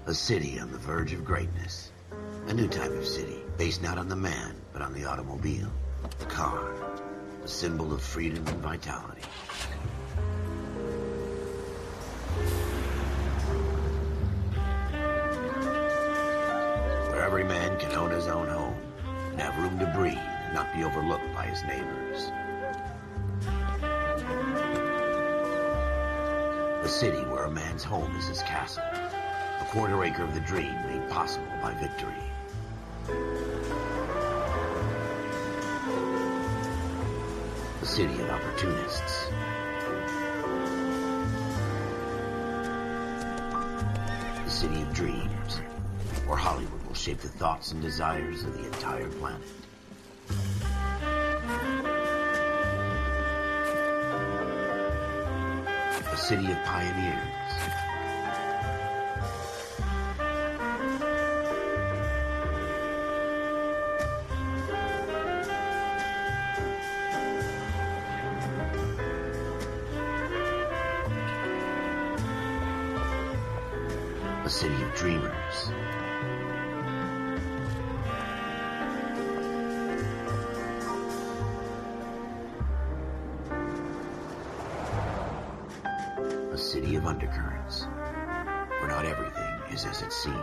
A city on the verge of greatness. A new type of city, based not on the man, but on the automobile. The car. A symbol of freedom and vitality. Where every man can own his own home and have room to breathe and not be overlooked by his neighbors. A city where a man's home is his castle. A quarter acre of the dream made possible by victory. A city of opportunists. A city of dreams, where Hollywood will shape the thoughts and desires of the entire planet. A city of pioneers. A city of dreamers. A city of undercurrents, where not everything is as it seems.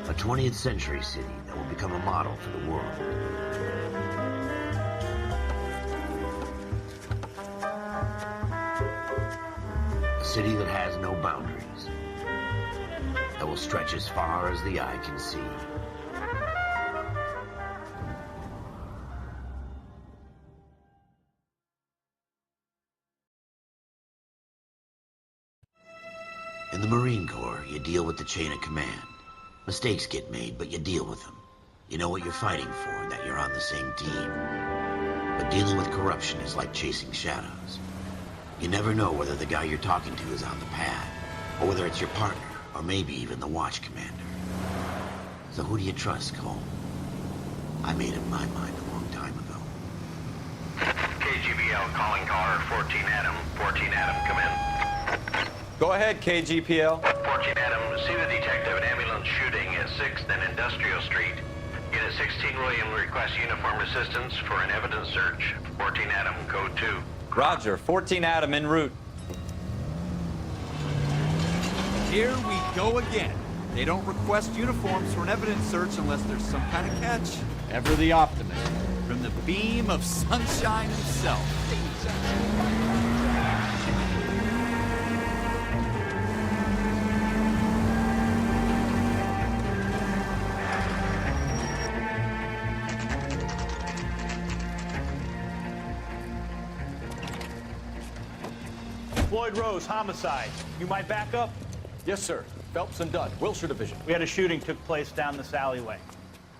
A 20th century city that will become a model for the world. A city that has no boundaries, that will stretch as far as the eye can see. In the Marine Corps, you deal with the chain of command. Mistakes get made, but you deal with them. You know what you're fighting for and that you're on the same team. But dealing with corruption is like chasing shadows. You never know whether the guy you're talking to is on the pad, or whether it's your partner, or maybe even the watch commander. So who do you trust, Cole? I made up my mind a long time ago. KGBL calling caller 14 Adam. 14 Adam, come in. Go ahead, KGPL. 14 Adam, see the detective an ambulance shooting at 6th and Industrial Street. Unit 16 William requests uniform assistance for an evidence search. 14 Adam, code 2. Roger, 14 Adam en route. Here we go again. They don't request uniforms for an evidence search unless there's some kind of catch. Ever the optimist. From the beam of sunshine himself. Floyd Rose, homicide. You might back up? Yes, sir. Phelps and Dunn, Wilshire Division. We had a shooting took place down this alleyway.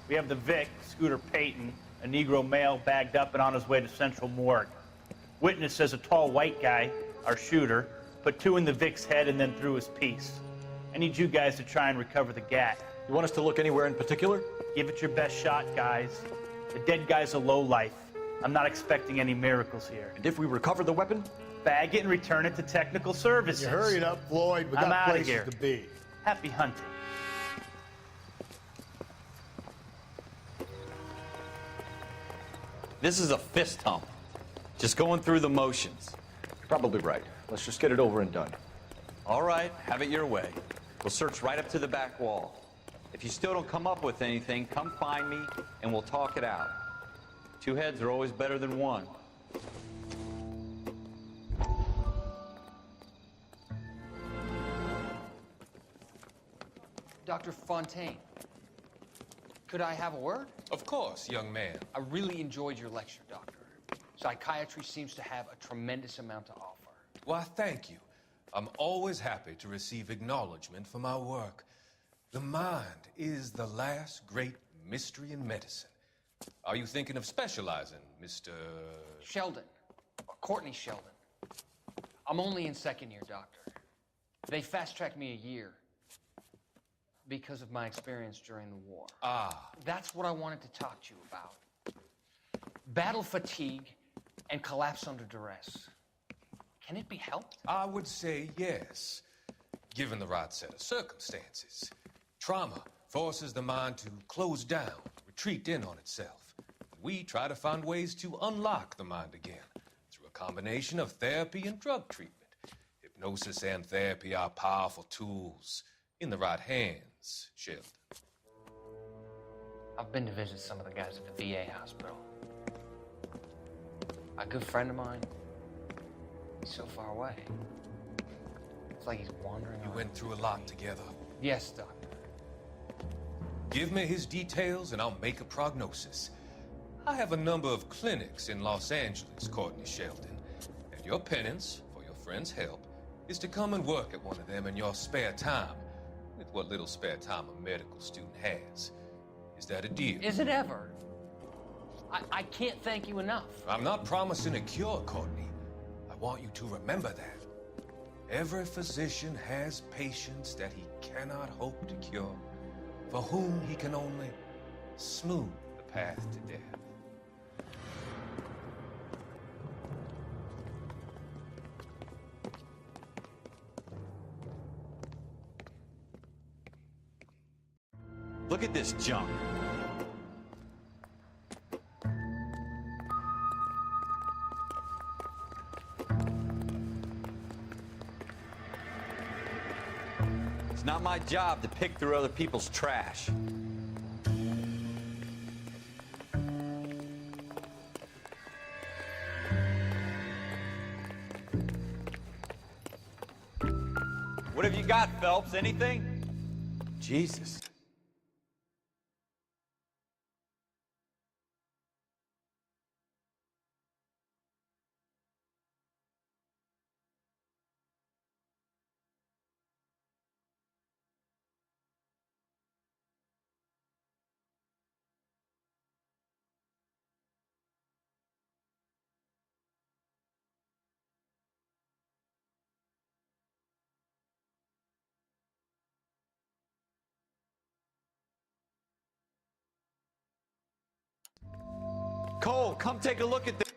We have the Vic, Scooter Payton, a Negro male bagged up and on his way to Central Morgue. Witness says a tall white guy, our shooter, put 2 in the Vic's head and then threw his piece. I need you guys to try and recover the gat. You want us to look anywhere in particular? Give it your best shot, guys. The dead guy's a lowlife. I'm not expecting any miracles here. And if we recover the weapon? Bag it and return it to technical services. You hurried up, Floyd. We I'm got outta places here. to be. Happy hunting. This is a fist hump. Just going through the motions. Probably right. Let's just get it over and done. All right, have it your way. We'll search right up to the back wall. If you still don't come up with anything, come find me and we'll talk it out. 2 heads are always better than 1. Dr. Fontaine, could I have a word? Of course, young man. I really enjoyed your lecture, Doctor. Psychiatry seems to have a tremendous amount to offer. Why, thank you. I'm always happy to receive acknowledgement for my work. The mind is the last great mystery in medicine. Are you thinking of specializing, Mr. Sheldon, or Courtney Sheldon. I'm only in 2nd year, Doctor. They fast-tracked me a year because of my experience during the war. Ah. That's what I wanted to talk to you about. Battle fatigue and collapse under duress. Can it be helped? I would say yes, given the right set of circumstances. Trauma forces the mind to close down, retreat in on itself. We try to find ways to unlock the mind again through a combination of therapy and drug treatment. Hypnosis and therapy are powerful tools in the right hands, Sheldon. I've been to visit some of the guys at the VA hospital. A good friend of mine, he's so far away. It's like he's wandering You around. went through a lot together. Yes, Doctor. Give me his details and I'll make a prognosis. I have a number of clinics in Los Angeles, Courtney Sheldon, and your penance, for your friend's help, is to come and work at one of them in your spare time, with what little spare time a medical student has. Is that a deal? Is it ever? I can't thank you enough. I'm not promising a cure, Courtney. I want you to remember that. Every physician has patients that he cannot hope to cure, for whom he can only smooth the path to death. Look at this junk. It's not my job to pick through other people's trash. What have you got, Phelps? Anything? Jesus. Cole, come take a look at this.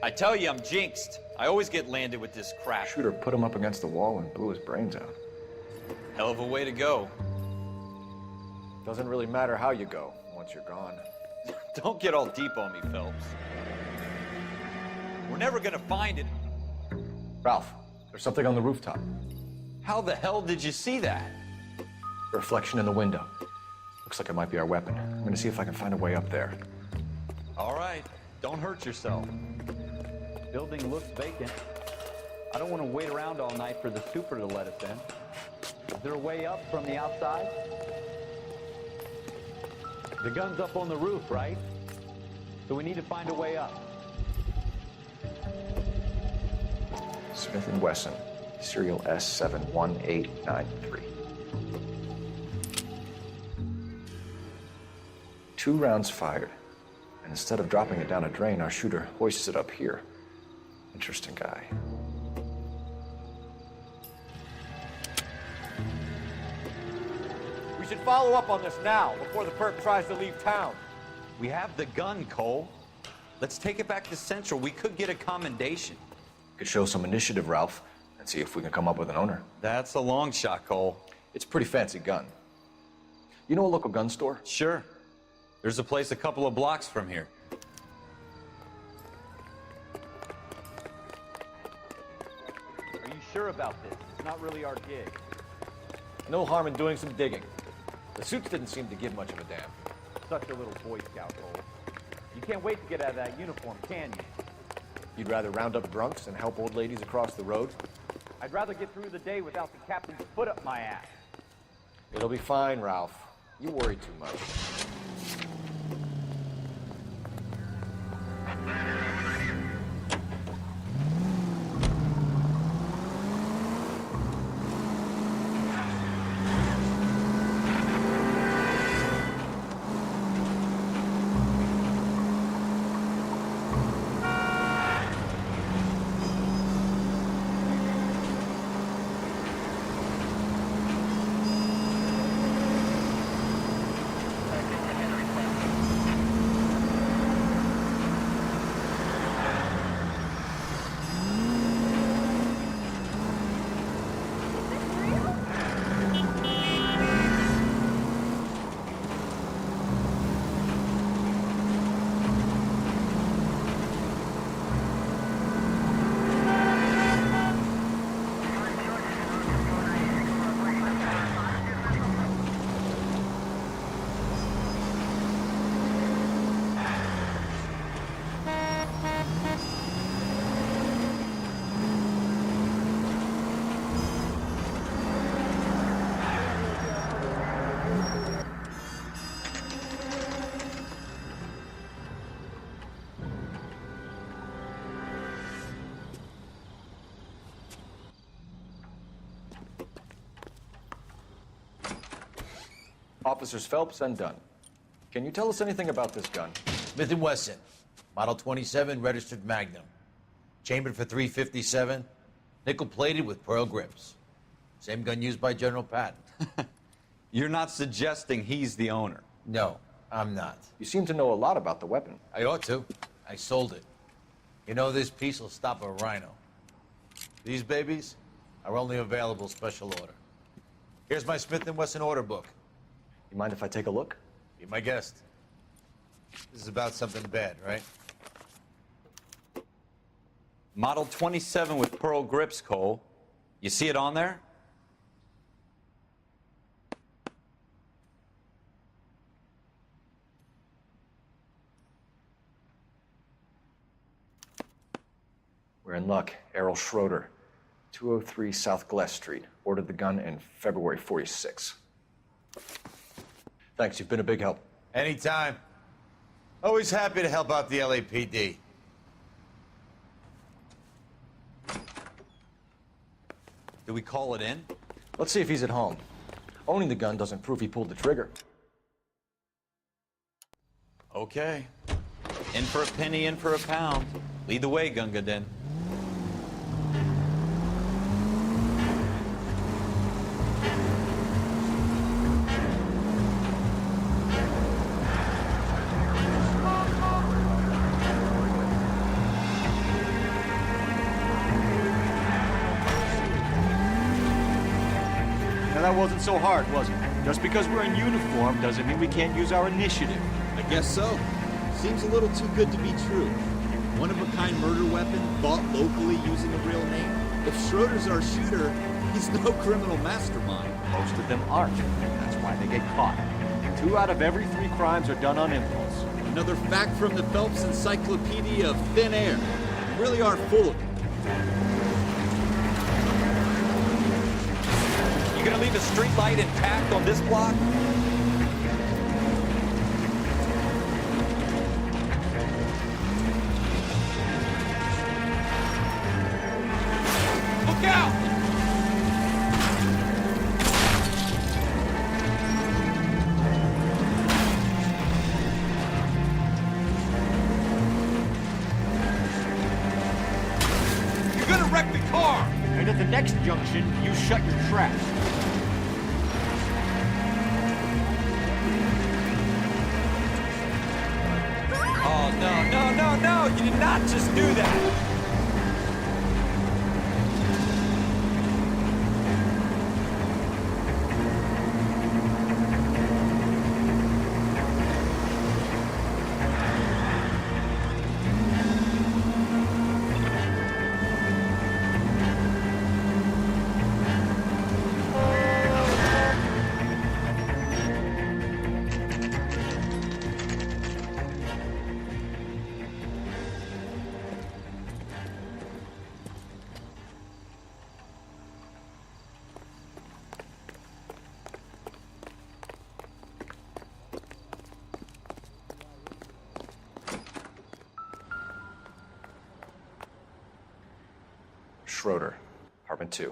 I tell you, I'm jinxed. I always get landed with this crap. Shooter put him up against the wall and blew his brains out. Hell of a way to go. Doesn't really matter how you go once you're gone. Don't get all deep on me, Phelps. We're never gonna find it. Ralph, there's something on the rooftop. How the hell did you see that? A reflection in the window. Looks like it might be our weapon. I'm gonna see if I can find a way up there. All right, don't hurt yourself. Building looks vacant. I don't want to wait around all night for the super to let us in. Is there a way up from the outside? The gun's up on the roof, right? So we need to find a way up. Smith & Wesson, serial S71893. 2 rounds fired. And instead of dropping it down a drain, our shooter hoists it up here. Interesting guy. We should follow up on this now, before the perp tries to leave town. We have the gun, Cole. Let's take it back to Central. We could get a commendation. Could show some initiative, Ralph, and see if we can come up with an owner. That's a long shot, Cole. It's a pretty fancy gun. You know a local gun store? Sure. There's a place a couple of blocks from here. Are you sure about this? It's not really our gig. No harm in doing some digging. The suits didn't seem to give much of a damn. Such a little Boy Scout, Cole. You can't wait to get out of that uniform, can you? You'd rather round up drunks and help old ladies across the road? I'd rather get through the day without the captain's foot up my ass. It'll be fine, Ralph. You worry too much. Officers Phelps and Dunn. Can you tell us anything about this gun? Smith & Wesson, Model 27, registered Magnum. Chambered for .357, nickel-plated with pearl grips. Same gun used by General Patton. You're not suggesting he's the owner? No, I'm not. You seem to know a lot about the weapon. I ought to. I sold it. You know, this piece will stop a rhino. These babies are only available special order. Here's my Smith & Wesson order book. You mind if I take a look? Be my guest. This is about something bad, right? Model 27 with pearl grips, Cole. You see it on there? We're in luck. Errol Schroeder, 203 South Glass Street. Ordered the gun in February '46. Thanks, you've been a big help. Anytime. Always happy to help out the LAPD. Do we call it in? Let's see if he's at home. Owning the gun doesn't prove he pulled the trigger. Okay. In for a penny, in for a pound. Lead the way, Gunga Din. That wasn't so hard, was it? Just because we're in uniform doesn't mean we can't use our initiative. I guess so. Seems a little too good to be true. One-of-a-kind murder weapon bought locally using a real name. If Schroeder's our shooter, he's no criminal mastermind. Most of them aren't. That's why they get caught. 2 out of every 3 crimes are done on impulse. Another fact from the Phelps Encyclopedia of Thin Air. You really are full of it. You gonna leave a street light intact on this block? Look out! You're gonna wreck the car! And at the next junction, you shut your traps. Oh, no, you did not just do that. Schroeder, apartment 2.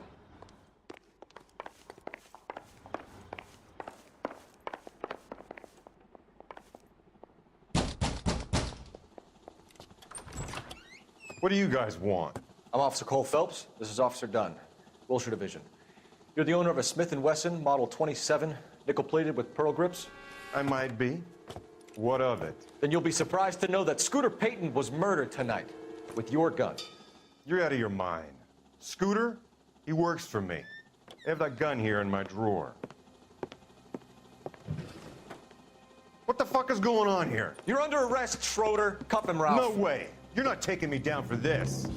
What do you guys want? I'm Officer Cole Phelps. This is Officer Dunn, Wilshire Division. You're the owner of a Smith & Wesson Model 27, nickel-plated with pearl grips? I might be. What of it? Then you'll be surprised to know that Scooter Payton was murdered tonight with your gun. You're out of your mind. Scooter? He works for me. I have that gun here in my drawer. What the fuck is going on here? You're under arrest, Schroeder. Cuff him, Ralph. No way. You're not taking me down for this.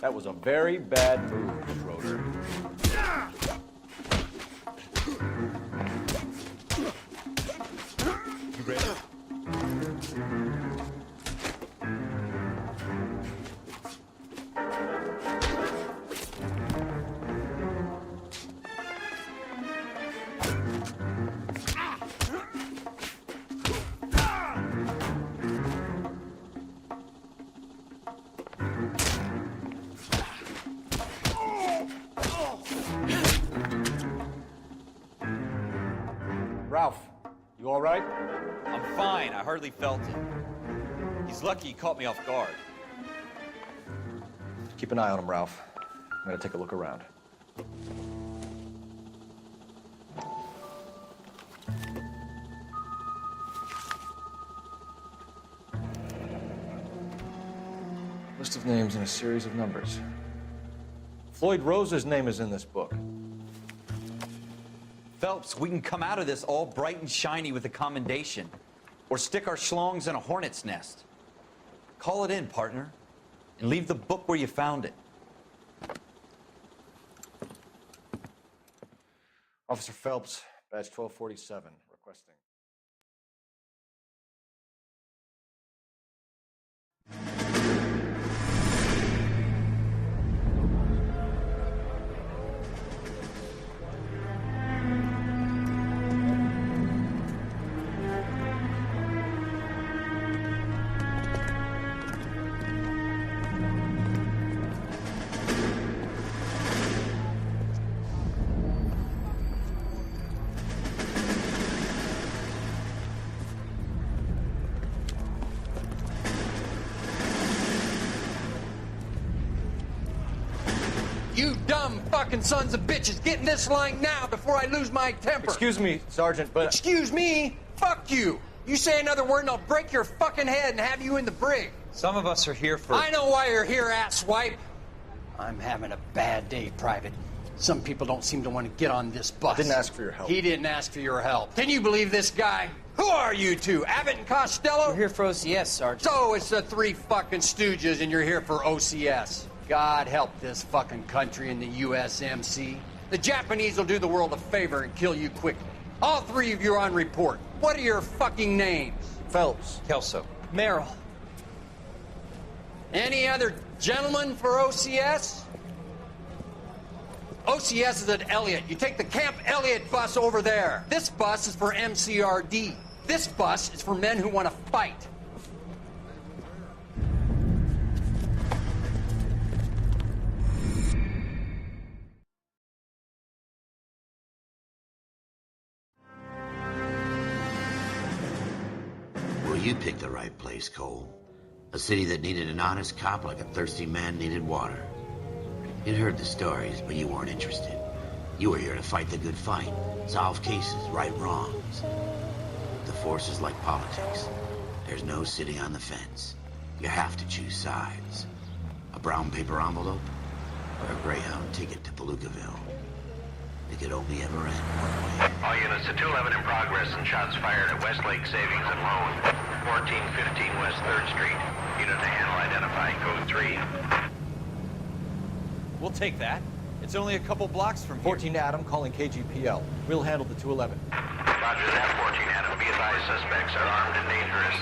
That was a very bad move, Schroeder. You ready? Ralph, you all right? I'm fine. I hardly felt it. He's lucky he caught me off guard. Keep an eye on him, Ralph. I'm gonna take a look around. List of names and a series of numbers. Floyd Rose's name is in this book. Phelps, we can come out of this all bright and shiny with a commendation, or stick our schlongs in a hornet's nest. Call it in, partner, and leave the book where you found it. Officer Phelps, badge 1247, requesting. You dumb fucking sons of bitches, get in this line now before I lose my temper. Excuse me, Sergeant, but... Excuse me? Fuck you. You say another word and I'll break your fucking head and have you in the brig. Some of us are here for... I know why you're here, asswipe. I'm having a bad day, Private. Some people don't seem to want to get on this bus. I didn't ask for your help. He didn't ask for your help. Can you believe this guy? Who are you two? Abbott and Costello? We're here for OCS, Sergeant. So it's the three fucking stooges and you're here for OCS. God help this fucking country and the USMC. The Japanese will do the world a favor and kill you quickly. All three of you are on report. What are your fucking names? Phelps. Kelso. Merrill. Any other gentlemen for OCS? OCS is at Elliott. You take the Camp Elliott bus over there. This bus is for MCRD. This bus is for men who want to fight. Well, you picked the right place, Cole. A city that needed an honest cop like a thirsty man needed water. You'd heard the stories, but you weren't interested. You were here to fight the good fight, solve cases, right wrongs. The force is like politics. There's no sitting on the fence. You have to choose sides. A brown paper envelope or a Greyhound ticket to Palookaville. It could only ever end one way. All units to 211 in progress and shots fired at Westlake Savings and Loan, 1415 West 3rd Street. Unit to handle identifying code 3. We'll take that. It's only a couple blocks from here. 14 Adam calling KGPL. We'll handle the 211. Roger that, 14 Adam. Be advised, suspects are armed and dangerous.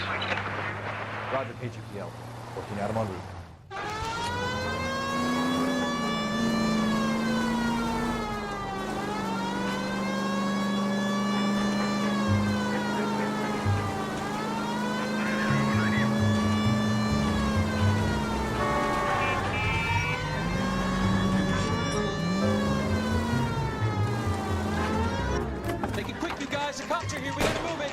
Roger, KGPL. 14 Adam en route. the cops are here. We gotta move it.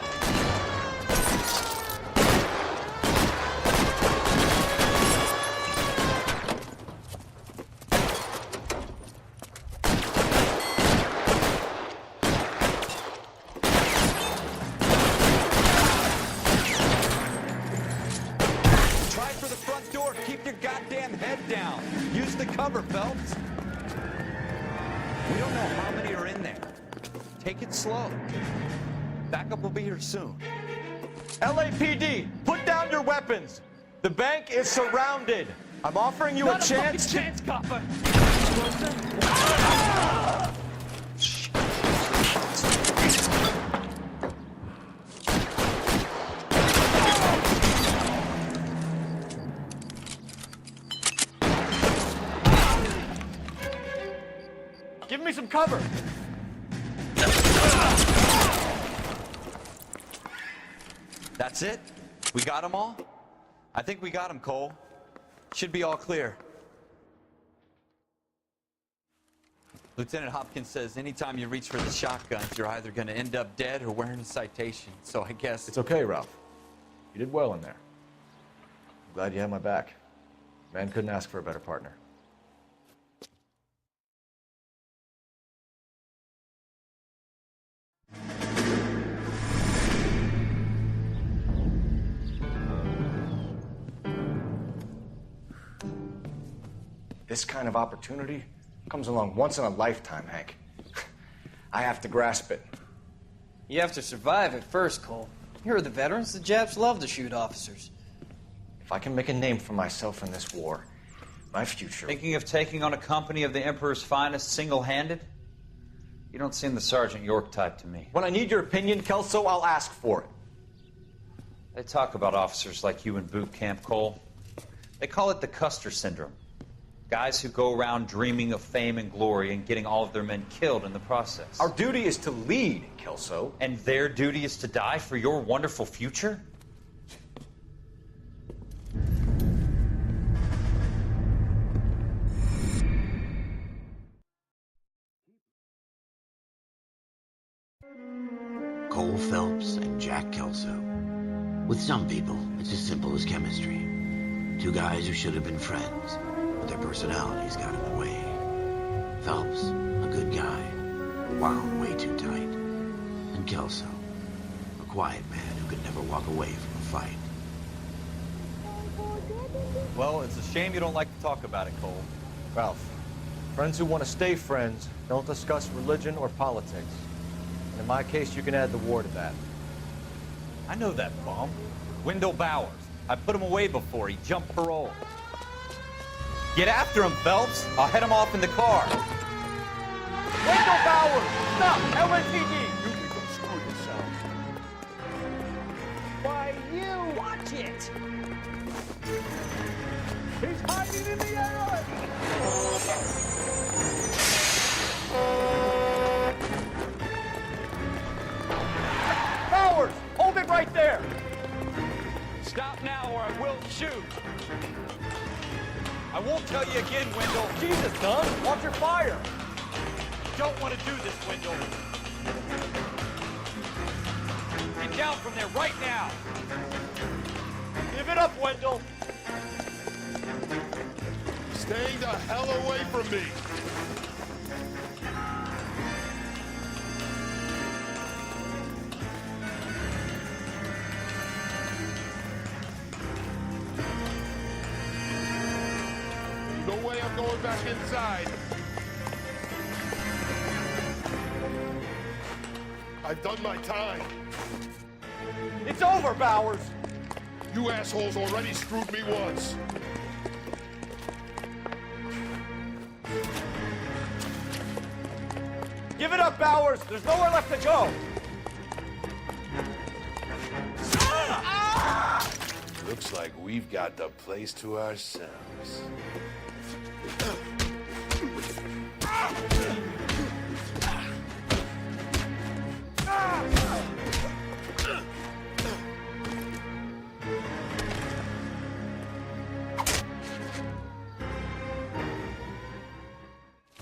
Try for the front door. Keep your goddamn head down. Use the cover, Phelps. We don't know how many are in there. Take it slow. Backup will be here soon. LAPD, put down your weapons. The bank is surrounded. I'm offering you a chance. Chance, copper. Give me some cover. That's it? We got them all? I think we got them, Cole. Should be all clear. Lieutenant Hopkins says anytime you reach for the shotguns, you're either going to end up dead or wearing a citation. So I guess... It's okay, Ralph. You did well in there. I'm glad you had my back. Man couldn't ask for a better partner. This kind of opportunity comes along once in a lifetime, Hank. I have to grasp it. You have to survive it first, Cole. Here are the veterans. The Japs love to shoot officers. If I can make a name for myself in this war, my future... Thinking of taking on a company of the Emperor's finest single-handed? You don't seem the Sergeant York type to me. When I need your opinion, Kelso, I'll ask for it. They talk about officers like you in boot camp, Cole. They call it the Custer syndrome. Guys who go around dreaming of fame and glory and getting all of their men killed in the process. Our duty is to lead, Kelso. And their duty is to die for your wonderful future? Cole Phelps and Jack Kelso. With some people, it's as simple as chemistry. Two guys who should have been friends, but their personalities got in the way. Phelps, a good guy, wound way too tight. And Kelso, a quiet man who could never walk away from a fight. Well, it's a shame you don't like to talk about it, Cole. Ralph, friends who want to stay friends don't discuss religion or politics. And in my case, you can add the war to that. I know that bum. Wendell Bowers. I put him away before. He jumped parole. Get after him, Phelps. I'll head him off in the car. Wendell Bowers! Stop! LAPD! You can go screw yourself. Why, you! Watch it! He's hiding in the alley! Bowers! Hold it right there! Stop now or I will shoot. I won't tell you again, Wendell. Jesus, Dunn! Watch your fire! Don't want to do this, Wendell. Get down from there right now. Give it up, Wendell! Stay the hell away from me! No way I'm going back inside. I've done my time. It's over, Bowers! You assholes already screwed me once. Give it up, Bowers! There's nowhere left to go! Looks like we've got the place to ourselves.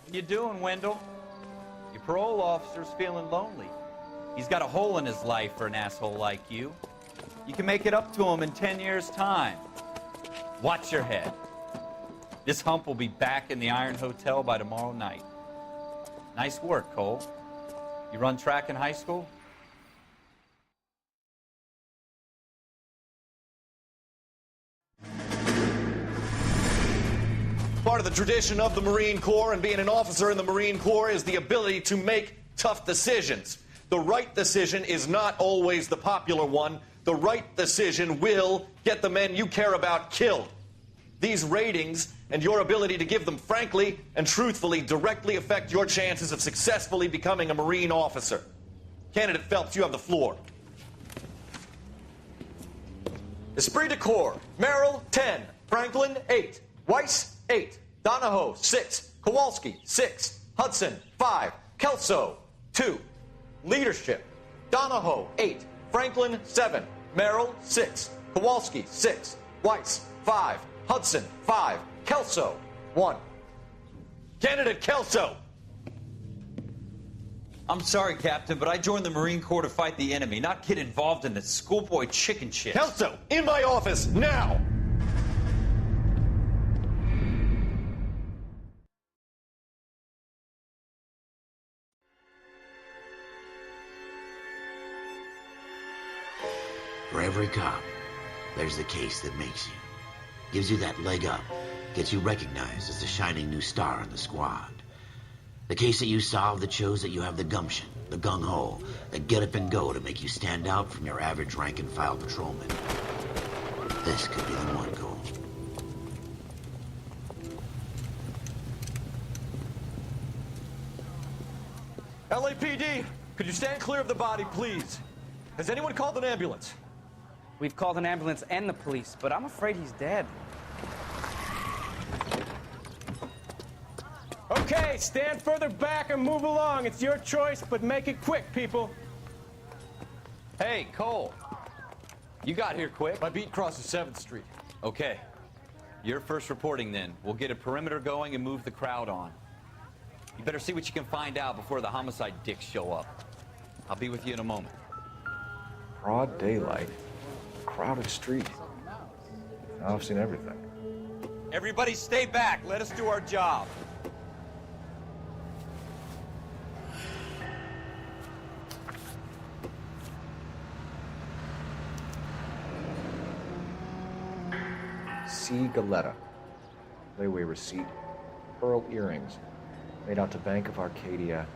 What you doing, Wendell? Your parole officer's feeling lonely. He's got a hole in his life for an asshole like you. You can make it up to him in 10 years' time. Watch your head. This hump will be back in the Iron Hotel by tomorrow night. Nice work, Cole. You run track in high school? Part of the tradition of the Marine Corps and being an officer in the Marine Corps is the ability to make tough decisions. The right decision is not always the popular one. The right decision will get the men you care about killed. These ratings and your ability to give them frankly and truthfully directly affect your chances of successfully becoming a Marine officer. Candidate Phelps, you have the floor. Esprit de Corps, Merrill, 10. Franklin, 8. Weiss, 8. Donahoe, 6. Kowalski, 6. Hudson, 5. Kelso, 2. Leadership, Donahoe, 8. Franklin, 7. Merrill, 6. Kowalski, 6. Weiss, 5. Hudson, 5. Kelso, 1. Candidate Kelso. I'm sorry, Captain, but I joined the Marine Corps to fight the enemy, not get involved in this schoolboy chicken shit. Kelso, in my office, now! For every cop, there's the case that makes you. Gives you that leg up, gets you recognized as the shining new star in the squad. The case that you solve that shows that you have the gumption, the gung-ho, the get up and go to make you stand out from your average rank-and-file patrolman. This could be the one, Cole. LAPD, could you stand clear of the body, please? Has anyone called an ambulance? We've called an ambulance and the police, but I'm afraid he's dead. Okay, stand further back and move along. It's your choice, but make it quick, people. Hey, Cole. You got here quick. My beat crosses 7th Street. Okay. You're first reporting then. We'll get a perimeter going and move the crowd on. You better see what you can find out before the homicide dicks show up. I'll be with you in a moment. Broad daylight, crowded street. Now I've seen everything. Everybody stay back. Let us do our job. C. Galetta. Layaway receipt. Pearl earrings. Made out to Bank of Arcadia.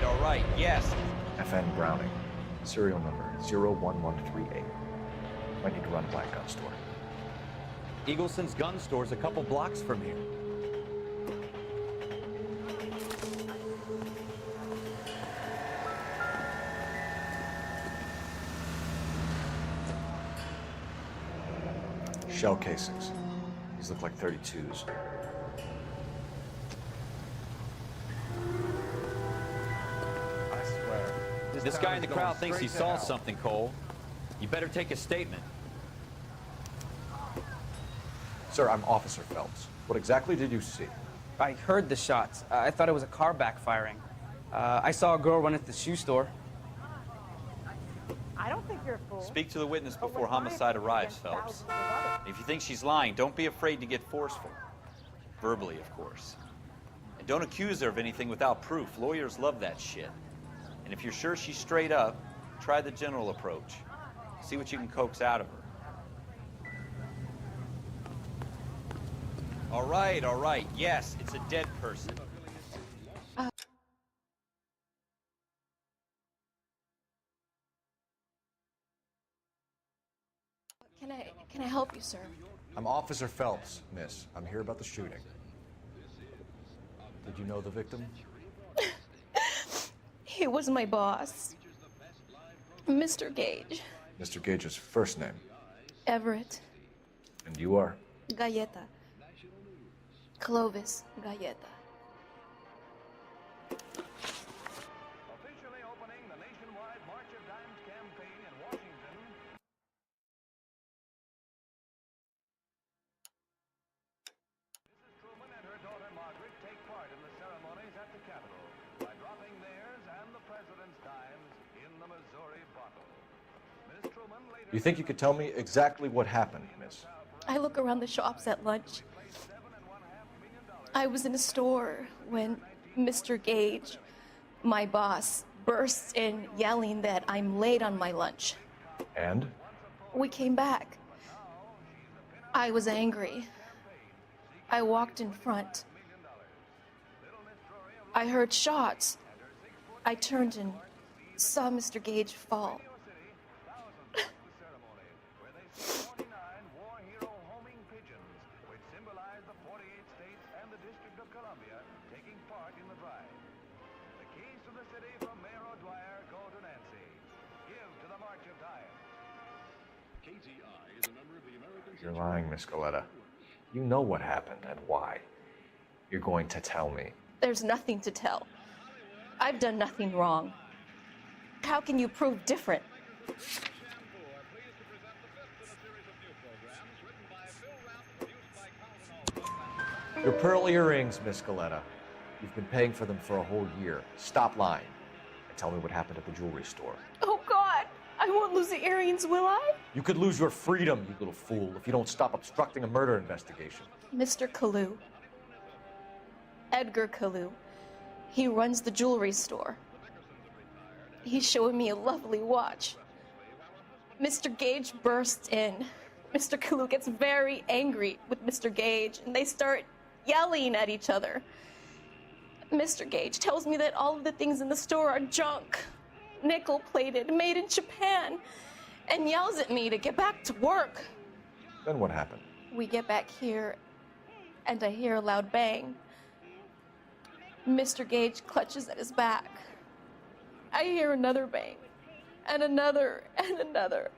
All right, yes. FN Browning. Serial number 01138. Might need to run a black gun store. Eagleson's gun store's a couple blocks from here. Shell casings. These look like 32s. This guy in the crowd thinks he saw something, Cole. You better take a statement. Sir, I'm Officer Phelps. What exactly did you see? I heard the shots. I thought it was a car backfiring. I saw a girl run at the shoe store. I don't think you're a fool. Speak to the witness before homicide arrives, Phelps. If you think she's lying, don't be afraid to get forceful. Verbally, of course. And don't accuse her of anything without proof. Lawyers love that shit. And if you're sure she's straight up, try the general approach. See what you can coax out of her. All right. Yes, it's a dead person. you, sir? I'm Officer Phelps, miss. I'm here about the shooting. Did you know the victim? He was my boss, Mr. Gage. Mr. Gage's first name. Everett. And you are? Galleta. Clovis Galleta. Officially opening the nationwide March of Dimes campaign in Washington. Mrs. Truman and her daughter Margaret take part in the ceremonies at the Capitol by dropping theirs and the president's dimes in the Missouri bottle. Ms. Truman later... You think you could tell me exactly what happened, miss? I look around the shops at lunch. I was in a store when Mr. Gage, my boss, bursts in yelling that I'm late on my lunch. And? We came back. I was angry. I walked in front. I heard shots. I turned and saw Mr. Gage fall. You're lying, Miss Galleta. You know what happened and why. You're going to tell me. There's nothing to tell. I've done nothing wrong. How can you prove different? Your pearl earrings, Miss Galleta. You've been paying for them for a whole year. Stop lying and tell me what happened at the jewelry store. Oh, God! I won't lose the earrings, will I? You could lose your freedom, you little fool, if you don't stop obstructing a murder investigation. Mr. Kalu. Edgar Kalu. He runs the jewelry store. He's showing me a lovely watch. Mr. Gage bursts in. Mr. Kalu gets very angry with Mr. Gage, and they start yelling at each other. Mr. Gage tells me that all of the things in the store are junk, nickel-plated, made in Japan, and yells at me to get back to work. Then what happened? We get back here, and I hear a loud bang. Mr. Gage clutches at his back. I hear another bang, and another, and another.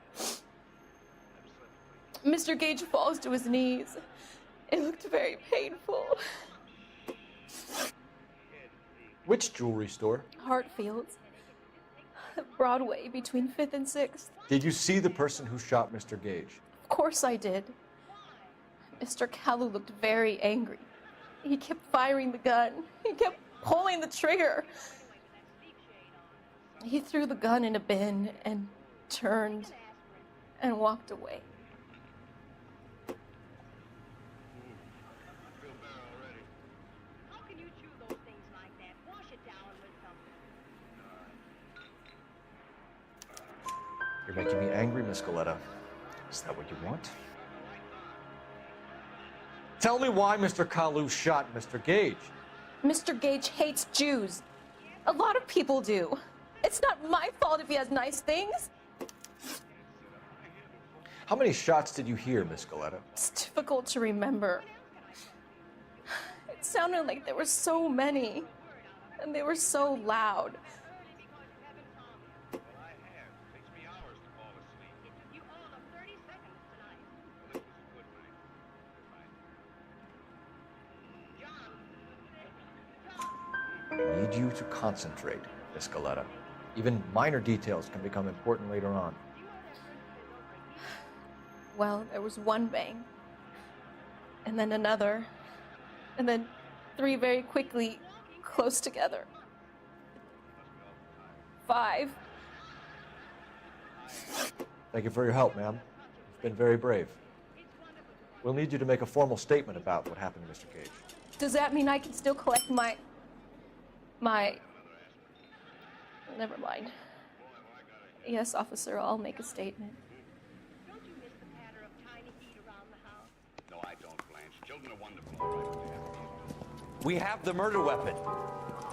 Mr. Gage falls to his knees. It looked very painful. Which jewelry store? Hartfield's. Broadway, between 5th and 6th. Did you see the person who shot Mr. Gage? Of course I did. Mr. Kalu looked very angry. He kept firing the gun. He kept pulling the trigger. He threw the gun in a bin and turned and walked away. You're making me angry, Miss Galleta. Is that what you want? Tell me why Mr. Kalu shot Mr. Gage. Mr. Gage hates Jews. A lot of people do. It's not my fault if he has nice things. How many shots did you hear, Miss Galleta? It's difficult to remember. It sounded like there were so many, and they were so loud. I need you to concentrate, Miss Galleta. Even minor details can become important later on. Well, there was one bang, and then another, and then 3 very quickly, close together. 5. Thank you for your help, ma'am. You've been very brave. We'll need you to make a formal statement about what happened to Mr. Gage. Does that mean I can still collect my... Never mind. Yes, officer, I'll make a statement. No, I don't, Blanche. Children are wonderful. We have the murder weapon.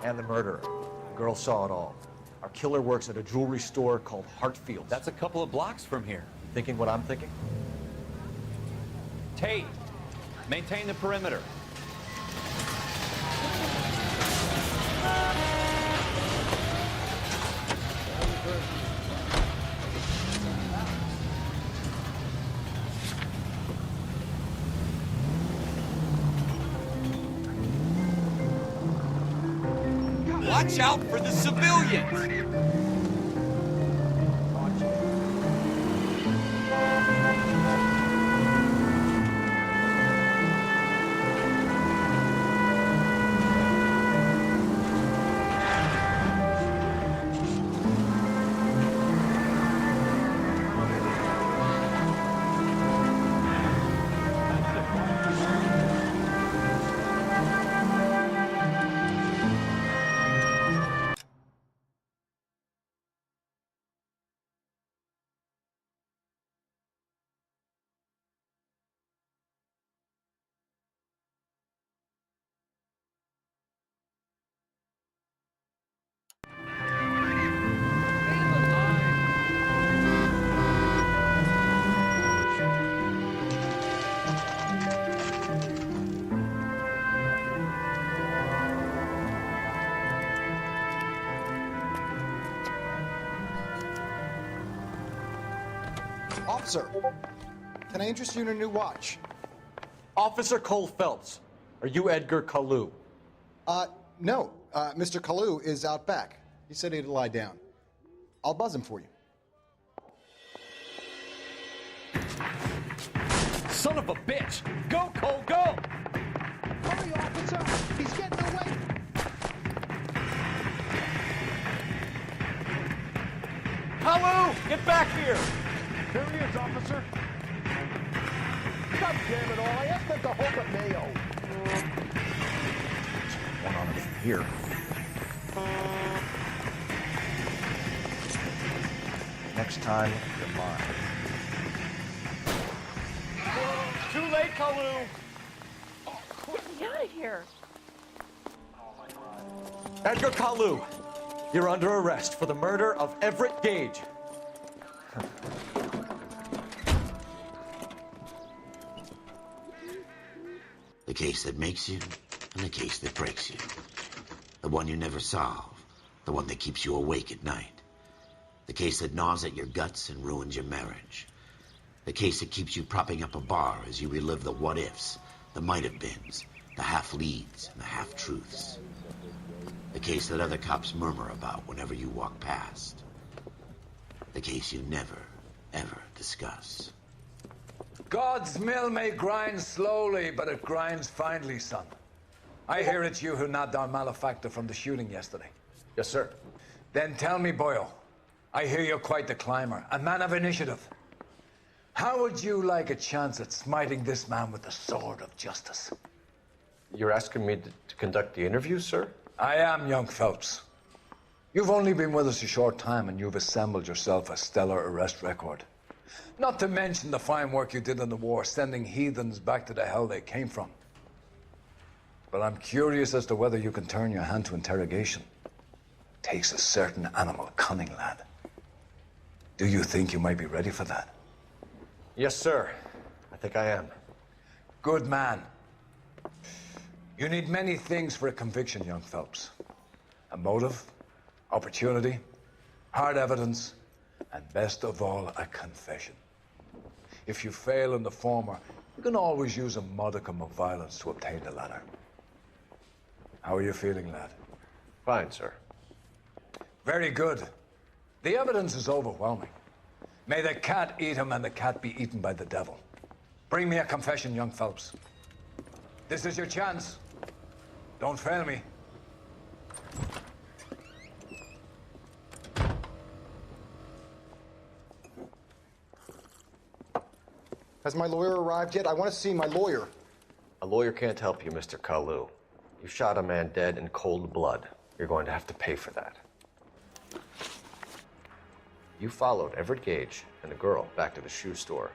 And the murderer. The girl saw it all. Our killer works at a jewelry store called Hartfield's. That's a couple of blocks from here. Thinking what I'm thinking? Tate, maintain the perimeter. Watch out for the civilians! Officer, can I interest you in a new watch? Officer Cole Phelps, are you Edgar Kalu? No. Mr. Kalu is out back. He said he'd lie down. I'll buzz him for you. Son of a bitch! Go, Cole, go! Hurry, officer! He's getting away! Kalu, get back here! Here he is, officer. God damn it all, I asked them to hold at Mayo. One on him from here. Next time, you're mine. Too late, Kalu! Get me out of here. Edgar Kalu, you're under arrest for the murder of Everett Gage. The case that makes you, and the case that breaks you. The one you never solve, the one that keeps you awake at night. The case that gnaws at your guts and ruins your marriage. The case that keeps you propping up a bar as you relive the what-ifs, the might-have-beens, the half-leads, and the half-truths. The case that other cops murmur about whenever you walk past. The case you never, ever discuss. God's mill may grind slowly, but it grinds finely, son. I hear it's you who nabbed our malefactor from the shooting yesterday. Yes, sir. Then tell me, Boyle, I hear you're quite the climber, a man of initiative. How would you like a chance at smiting this man with the sword of justice? You're asking me to conduct the interview, sir? I am, young Phelps. You've only been with us a short time, and you've assembled yourself a stellar arrest record. Not to mention the fine work you did in the war, sending heathens back to the hell they came from. But I'm curious as to whether you can turn your hand to interrogation. Takes a certain animal cunning, lad. Do you think you might be ready for that? Yes, sir. I think I am. Good man. You need many things for a conviction, young Phelps. A motive, opportunity, hard evidence, and best of all, a confession. If you fail in the former, you can always use a modicum of violence to obtain the latter. How are you feeling, lad? Fine, sir. Very good. The evidence is overwhelming. May the cat eat him and the cat be eaten by the devil. Bring me a confession, young Phelps. This is your chance. Don't fail me. Has my lawyer arrived yet? I want to see my lawyer. A lawyer can't help you, Mr. Kalu. You shot a man dead in cold blood. You're going to have to pay for that. You followed Everett Gage and the girl back to the shoe store.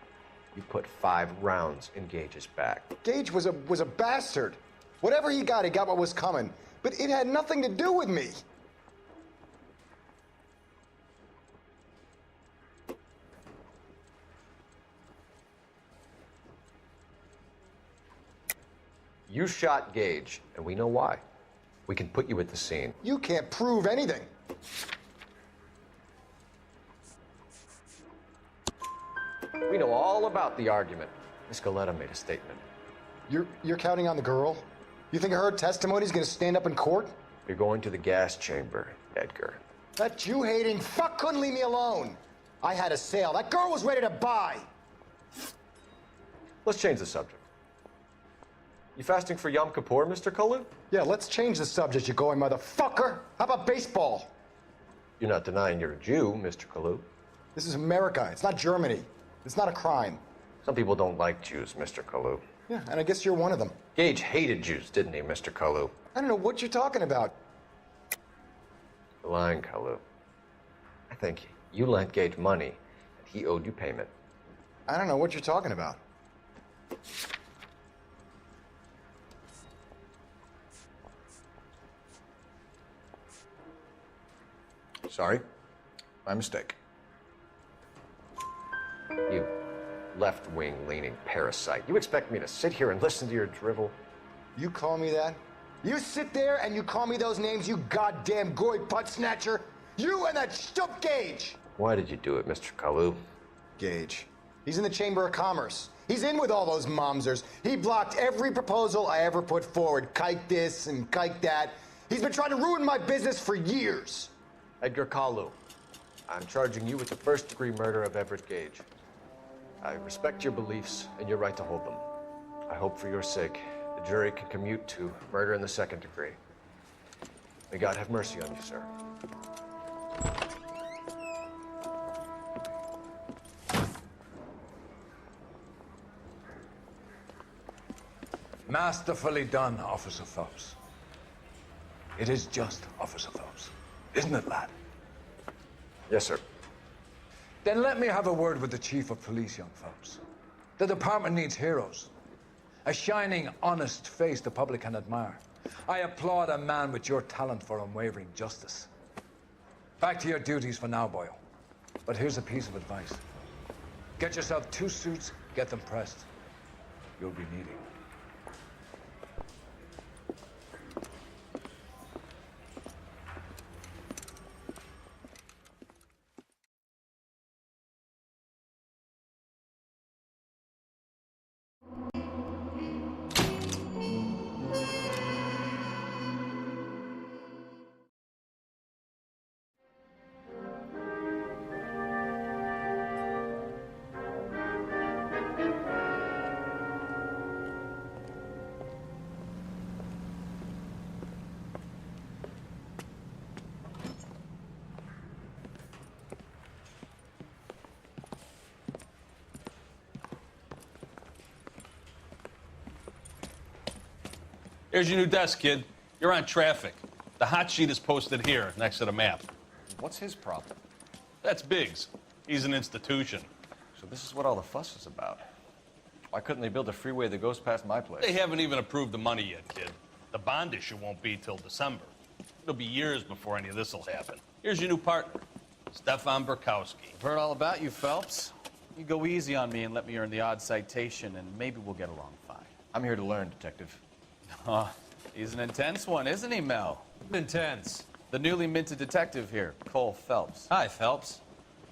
You put 5 rounds in Gage's back. Gage was a bastard. Whatever he got what was coming. But it had nothing to do with me. You shot Gage, and we know why. We can put you at the scene. You can't prove anything. We know all about the argument. Miss Galetta made a statement. You're counting on the girl? You think her testimony's gonna stand up in court? You're going to the gas chamber, Edgar. That Jew-hating fuck couldn't leave me alone. I had a sale. That girl was ready to buy. Let's change the subject. You fasting for Yom Kippur, Mr. Kalu? Yeah, let's change the subject, you going motherfucker. How about baseball? You're not denying you're a Jew, Mr. Kalu. This is America. It's not Germany. It's not a crime. Some people don't like Jews, Mr. Kalu. Yeah, and I guess you're one of them. Gage hated Jews, didn't he, Mr. Kalu? I don't know what you're talking about. You're lying, Kalu. I think you lent Gage money, and he owed you payment. I don't know what you're talking about. Sorry. My mistake. You left-wing leaning parasite. You expect me to sit here and listen to your drivel? You call me that? You sit there and you call me those names, you goddamn goy butt snatcher? You and that stup Gage! Why did you do it, Mr. Kalu? Gage. He's in the Chamber of Commerce. He's in with all those momsers. He blocked every proposal I ever put forward. Kike this and kike that. He's been trying to ruin my business for years. Edgar Kalu, I'm charging you with the first-degree murder of Everett Gage. I respect your beliefs and your right to hold them. I hope for your sake the jury can commute to murder in the second degree. May God have mercy on you, sir. Masterfully done, Officer Phelps. It is just, Officer Phelps. Isn't it, lad? Yes, sir. Then let me have a word with the Chief of Police, young Phelps. The department needs heroes. A shining, honest face the public can admire. I applaud a man with your talent for unwavering justice. Back to your duties for now, Boyle. But here's a piece of advice. Get yourself 2 suits, get them pressed. You'll be needing. Here's your new desk, kid. You're on traffic. The hot sheet is posted here, next to the map. What's his problem? That's Biggs. He's an institution. So this is what all the fuss is about. Why couldn't they build a freeway that goes past my place? They haven't even approved the money yet, kid. The bond issue won't be till December. It'll be years before any of this will happen. Here's your new partner, Stefan Burkowski. I've heard all about you, Phelps. You go easy on me and let me earn the odd citation, and maybe we'll get along fine. I'm here to learn, Detective. He's an intense one, isn't he, Mel? Intense. The newly minted detective here, Cole Phelps. Hi, Phelps.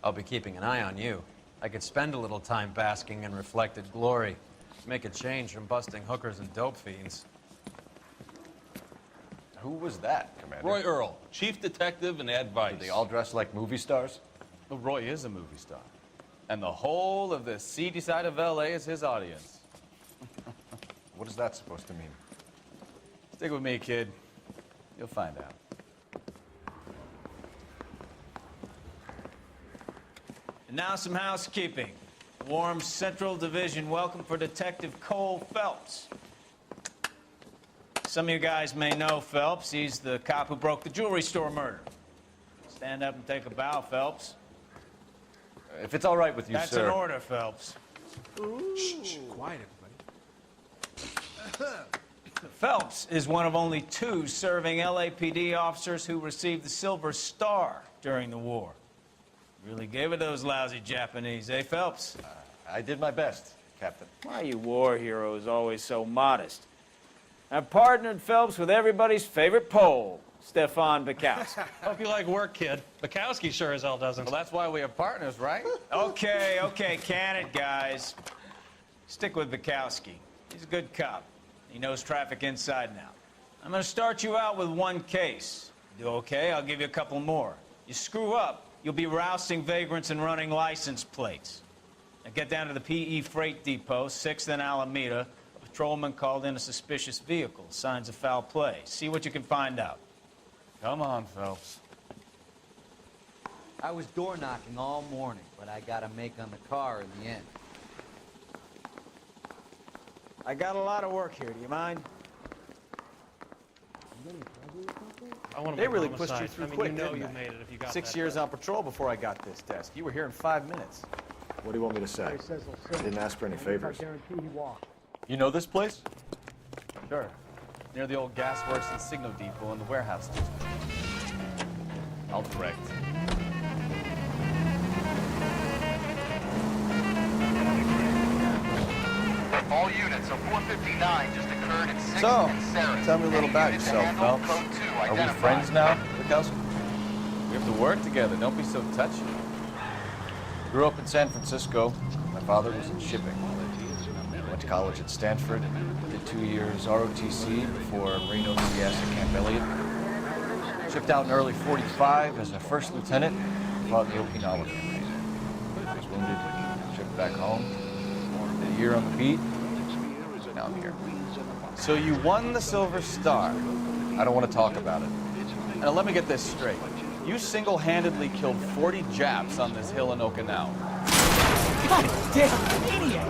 I'll be keeping an eye on you. I could spend a little time basking in reflected glory. Make a change from busting hookers and dope fiends. Who was that, Commander? Roy Earl, chief detective and advice. Do they all dress like movie stars? Well, Roy is a movie star. And the whole of the seedy side of L.A. is his audience. What is that supposed to mean? Stick with me, kid. You'll find out. And now some housekeeping. Warm Central Division welcome for Detective Cole Phelps. Some of you guys may know Phelps. He's the cop who broke the jewelry store murder. Stand up and take a bow, Phelps. If it's all right with you, That's sir. an order, Phelps. Shh, quiet, everybody. Phelps is one of only 2 serving LAPD officers who received the Silver Star during the war. Really gave it those lousy Japanese, eh, Phelps? I did my best, Captain. Why are you war heroes always so modest? I've partnered Phelps with everybody's favorite Pole, Stefan Bukowski. Hope you like work, kid. Bukowski sure as hell doesn't. Well, that's why we have partners, right? Okay, can it, guys. Stick with Bukowski. He's a good cop. He knows traffic inside and out. I'm gonna start you out with one case. Do okay, I'll give you a couple more. You screw up, you'll be rousting vagrants and running license plates. Now get down to the PE Freight Depot, 6th and Alameda. A patrolman called in a suspicious vehicle. Signs of foul play. See what you can find out. Come on, Phelps. I was door knocking all morning, but I got a make on the car in the end. I got a lot of work here. Do you mind? They really pushed you homicide. through I mean, quick, you know didn't you they? made it if you got 6 that years far. on patrol before I got this desk. You were here in 5 minutes. What do you want me to say? I didn't ask for any favors. You know this place? Sure. Near the old gas works and signal depot in the warehouse district. I'll direct. All units of 459 just occurred at 6th So, and Sarah. tell me a little about yourself, Phelps. Are we friends now, Bukowski? We have to work together. Don't be so touchy. Grew up in San Francisco. My father was in shipping. Went to college at Stanford. Did 2 years ROTC before Marine OCS at Camp Elliott. Shipped out in early '45 as a first lieutenant. Fought in the Okinawa campaign. Was wounded. Shipped back home. Did a year on the beat. Now I'm here. So you won the Silver Star. I don't want to talk about it. Now let me get this straight. You single-handedly killed 40 Japs on this hill in Okinawa. God damn idiot!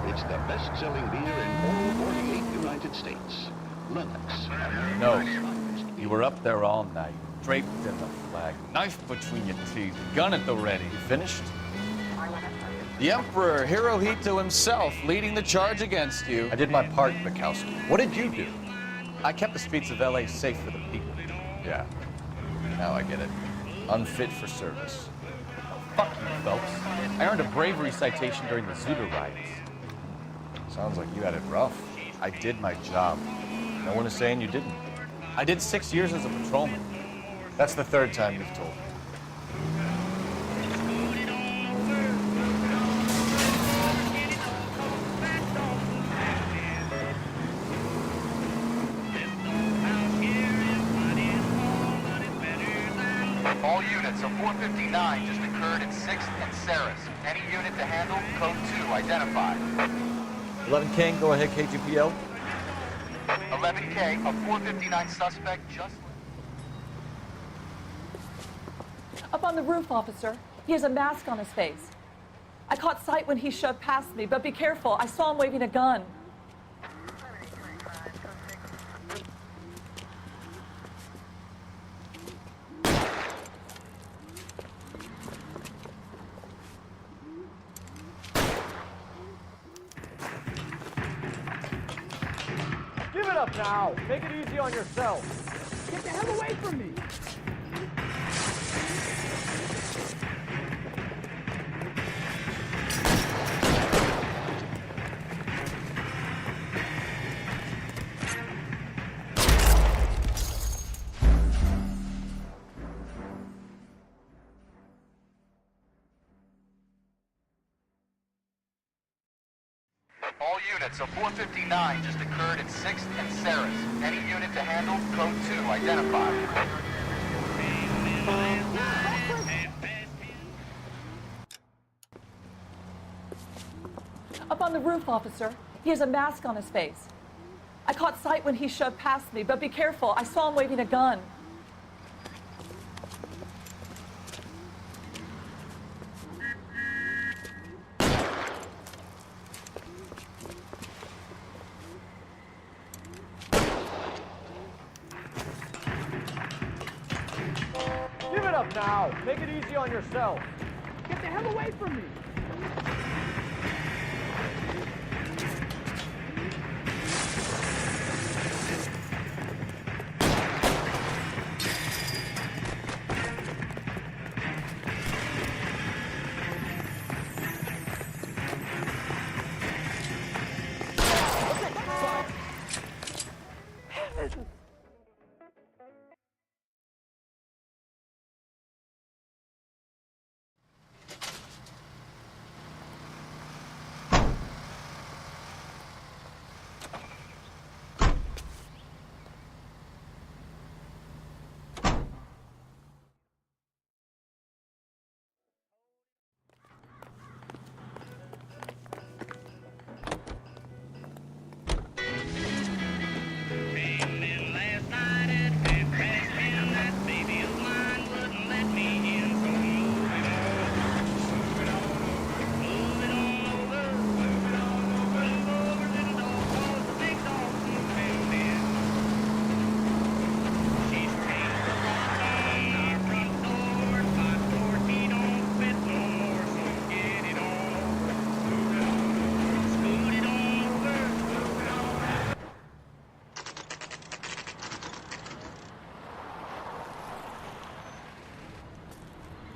It's the best-selling beer in all 48 United States. Lennox. No. You were up there all night, draped in the flag, knife between your teeth, gun at the ready. You finished? The Emperor Hirohito himself leading the charge against you. I did my part, Bukowski. What did you do? I kept the streets of L.A. safe for the people. Yeah. Now I get it. Unfit for service. Fuck you, Phelps. I earned a bravery citation during the Zuda riots. Sounds like you had it rough. I did my job. No one is saying you didn't. I did 6 years as a patrolman. That's the third time you've told me. All units of 459 just occurred at 6th and Saris. Any unit to handle, code 2 identified. 11 go ahead, KGPL. 11K, a 459 suspect just... Up on the roof, officer. He has a mask on his face. I caught sight when he shoved past me, but be careful. I saw him waving a gun. Give it up now. Make it easy on yourself. Get the hell away from me. All units of 459 just occurred at 6th and Saris. Any unit to handle, code 2 identified. Up on the roof, officer. He has a mask on his face. I caught sight when he shoved past me, but be careful. I saw him waving a gun. Give it up now. Make it easy on yourself. Get the hell away from me.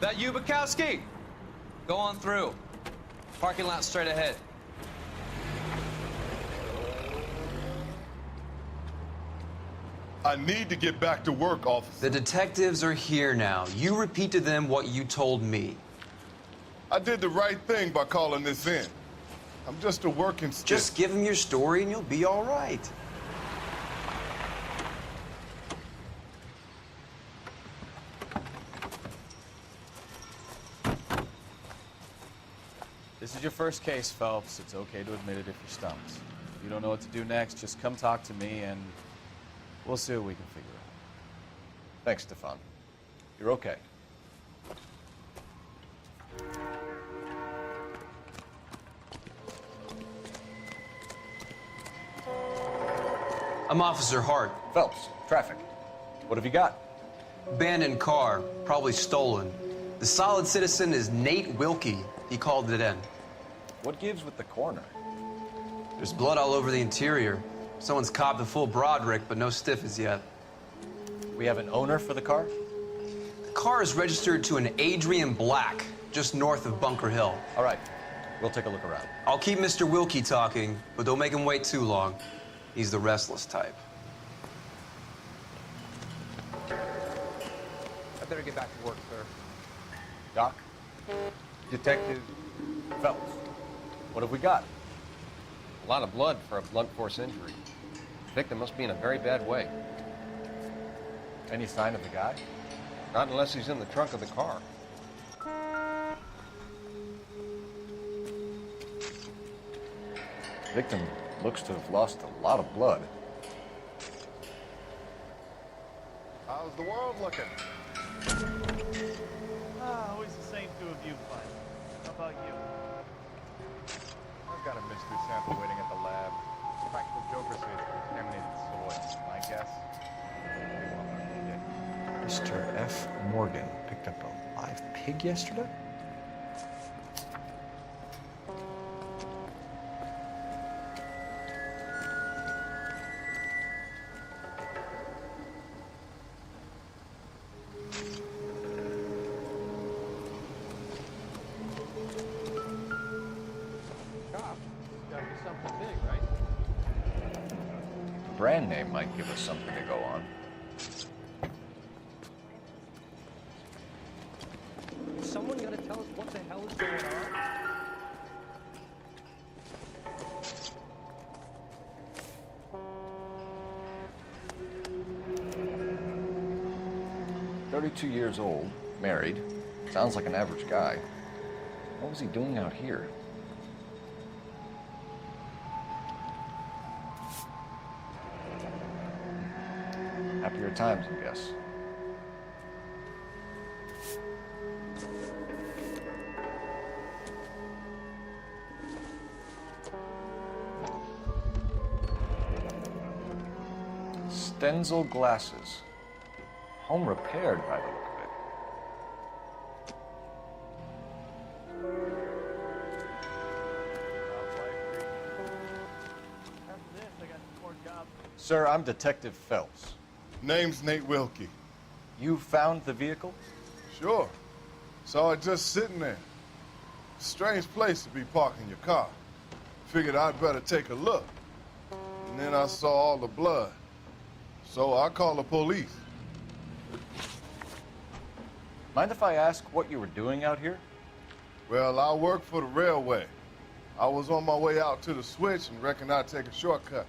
That you, Bukowski? Go on through. Parking lot straight ahead. I need to get back to work, officer. The detectives are here now. You repeat to them what you told me. I did the right thing by calling this in. I'm just a working stiff. Just give them your story and you'll be all right. This is your first case, Phelps. It's okay to admit it if you're stumped. If you don't know what to do next, just come talk to me and we'll see what we can figure out. Thanks, Stefan. You're okay. I'm Officer Hart. Phelps, traffic. What have you got? Abandoned car, probably stolen. The solid citizen is Nate Wilkie. He called it in. What gives with the coroner? There's blood all over the interior. Someone's copped a full Broderick, but no stiff as yet. We have an owner for the car? The car is registered to an Adrian Black, just north of Bunker Hill. All right, we'll take a look around. I'll keep Mr. Wilkie talking, but don't make him wait too long. He's the restless type. I better get back to work, sir. Doc? Detective Phelps, what have we got? A lot of blood for a blunt force injury. The victim must be in a very bad way. Any sign of the guy? Not unless he's in the trunk of the car. Victim looks to have lost a lot of blood. How's the world looking? Always the same two of you fight. How about you? I've got a mystery sample waiting at the lab. Practical Joker says contaminated soil. My guess? Mr. F. Morgan picked up a live pig yesterday? Brand name might give us something to go on. Is someone gonna tell us what the hell is going on? "32 years old, married. Sounds like an average guy. What was he doing out here?" Happier times, I guess. Stenzel glasses. Home repaired by the look of it. Sir, I'm Detective Phelps. Name's Nate Wilkie. You found the vehicle? Sure. Saw it just sitting there. Strange place to be parking your car. Figured I'd better take a look. And then I saw all the blood. So I called the police. Mind if I ask what you were doing out here? Well, I work for the railway. I was on my way out to the switch and reckoned I'd take a shortcut.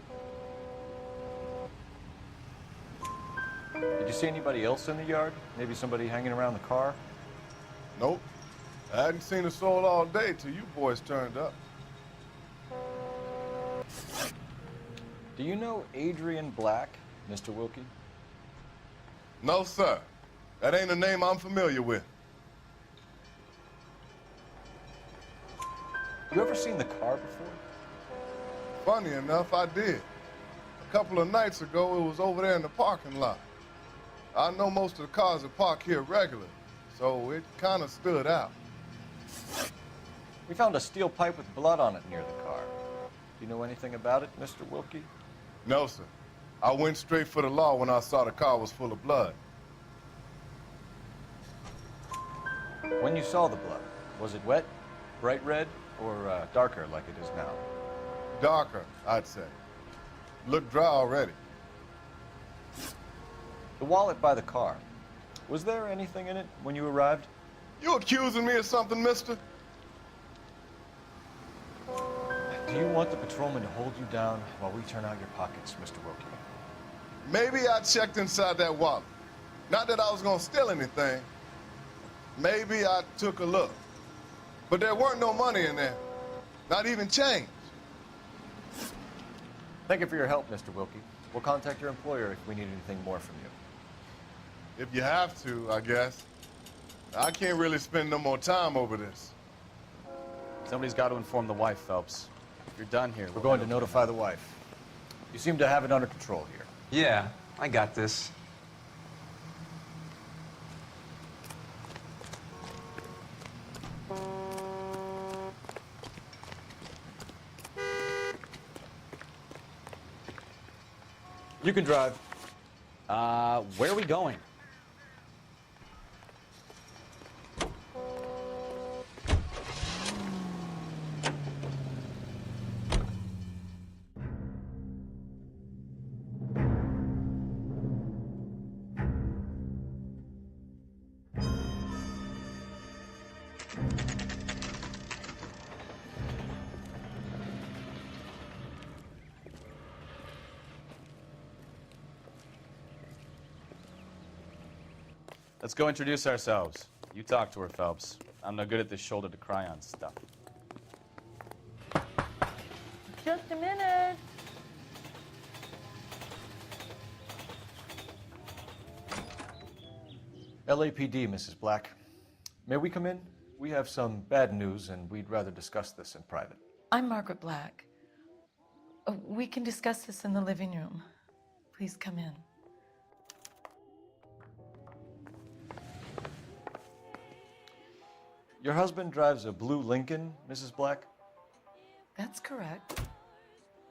Did you see anybody else in the yard? Maybe somebody hanging around the car? Nope. I hadn't seen a soul all day till you boys turned up. Do you know Adrian Black, Mr. Wilkie? No, sir. That ain't a name I'm familiar with. You ever seen the car before? Funny enough, I did. A couple of nights ago, it was over there in the parking lot. I know most of the cars that park here regularly, so it kind of stood out. We found a steel pipe with blood on it near the car. Do you know anything about it, Mr. Wilkie? No, sir. I went straight for the law when I saw the car was full of blood. When you saw the blood, was it wet, bright red, or darker like it is now? Darker, I'd say. Looked dry already. The wallet by the car. Was there anything in it when you arrived? You accusing me of something, mister? Do you want the patrolman to hold you down while we turn out your pockets, Mr. Wilkie? Maybe I checked inside that wallet. Not that I was gonna steal anything. Maybe I took a look. But there weren't no money in there. Not even change. Thank you for your help, Mr. Wilkie. We'll contact your employer if we need anything more from you. If you have to, I guess. I can't really spend no more time over this. Somebody's got to inform the wife, Phelps. If you're done here, We're going to notify the wife. You seem to have it under control here. Yeah, I got this. You can drive. Where are we going? Let's go introduce ourselves. You talk to her, Phelps. I'm no good at this shoulder to cry on stuff. Just a minute. LAPD, Mrs. Black. May we come in? We have some bad news, and we'd rather discuss this in private. I'm Margaret Black. We can discuss this in the living room. Please come in. Your husband drives a blue Lincoln, Mrs. Black? That's correct.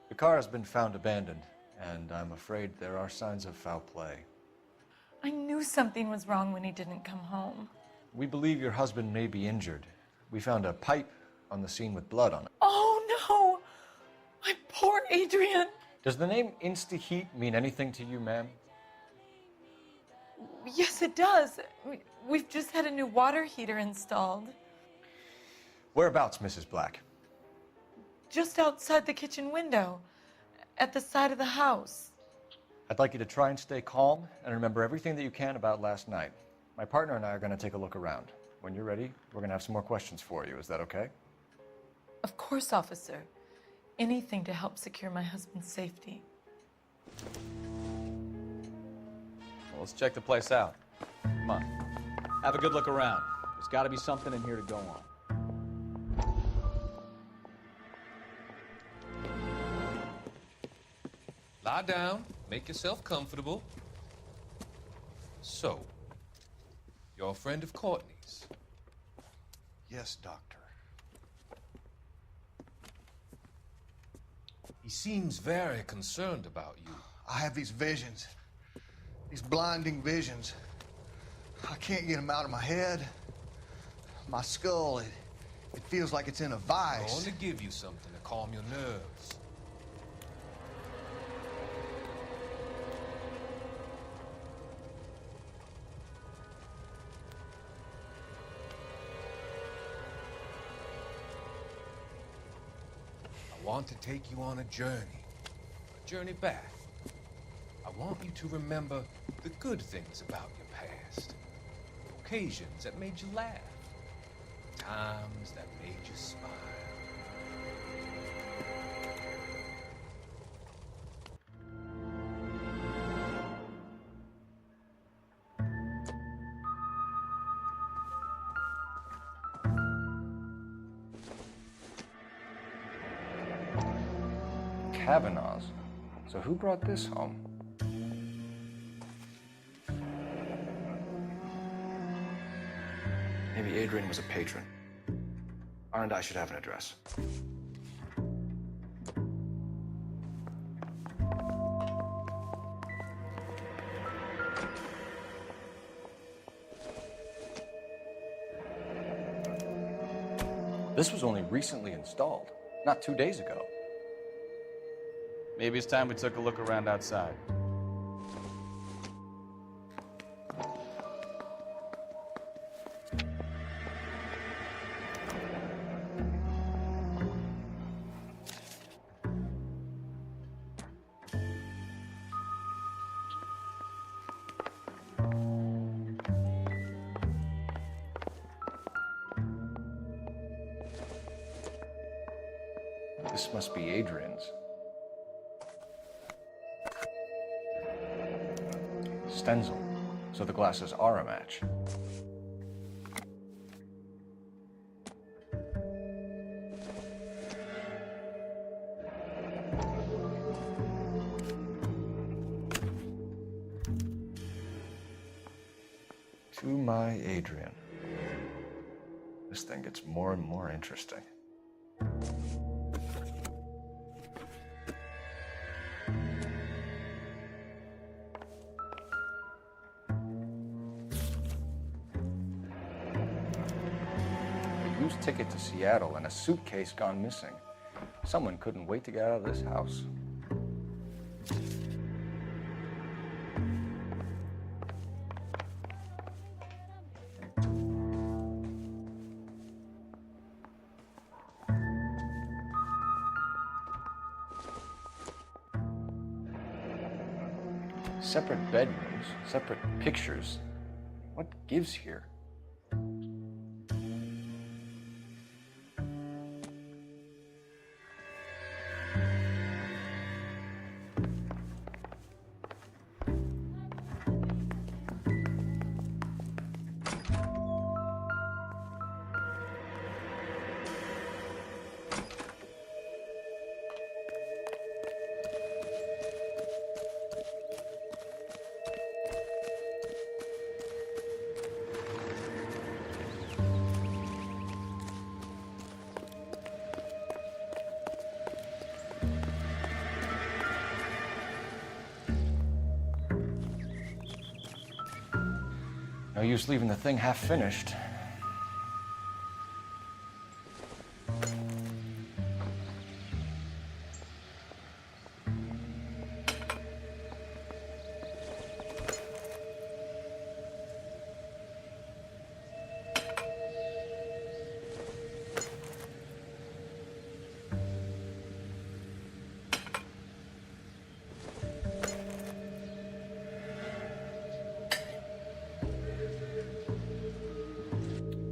The car has been found abandoned, and I'm afraid there are signs of foul play. I knew something was wrong when he didn't come home. We believe your husband may be injured. We found a pipe on the scene with blood on it. Oh, no! My poor Adrian! Does the name Insta-Heat mean anything to you, ma'am? Yes, it does. We've just had a new water heater installed. Whereabouts, Mrs. Black? Just outside the kitchen window, at the side of the house. I'd like you to try and stay calm and remember everything that you can about last night. My partner and I are going to take a look around. When you're ready, we're going to have some more questions for you. Is that okay? Of course, officer. Anything to help secure my husband's safety. Well, let's check the place out. Come on. Have a good look around. There's got to be something in here to go on. Lie down, make yourself comfortable. So, you're a friend of Courtney's? Yes, Doctor. He seems very concerned about you. I have these visions, these blinding visions. I can't get them out of my head. My skull, it feels like it's in a vice. I want to give you something to calm your nerves. I want to take you on a journey back. I want you to remember the good things about your past, occasions that made you laugh, times that made you smile. Kavanaugh's. So who brought this home? Maybe Adrian was a patron. R&I should have an address. This was only recently installed, not 2 days ago. Maybe it's time we took a look around outside. This must be Adrian's. Stencil, so the glasses are a match. To my Adrian. This thing gets more and more interesting. A used ticket to Seattle and a suitcase gone missing. Someone couldn't wait to get out of this house. Separate bedrooms, separate pictures. What gives here? No use leaving the thing half finished.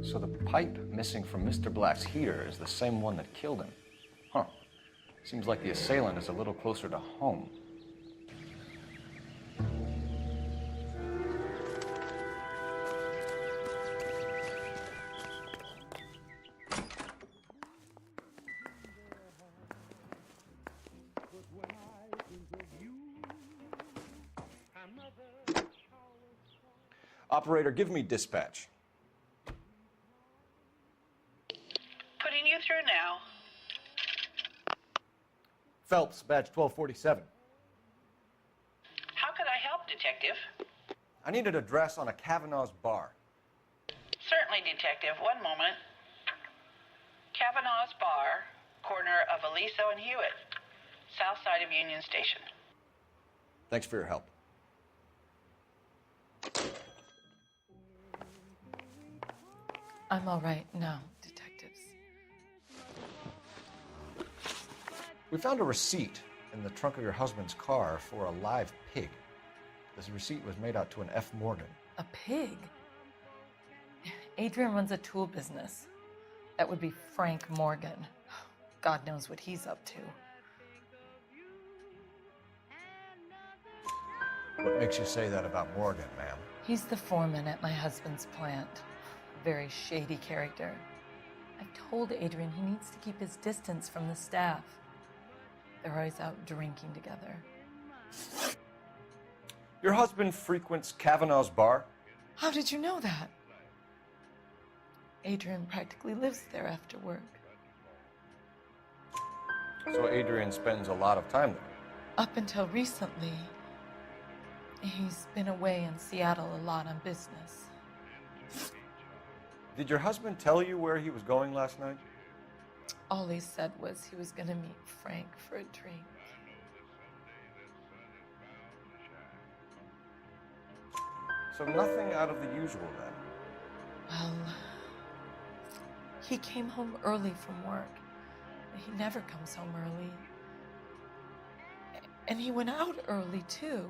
So the pipe missing from Mr. Black's heater is the same one that killed him. Huh. Seems like the assailant is a little closer to home. Operator, give me dispatch. Putting you through now. Phelps, badge 1247. How could I help, Detective? I need an address on a Kavanaugh's bar. Certainly, Detective. One moment. Kavanaugh's Bar, corner of Aliso and Hewitt, south side of Union Station. Thanks for your help. I'm all right now, detectives. We found a receipt in the trunk of your husband's car for a live pig. This receipt was made out to an F. Morgan. A pig? Adrian runs a tool business. That would be Frank Morgan. God knows what he's up to. What makes you say that about Morgan, ma'am? He's the foreman at my husband's plant. Very shady character. I've told Adrian he needs to keep his distance from the staff. They're always out drinking together. Your husband frequents Kavanaugh's bar? How did you know that? Adrian practically lives there after work. So Adrian spends a lot of time there? Up until recently, he's been away in Seattle a lot on business. Did your husband tell you where he was going last night? All he said was he was going to meet Frank for a drink. So nothing out of the usual then? Well, he came home early from work. He never comes home early. And he went out early, too.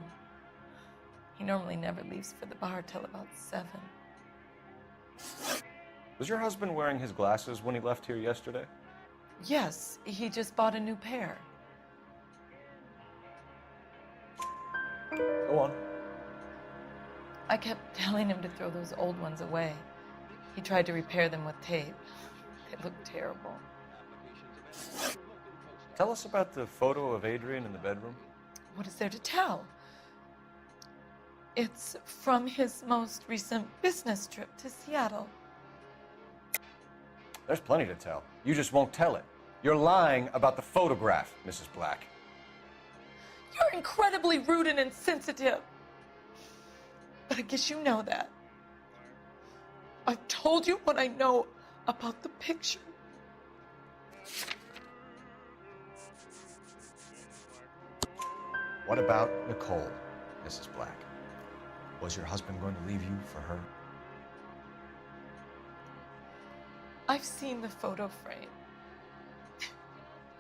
He normally never leaves for the bar till about 7. Was your husband wearing his glasses when he left here yesterday? Yes, he just bought a new pair. Go on. I kept telling him to throw those old ones away. He tried to repair them with tape. They looked terrible. Tell us about the photo of Adrian in the bedroom. What is there to tell? It's from his most recent business trip to Seattle. There's plenty to tell. You just won't tell it. You're lying about the photograph, Mrs. Black. You're incredibly rude and insensitive. But I guess you know that. I've told you what I know about the picture. What about Nicole, Mrs. Black? Was your husband going to leave you for her? I've seen the photo frame.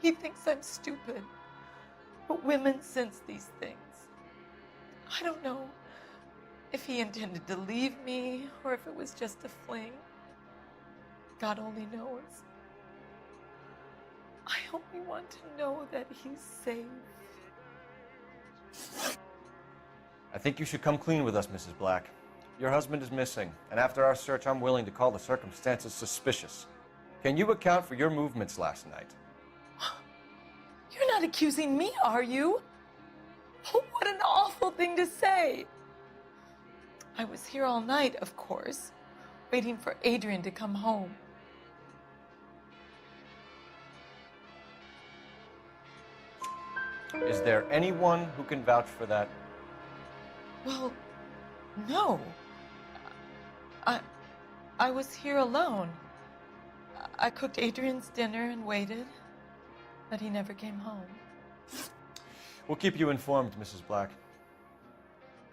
He thinks I'm stupid. But women sense these things. I don't know if he intended to leave me or if it was just a fling. God only knows. I only want to know that he's safe. I think you should come clean with us, Mrs. Black. Your husband is missing, and after our search, I'm willing to call the circumstances suspicious. Can you account for your movements last night? You're not accusing me, are you? Oh, what an awful thing to say. I was here all night, of course, waiting for Adrian to come home. Is there anyone who can vouch for that? Well, no. I was here alone. I cooked Adrian's dinner and waited, but he never came home. We'll keep you informed, Mrs. Black.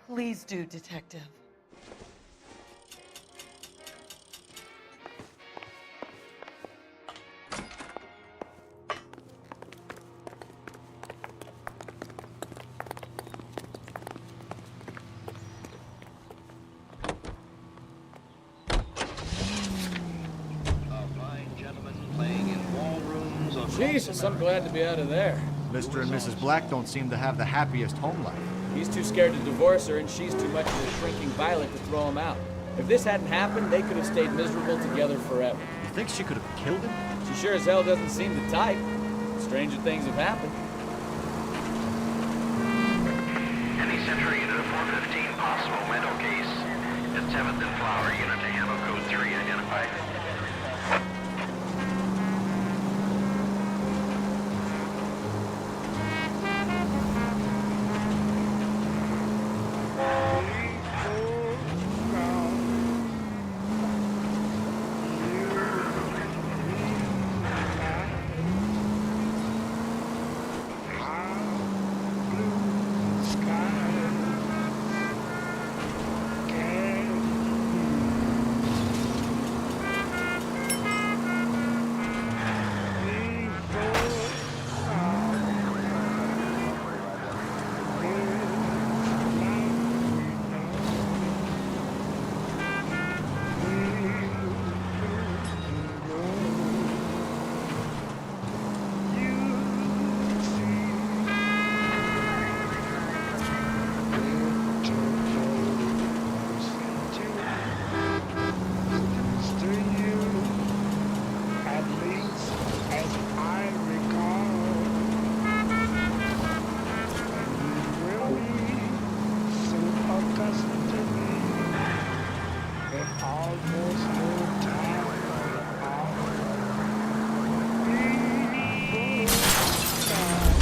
Please do, Detective. Jesus, I'm glad to be out of there. Mr. and Mrs. Black don't seem to have the happiest home life. He's too scared to divorce her, and she's too much of a shrinking violet to throw him out. If this hadn't happened, they could have stayed miserable together forever. You think she could have killed him? She sure as hell doesn't seem the type. Stranger things have happened. Any Central Unit of 415 possible mental case. It's 7th and Flower Unit to ammo code 3 identified.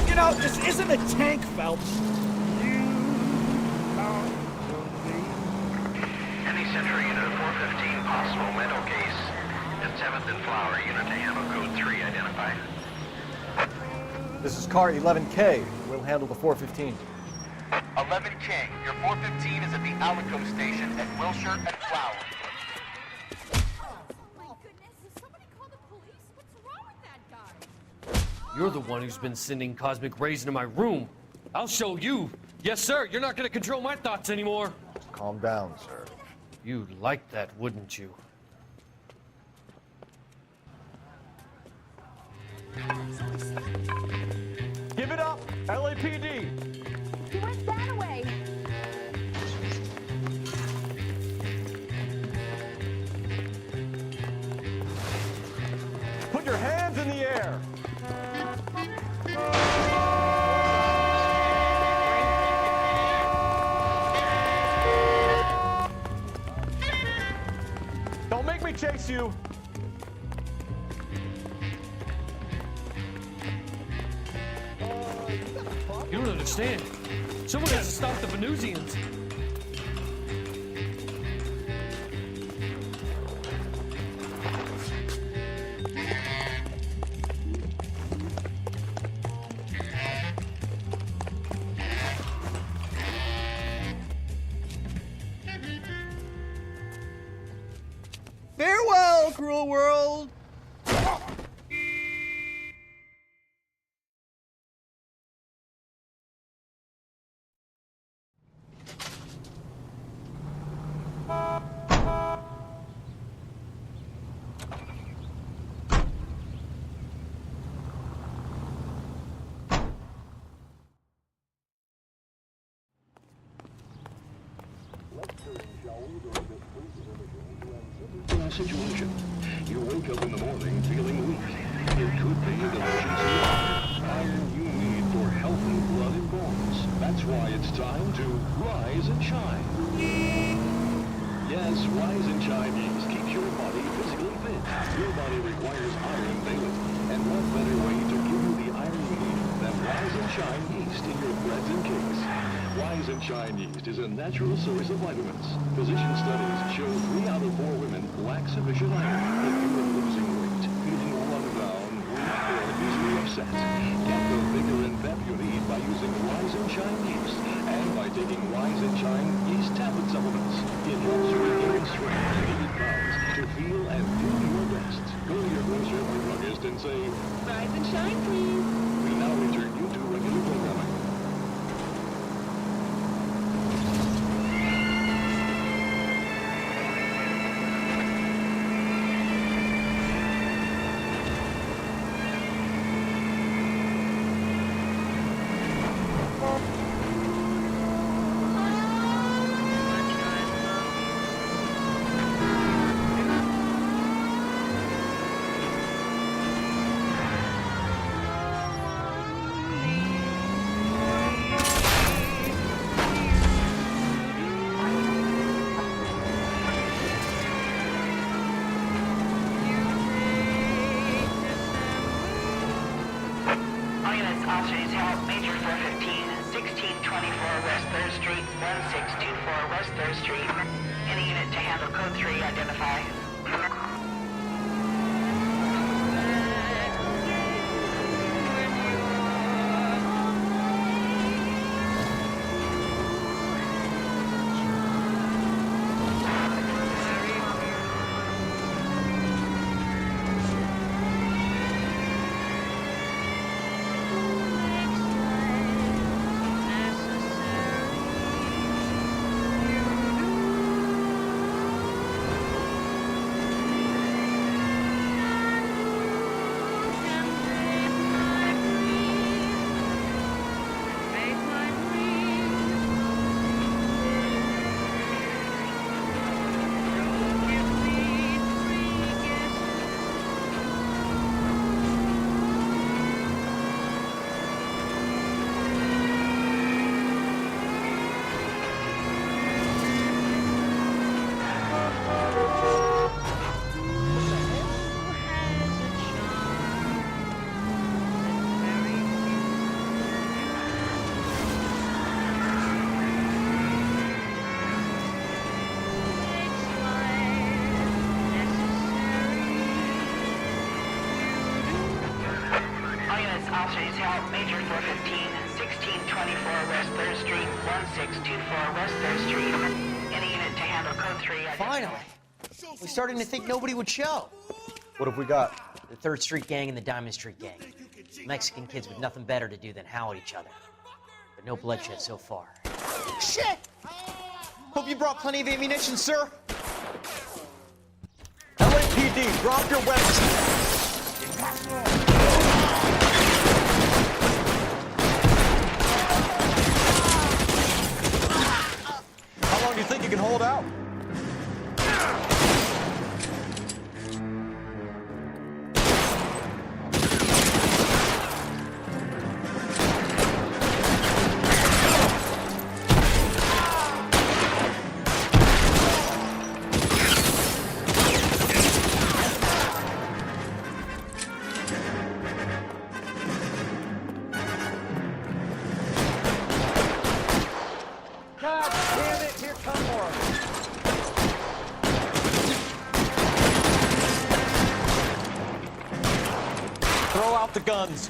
You know, this isn't a tank, Phelps. Any Central Unit of 415 possible mental case. It's 7th and Flower. Unit to handle code 3. Identify. This is car 11K. We'll handle the 415. 11K, your 415 is at the Alico station at Wilshire and Flower. You're the one who's been sending cosmic rays into my room. I'll show you. Yes, sir. You're not going to control my thoughts anymore. Calm down, sir. You'd like that, wouldn't you? Give it up, LAPD. He went that way. Put your hands in the air. Don't make me chase you. You don't understand. Someone has to stop the Venusians. Farewell, cruel world. Situation. You wake up in the morning feeling weak. It could be a deficiency of iron. Iron you need for healthy blood and bones. That's why it's time to rise and shine. Yes, rise and shine yeast keeps your body physically fit. Your body requires iron daily. And what better way to give you the iron you need than rise and shine yeast in your breads and cakes? Rise and Shine yeast is a natural source of vitamins. Physician studies show 3 out of 4 women lack sufficient iron. If you are losing weight, feeling run down, weak, or easily upset, get the vigor and pep you need by using Rise and Shine yeast and by taking Rise and Shine yeast tablet supplements. It helps regain strength and gain pounds to feel and do your best. Go to your grocer or druggist and say, Rise and Shine, please. We now return you to regular programming. Officers help Major 415, 1624 West 3rd Street, 1624 West 3rd Street. Any unit to handle code 3, identify. help Major 415, 1624 West 3rd Street, 1624 West 3rd Street. Any unit to handle code 3. Finally. We're starting to think nobody would show. What have we got? The 3rd Street Gang and the Diamond Street Gang. Mexican kids with nothing better to do than howl at each other. But no bloodshed so far. Shit! Hope you brought plenty of ammunition, sir. LAPD, drop your weapons. How long do you think you can hold out? God damn it, here come more. Throw out the guns.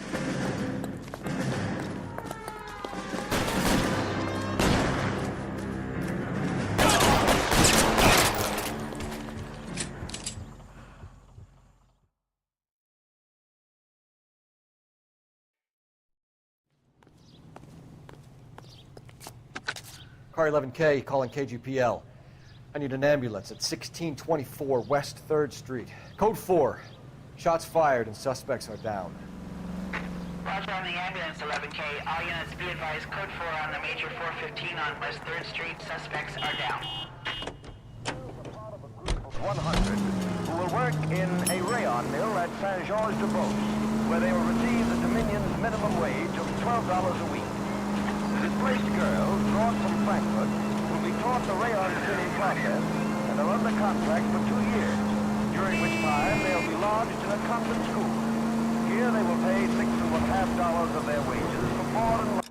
Car 11K calling KGPL. I need an ambulance at 1624 West 3rd Street. Code 4. Shots fired and suspects are down. Roger on the ambulance, 11K. All units be advised, code 4 on the Major 415 on West 3rd Street. Suspects are down. 100 who will work in a rayon mill at Saint-Georges-de-Beauce, where they will receive the Dominion's minimum wage of $12 a week. The displaced girls, drawn from Frankfurt, will be taught the rayon spinning process and are under contract for 2 years, during which time they'll be lodged in a convent school. Here they will pay $6.50 of their wages for board and lodging.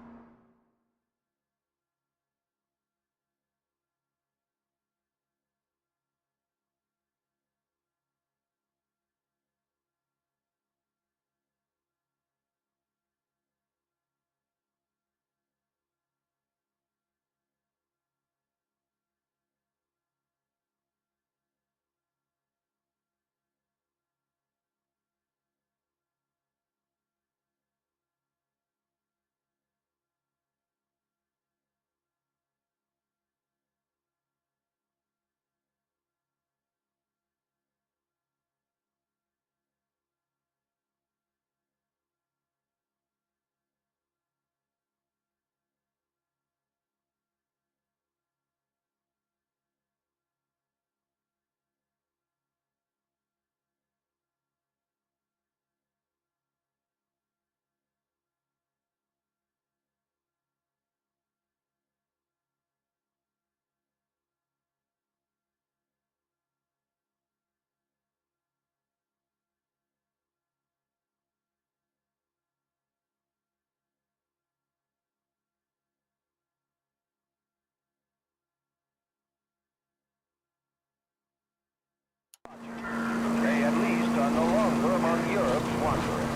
They at least are no longer among Europe's wanderers.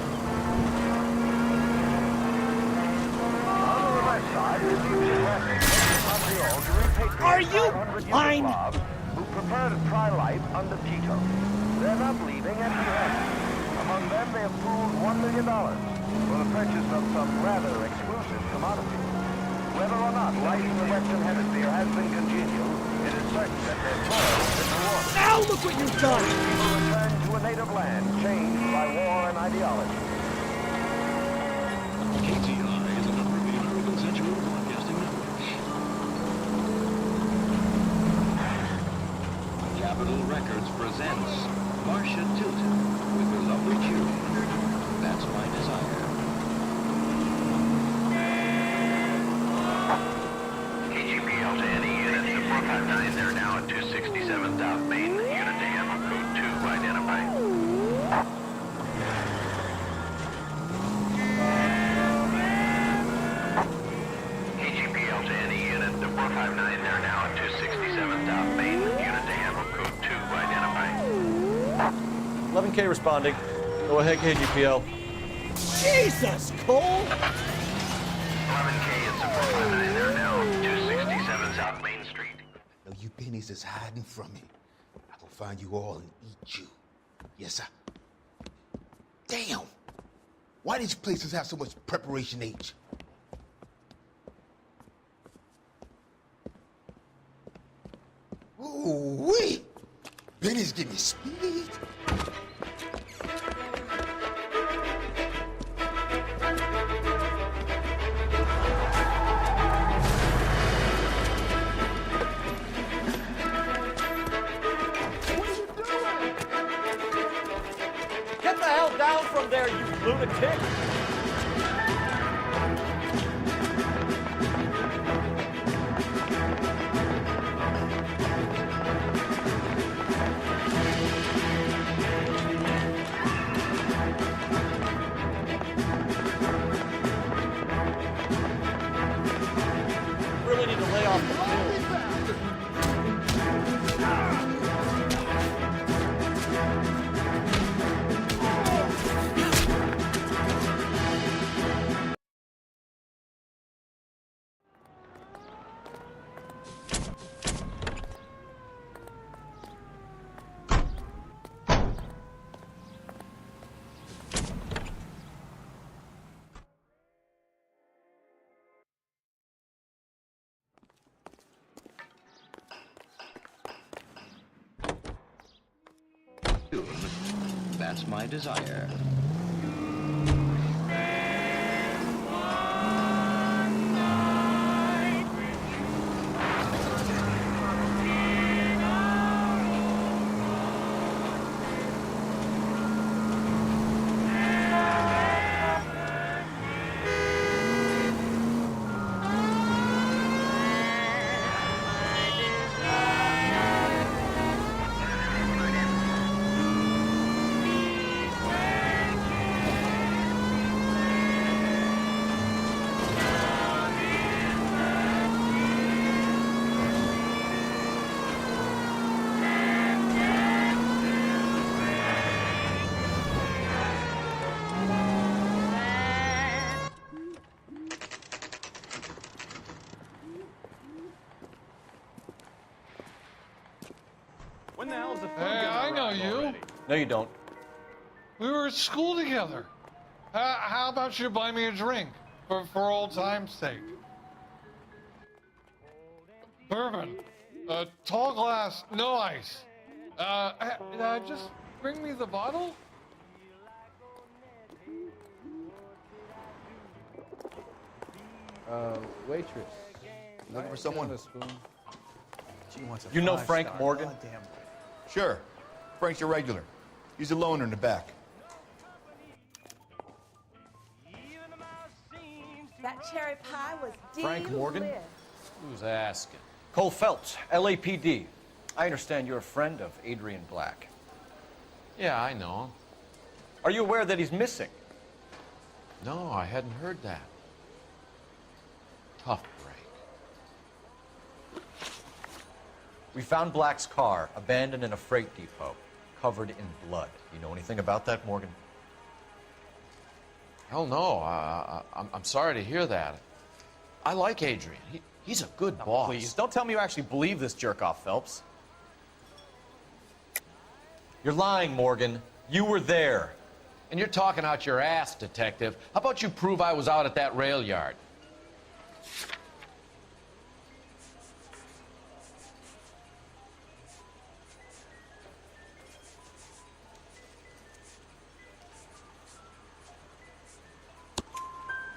On the left side is the traffic from Montreal to repatriate Are you 500 blind? Yugoslavs who prefer to try life under Tito. They're not leaving empty-handed. Among them, they have pooled $1 million for the purchase of some rather exclusive commodities. Whether or not life in the Western Hemisphere has been congenial, it is certain that their toil has been rewarded. Now look what you've done! People return to a native land changed by war and ideology. KTI is a member of the American Central Broadcasting Network. Capitol Records presents Marcia Tilton with her lovely tune, That's My Desire. KGPL to any unit to 459, they're now at 267 South Main. Unit to handle code 2, identified. KGPL to any unit to 459, they're now at 267 South Main. Unit to handle code 2, identified. 11K responding. Go ahead, KGPL. Jesus, Cole! 11K is support limit in there now. 267 South Main Street. No, you pennies is hiding from me. I will find you all and eat you. Yes, sir. Damn! Why these places have so much preparation H? Ooh-wee! Pennies give me speed. Get the hell down from there, you lunatic! Really need to lay off the pills. That's my desire. When the hell is the food Hey, I know you. already? No, you don't. We were at school together. How about you buy me a drink for old time's sake? Bourbon. Tall glass, no ice. Just bring me the bottle. Waitress. Looking for someone? A spoon. She wants a You know five-star. Frank Morgan? Goddamn. Sure. Frank's your regular. He's a loner in the back. That cherry pie was Frank Morgan? delicious. Who's asking? Cole Phelps, LAPD. I understand you're a friend of Adrian Black. Yeah, I know him. Are you aware that he's missing? No, I hadn't heard that. Tough break. We found Black's car abandoned in a freight depot, covered in blood. You know anything about that, Morgan? Hell no. I'm sorry to hear that. I like Adrian. He's a good boss. Please, don't tell me you actually believe this jerk-off, Phelps. You're lying, Morgan. You were there. And you're talking out your ass, detective. How about you prove I was out at that rail yard?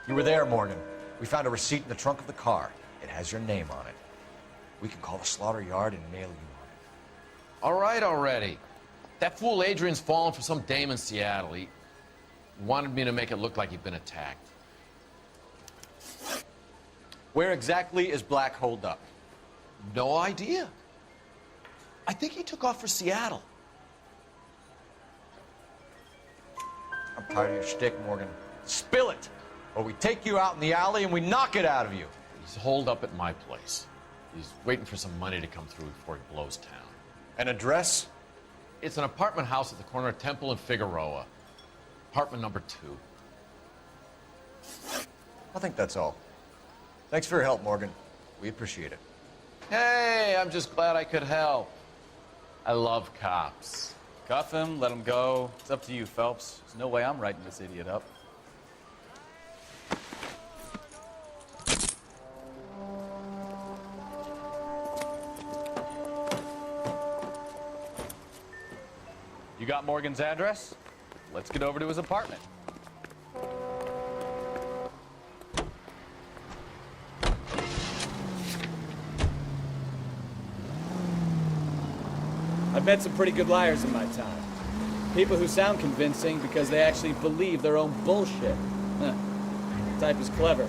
You were there, Morgan. We found a receipt in the trunk of the car. It has your name on it. We can call the slaughter yard and nail you on it. All right already. That fool Adrian's fallen for some dame in Seattle. He wanted me to make it look like he'd been attacked. Where exactly is Black holed up? No idea. I think he took off for Seattle. I'm tired of your shtick, Morgan. Spill it, or we take you out in the alley and we knock it out of you. He's holed up at my place. He's waiting for some money to come through before he blows town. An address? It's an apartment house at the corner of Temple and Figueroa. Apartment number 2. I think that's all. Thanks for your help, Morgan. We appreciate it. Hey, I'm just glad I could help. I love cops. Cuff him, let him go. It's up to you, Phelps. There's no way I'm writing this idiot up. You got Morgan's address? Let's get over to his apartment. I've met some pretty good liars in my time. People who sound convincing because they actually believe their own bullshit. Huh. The type is clever,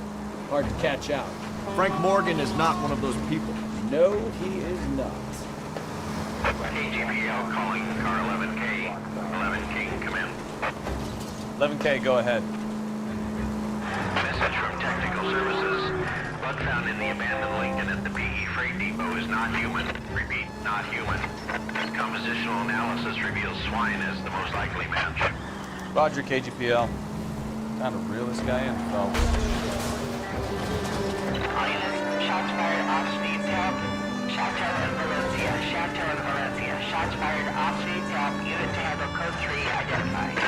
hard to catch out. Frank Morgan is not one of those people. No, he is not. KGPL calling car 11K. 11K, come in. 11K, go ahead. Message from Technical Services. Blood found in the abandoned Lincoln at the PE Freight Depot is not human. Repeat, not human. Compositional analysis reveals swine as the most likely match. Roger, KGPL. Time to reel this guy in, Phelps. Shots fired off speed help. Chateau and Valencia. Chateau and Valencia. Shots fired off speed help. Unit to handle code 3 identified.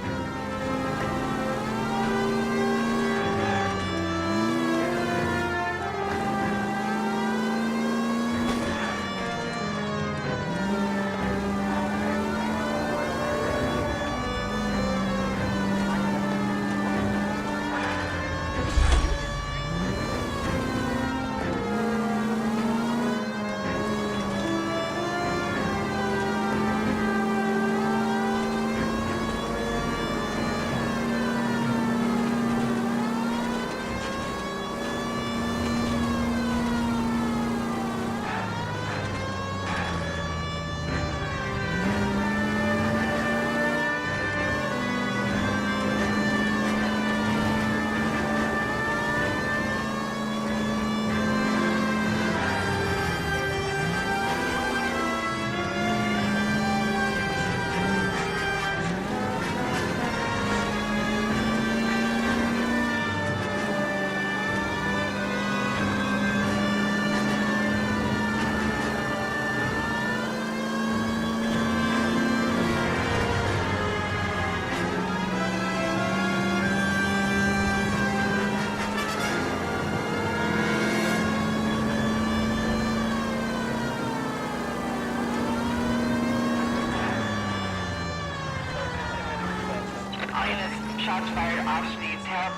Shots fired off speeds help.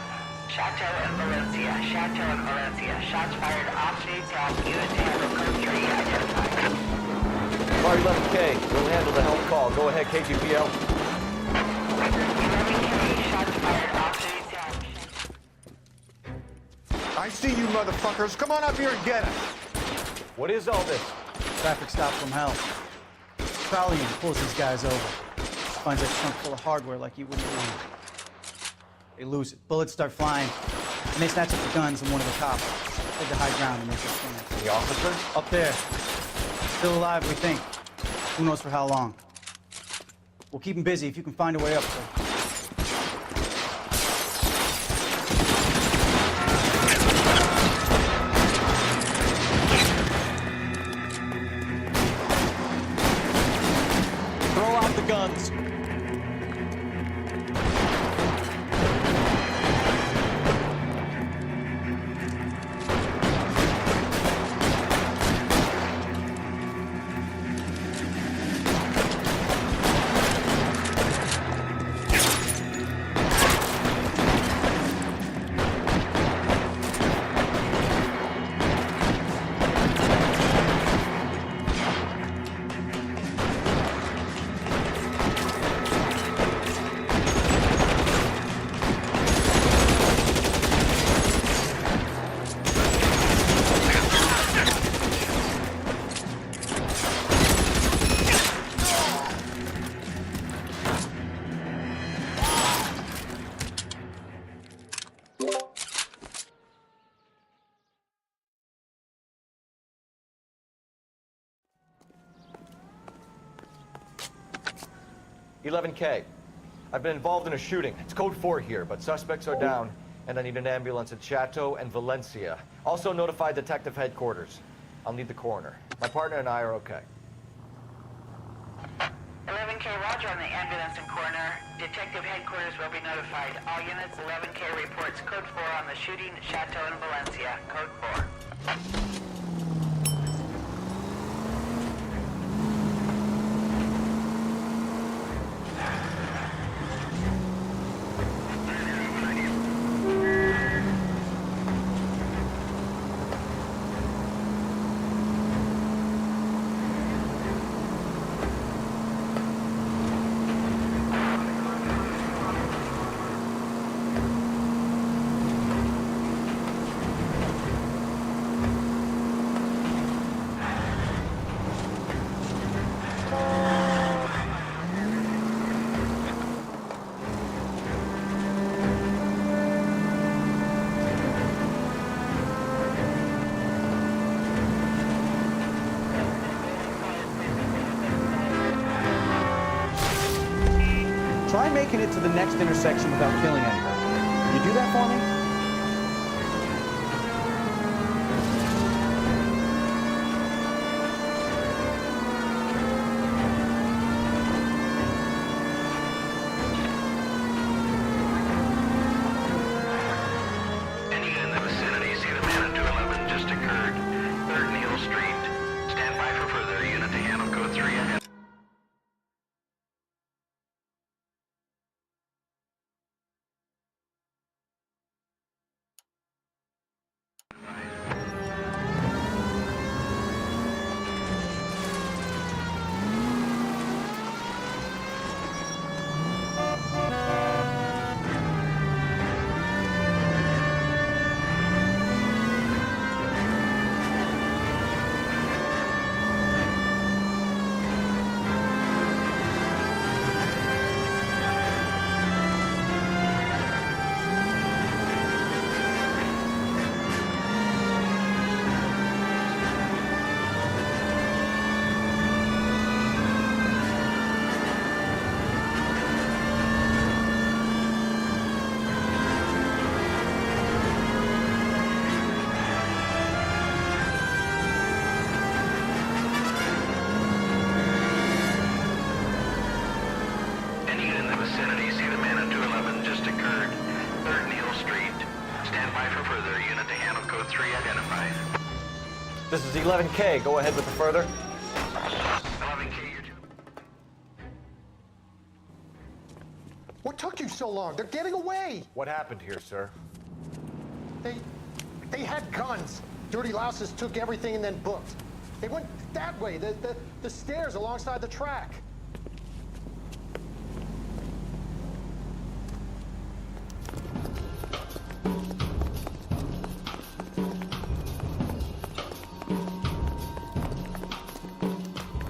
Chateau and Valencia. Chateau and Valencia. Shots fired off speeds help. Unit to handle code 3 identified. Car 11K, we'll handle the help call. Go ahead, KGPL. 11K, shots fired off speeds help. I see you motherfuckers. Come on up here and get him. What is all this? Traffic stop from hell. Trolley pulls these guys over. Finds a trunk full of hardware like you wouldn't believe. They lose it. Bullets start flying, and they snatch up the guns and one of the cops. Take the high ground and make a stand. The officer? Up there. Still alive, we think. Who knows for how long. We'll keep him busy if you can find a way up there. Throw out the guns. "11K. I've been involved in a shooting. It's code 4 here, but suspects are down. And I need an ambulance at Chateau and Valencia. Also notify Detective Headquarters. I'll need the coroner. My partner and I are okay. 11K, roger on the ambulance and coroner. Detective Headquarters will be notified. All units, 11K reports code 4 on the shooting at Chateau and Valencia. Code 4. Try making it to the next intersection without killing anybody. Can you do that for me? Any unit in the vicinity, see the man at 211 just occurred. 3rd Neal Street. Stand by for further. Unit to handle code 3 ahead. Any unit in the vicinity, see the man at 211 just occurred. 3rd Neal Street. Stand by for further. Unit to handle code 3 identified. This is 11K. Go ahead with the further. 11K, you're What took you so long? They're getting away. What happened here, sir? They had guns. Dirty louses took everything and then booked. They went that way, the stairs alongside the track.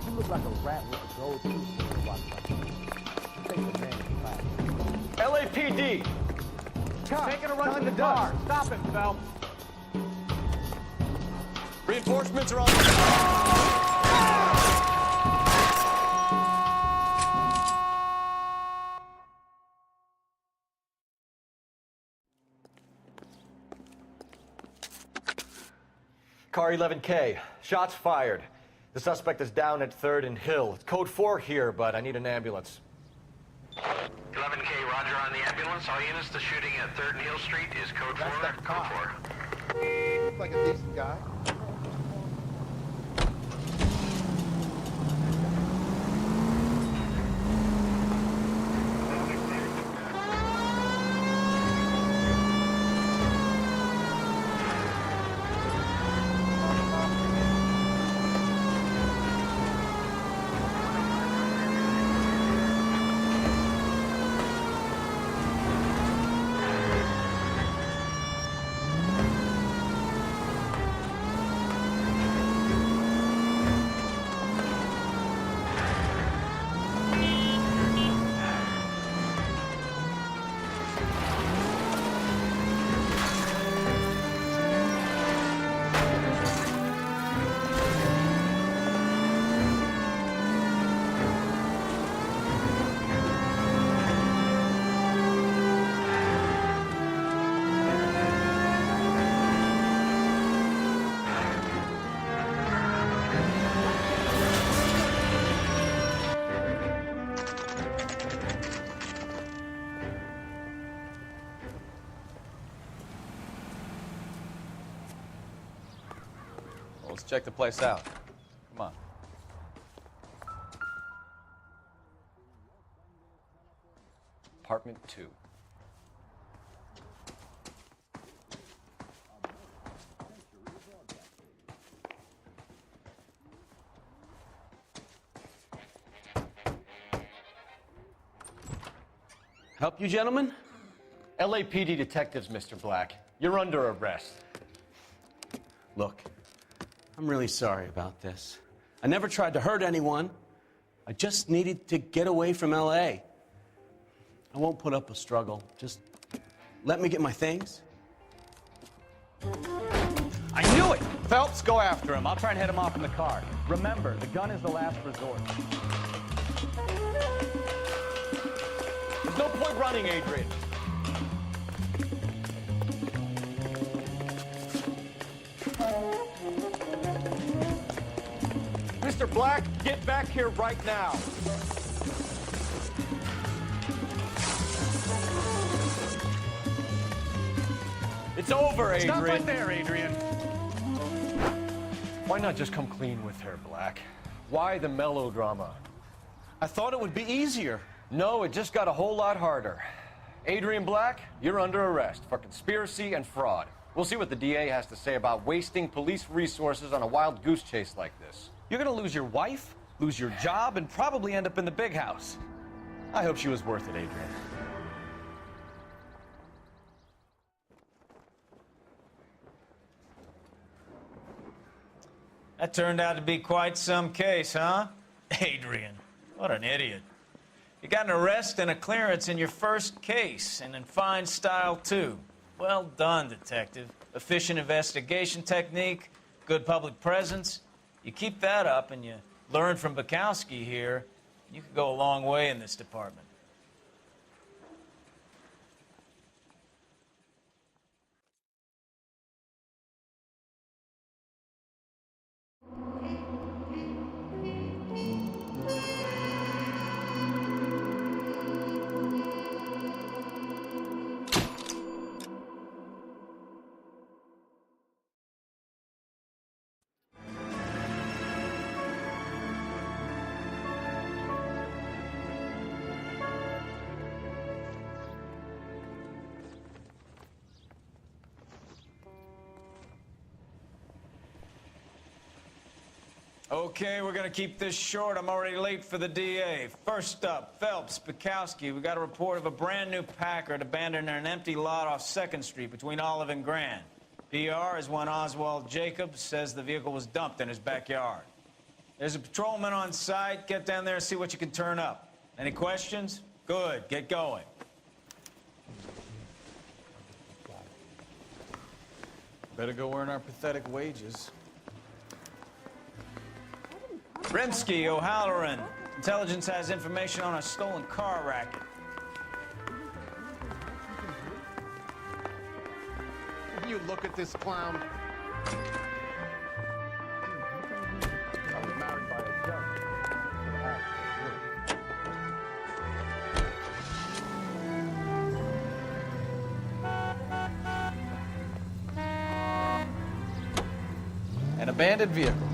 You look like a rat with a gold tooth. LAPD! Taking a run in the dark. Stop him, Phelps. Reinforcements are on. Car 11K. Shots fired. The suspect is down at 3rd and Hill. It's code 4 here, but I need an ambulance. 11K, roger on the ambulance. All units, the shooting at 3rd Neal Street is code 4. Code 4. Looks like a decent guy. let's check the place out. Come on. Apartment 2. Help you, gentlemen? LAPD detectives, Mr. Black. You're under arrest. Look, I'm really sorry about this. I never tried to hurt anyone. I just needed to get away from LA. I won't put up a struggle. Just let me get my things. I knew it! Phelps, go after him. I'll try and head him off in the car. Remember, the gun is the last resort. There's no point running, Adrian. Mr. Black, get back here right now. It's over, Adrian. Stop right there, Adrian. Why not just come clean with her, Black? Why the melodrama? I thought it would be easier. No, it just got a whole lot harder. Adrian Black, you're under arrest for conspiracy and fraud. We'll see what the DA has to say about wasting police resources on a wild goose chase like this. You're gonna lose your wife, lose your job, and probably end up in the big house. I hope she was worth it, Adrian. That turned out to be quite some case, huh? Adrian, what an idiot. You got an arrest and a clearance in your first case, and in fine style, too. Well done, detective. Efficient investigation technique, good public presence. You keep that up and you learn from Bukowski here, you could go a long way in this department. Okay, we're gonna keep this short. I'm already late for the DA. First up, Phelps, Bukowski. We got a report of a brand new Packard abandoned in an empty lot off 2nd Street between Olive and Grand. PR is one Oswald Jacobs says the vehicle was dumped in his backyard. There's a patrolman on site. Get down there and see what you can turn up. Any questions? Good, get going. Better go earn our pathetic wages. Rimsky, O'Halloran. Intelligence has information on a stolen car racket. You look at this clown. I was married by a judge. An abandoned vehicle.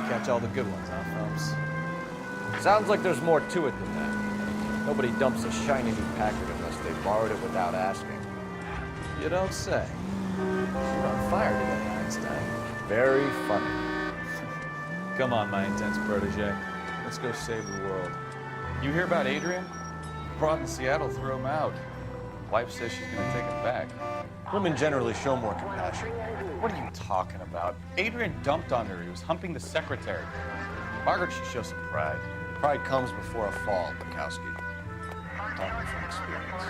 Catch all the good ones, huh, Phelps? Sounds like there's more to it than that. Nobody dumps a shiny new Packard unless they borrowed it without asking. You don't say. You're on fire today, Einstein. Very funny. Come on, my intense protege. Let's go save the world. You hear about Adrian? Brought in Seattle threw him out. Wife says she's gonna take him back. Women generally show more compassion. What are you talking about? Adrian dumped on her. He was humping the secretary. Margaret should show some pride. Pride comes before a fall, Bukowski. Talking from experience.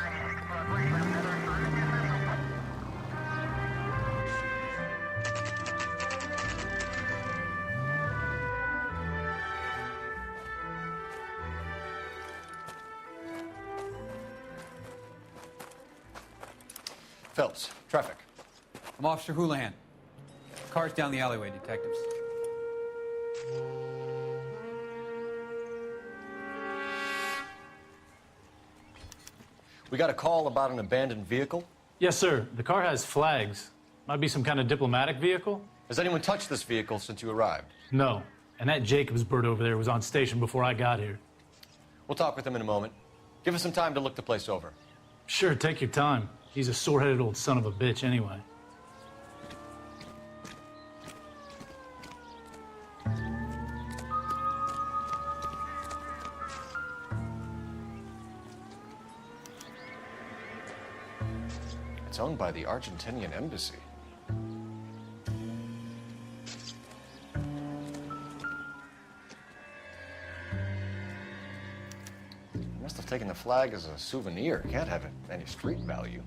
Phelps, traffic. I'm Officer Houlihan. Car's down the alleyway, detectives. We got a call about an abandoned vehicle? Yes, sir. The car has flags. Might be some kind of diplomatic vehicle. Has anyone touched this vehicle since you arrived? No. And that Jacobs bird over there was on station before I got here. We'll talk with him in a moment. Give us some time to look the place over. Sure, take your time. He's a sore-headed old son of a bitch anyway. It's owned by the Argentinian embassy. Must have taken the flag as a souvenir. Can't have any street value.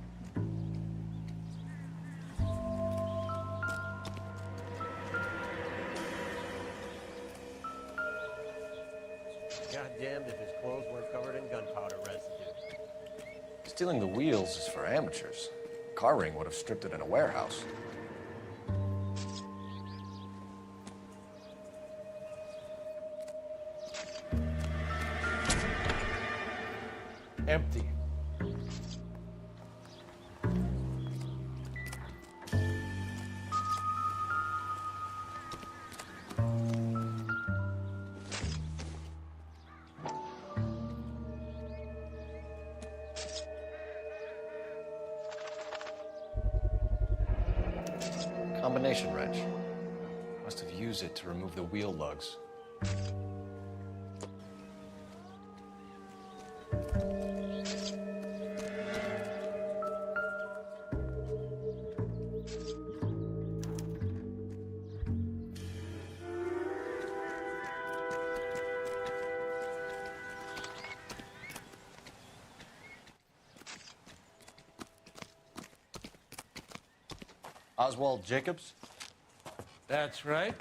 Goddamned if his clothes weren't covered in gunpowder residue. Stealing the wheels is for amateurs. Car ring would have stripped it in a warehouse. Empty. Combination wrench. Must have used it to remove the wheel lugs. Oswald Jacobs? That's right.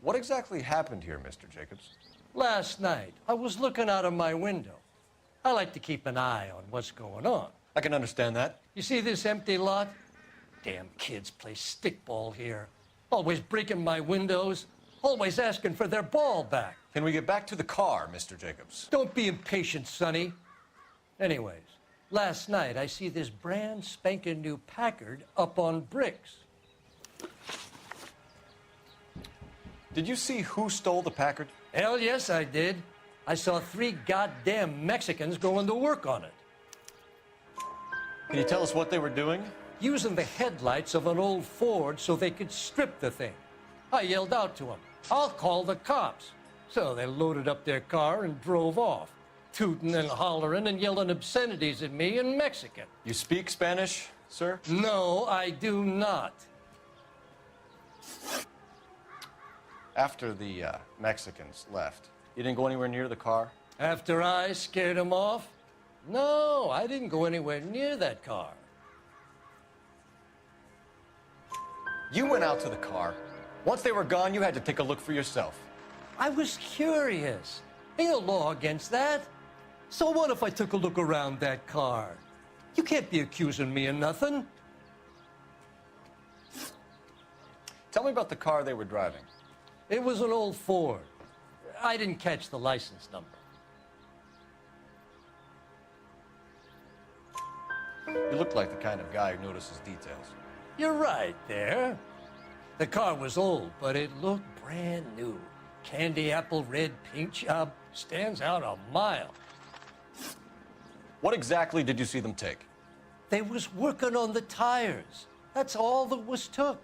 What exactly happened here, Mr. Jacobs? Last night, I was looking out of my window. I like to keep an eye on what's going on. I can understand that. You see this empty lot? Damn kids play stickball here. Always breaking my windows, always asking for their ball back. Can we get back to the car, Mr. Jacobs? Don't be impatient, Sonny. Anyways, last night I see this brand spanking new Packard up on bricks. Did you see who stole the Packard? Hell yes, I did. I saw 3 goddamn Mexicans going to work on it. Can you tell us what they were doing? Using the headlights of an old Ford so they could strip the thing. I yelled out to them, "I'll call the cops." So they loaded up their car and drove off, tooting and hollering and yelling obscenities at me in Mexican. You speak Spanish, sir? No, I do not. After the Mexicans left, you didn't go anywhere near the car? After I scared them off? No, I didn't go anywhere near that car. You went out to the car. Once they were gone, you had to take a look for yourself. I was curious. Ain't no law against that. So what if I took a look around that car? You can't be accusing me of nothing. Tell me about the car they were driving. It was an old Ford. I didn't catch the license number. You look like the kind of guy who notices details. You're right there. The car was old, but it looked brand new. Candy apple red paint job stands out a mile. What exactly did you see them take? They was working on the tires. That's all that was took.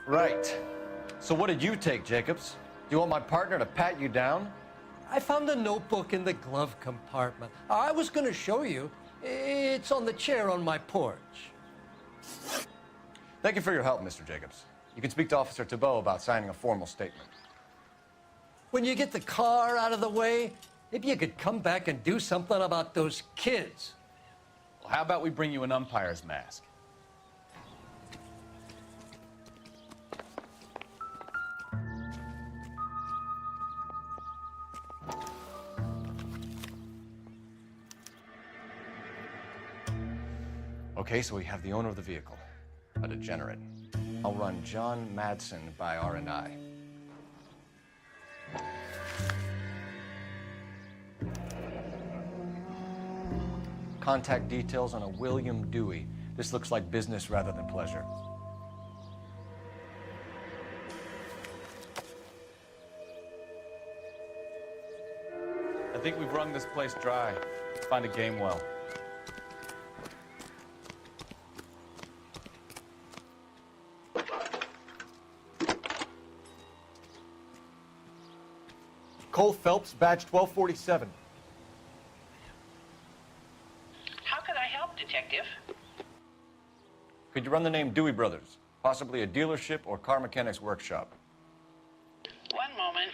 Right. So what did you take, Jacobs? Do you want my partner to pat you down? I found a notebook in the glove compartment. I was going to show you. It's on the chair on my porch. Thank you for your help, Mr. Jacobs. You can speak to Officer Thibault about signing a formal statement. When you get the car out of the way, maybe you could come back and do something about those kids. Well, how about we bring you an umpire's mask? Okay, so we have the owner of the vehicle, a degenerate. I'll run John Madsen by R&I. contact details on a William Dewey. This looks like business rather than pleasure. I think we've wrung this place dry. Let's find a game well. Cole Phelps, badge 1247. How can I help, Detective? Could you run the name Dewey Brothers? Possibly a dealership or car mechanics workshop. One moment.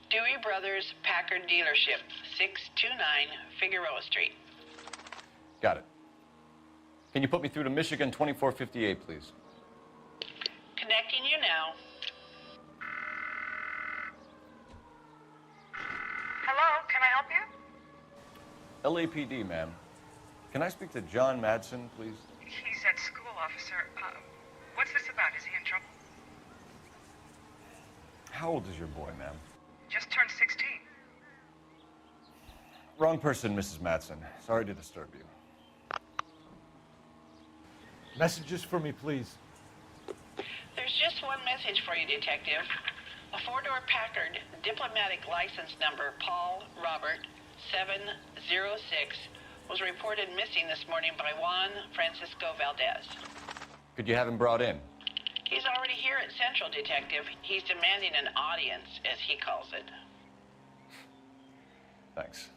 Dewey Brothers Packard Dealership, 629 Figueroa Street. Got it. Can you put me through to Michigan 2458, please? Connecting you now. Hello, can I help you? LAPD, ma'am. Can I speak to John Madsen, please? He's at school, officer. What's this about? Is he in trouble? How old is your boy, ma'am? Just turned 16. Wrong person, Mrs. Madsen. Sorry to disturb you. Messages for me, please. There's just one message for you, Detective. A four-door Packard, diplomatic license number Paul Robert 706, was reported missing this morning by Juan Francisco Valdez. Could you have him brought in? He's already here at Central, Detective. He's demanding an audience, as he calls it. Thanks.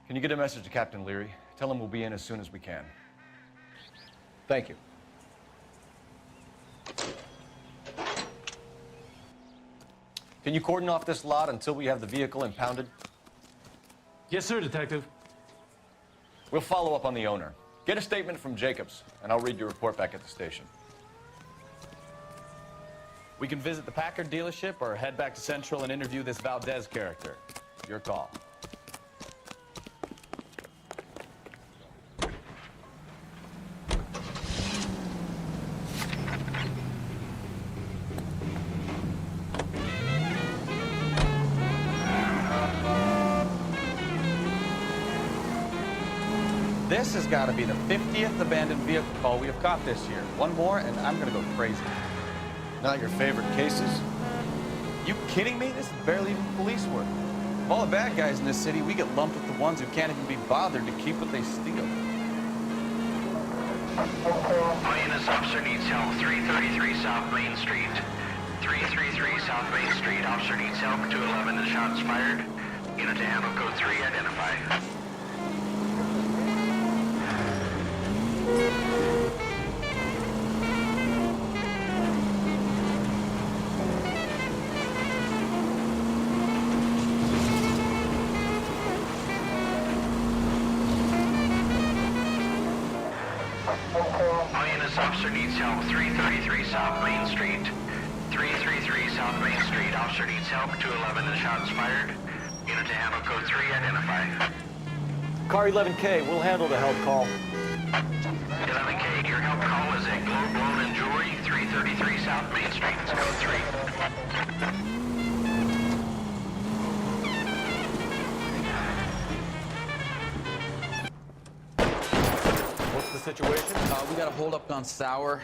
Can you get a message to Captain Leary? Tell him we'll be in as soon as we can. Thank you. Can you cordon off this lot until we have the vehicle impounded? Yes, sir, Detective. We'll follow up on the owner. Get a statement from Jacobs, and I'll read your report back at the station. We can visit the Packard dealership or head back to Central and interview this Valdez character. Your call. This has got to be the 50th abandoned vehicle call we have caught this year. One more, and I'm going to go crazy. Not your favorite cases? You kidding me? This is barely even police work. Of all the bad guys in this city, we get lumped with the ones who can't even be bothered to keep what they steal. Lioness officer needs help. 333 South Main Street. 333 South Main Street. Officer needs help. 211. The shots fired. Unit to handle code 3. Identify. Lioness officer needs help. 333 South Main Street. 333 South Main Street. Officer needs help. 211. The shots fired. Unit to handle code 3. Identify. Car 11K, we'll handle the help call. 11K, your help call is a globe loan and jewelry, 333 South Main Street. It's code 3. What's the situation? We got a holdup on Sour.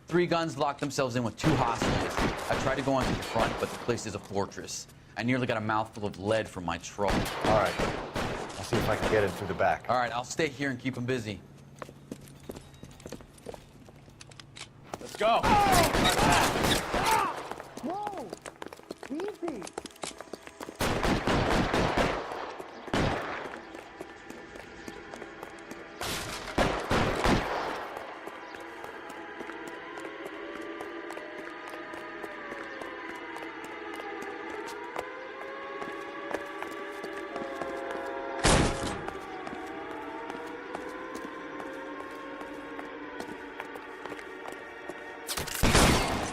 3 guns locked themselves in with 2 hostages. I tried to go onto the front, but the place is a fortress. I nearly got a mouthful of lead from my trouble. All right. I'll see if I can get in through the back. All right, I'll stay here and keep them busy. Let's go. Whoa! Easy!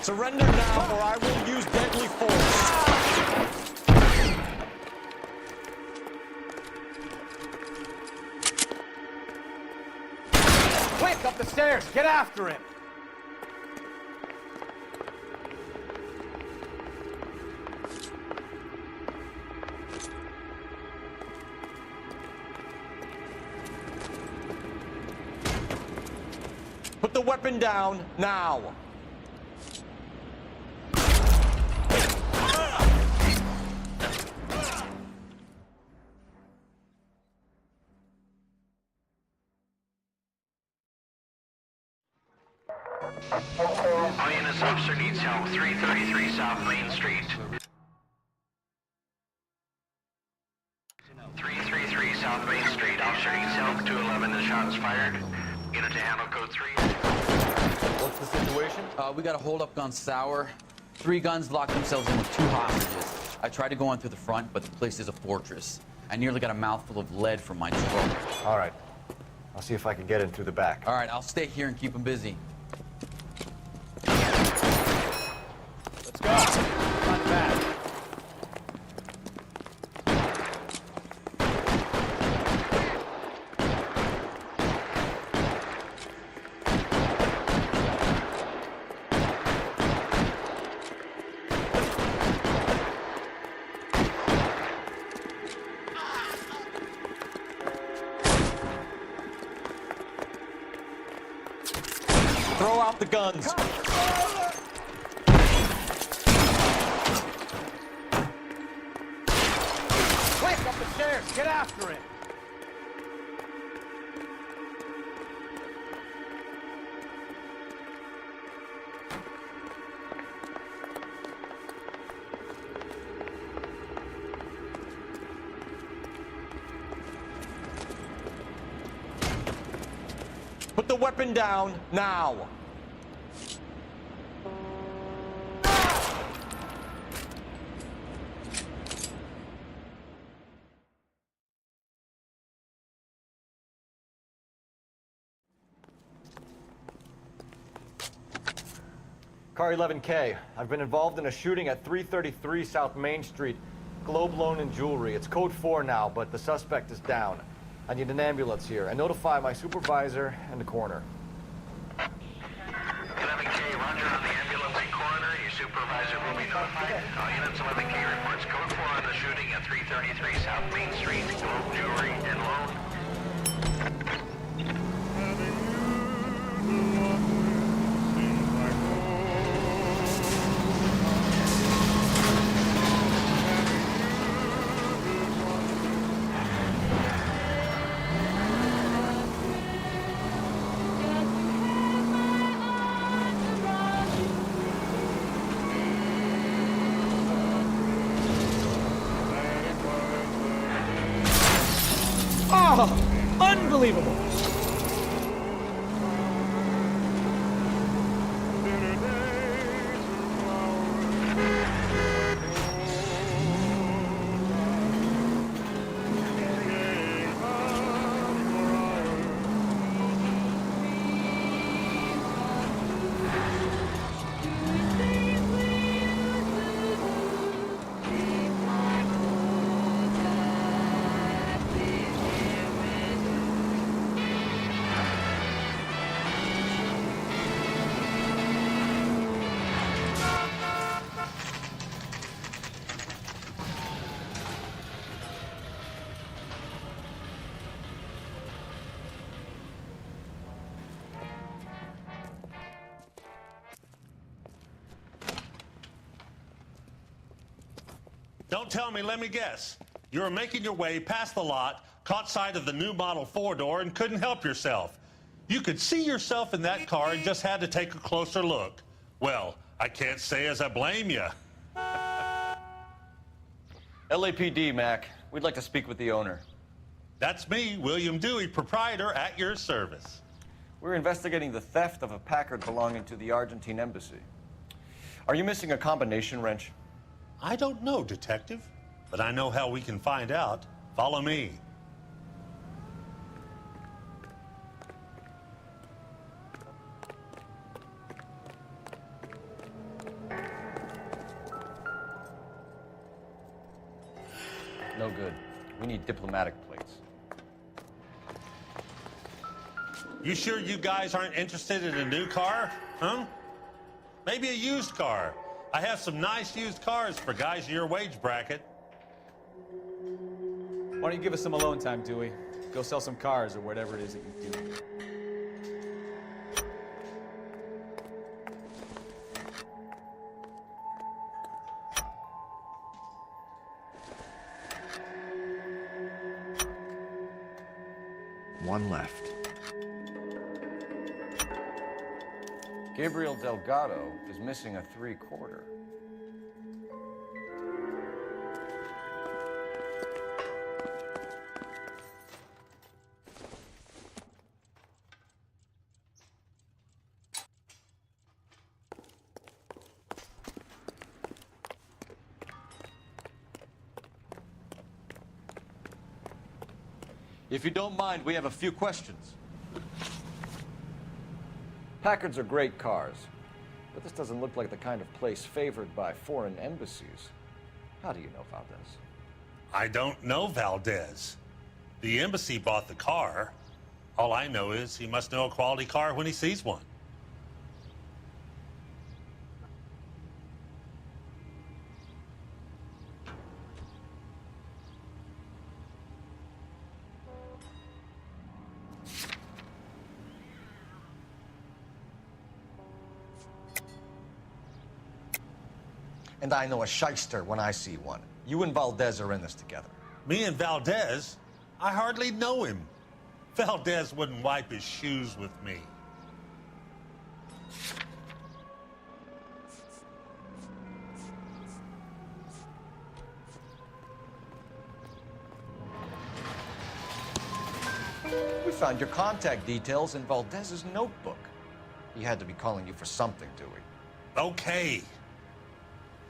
Surrender now, or I will use deadly force. Quick, up the stairs! Get after him! Put the weapon down now. All units, officer needs help. 333 South Main Street. 333 South Main Street. Officer needs help. 211 and shots fired. Unit to handle code 3. What's the situation? We got a hold-up gone sour. 3 guns locked themselves in with 2 hostages. I tried to go in through the front, but the place is a fortress. I nearly got a mouthful of lead from my stroke. All right. I'll see if I can get in through the back. All right, I'll stay here and keep them busy. Let's go. Front back. Throw out the guns. Quick, up the stairs! Get after it! Put the weapon down now. Car 11K. I've been involved in a shooting at 333 South Main Street. Globe Loan and Jewelry. It's code 4 now, but the suspect is down. I need an ambulance here, and notify my supervisor and the coroner. 11K, roger on the ambulance and coroner. Your supervisor will be notified. All units, 11K reports code 4 on the shooting at 333 South Main Street. Globe Jewelry and Loan. Oh, unbelievable! Don't tell me, let me guess. You were making your way past the lot, caught sight of the new model 4-door, and couldn't help yourself. You could see yourself in that car and just had to take a closer look. Well, I can't say as I blame you. LAPD, Mac. We'd like to speak with the owner. That's me, William Dewey, proprietor, at your service. We're investigating the theft of a Packard belonging to the Argentine embassy. Are you missing a combination wrench? I don't know, Detective, but I know how we can find out. Follow me. No good. We need diplomatic plates. You sure you guys aren't interested in a new car? Huh? Maybe a used car. I have some nice used cars for guys in your wage bracket. Why don't you give us some alone time, Dewey? Go sell some cars or whatever it is that you do. one left. Gabriel Delgado is missing a 3/4. If you don't mind, we have a few questions. Packards are great cars, but this doesn't look like the kind of place favored by foreign embassies. How do you know Valdez? I don't know Valdez. The embassy bought the car. All I know is he must know a quality car when he sees one. And I know a shyster when I see one. You and Valdez are in this together. Me and Valdez? I hardly know him. Valdez wouldn't wipe his shoes with me. We found your contact details in Valdez's notebook. He had to be calling you for something, Dewey. Okay.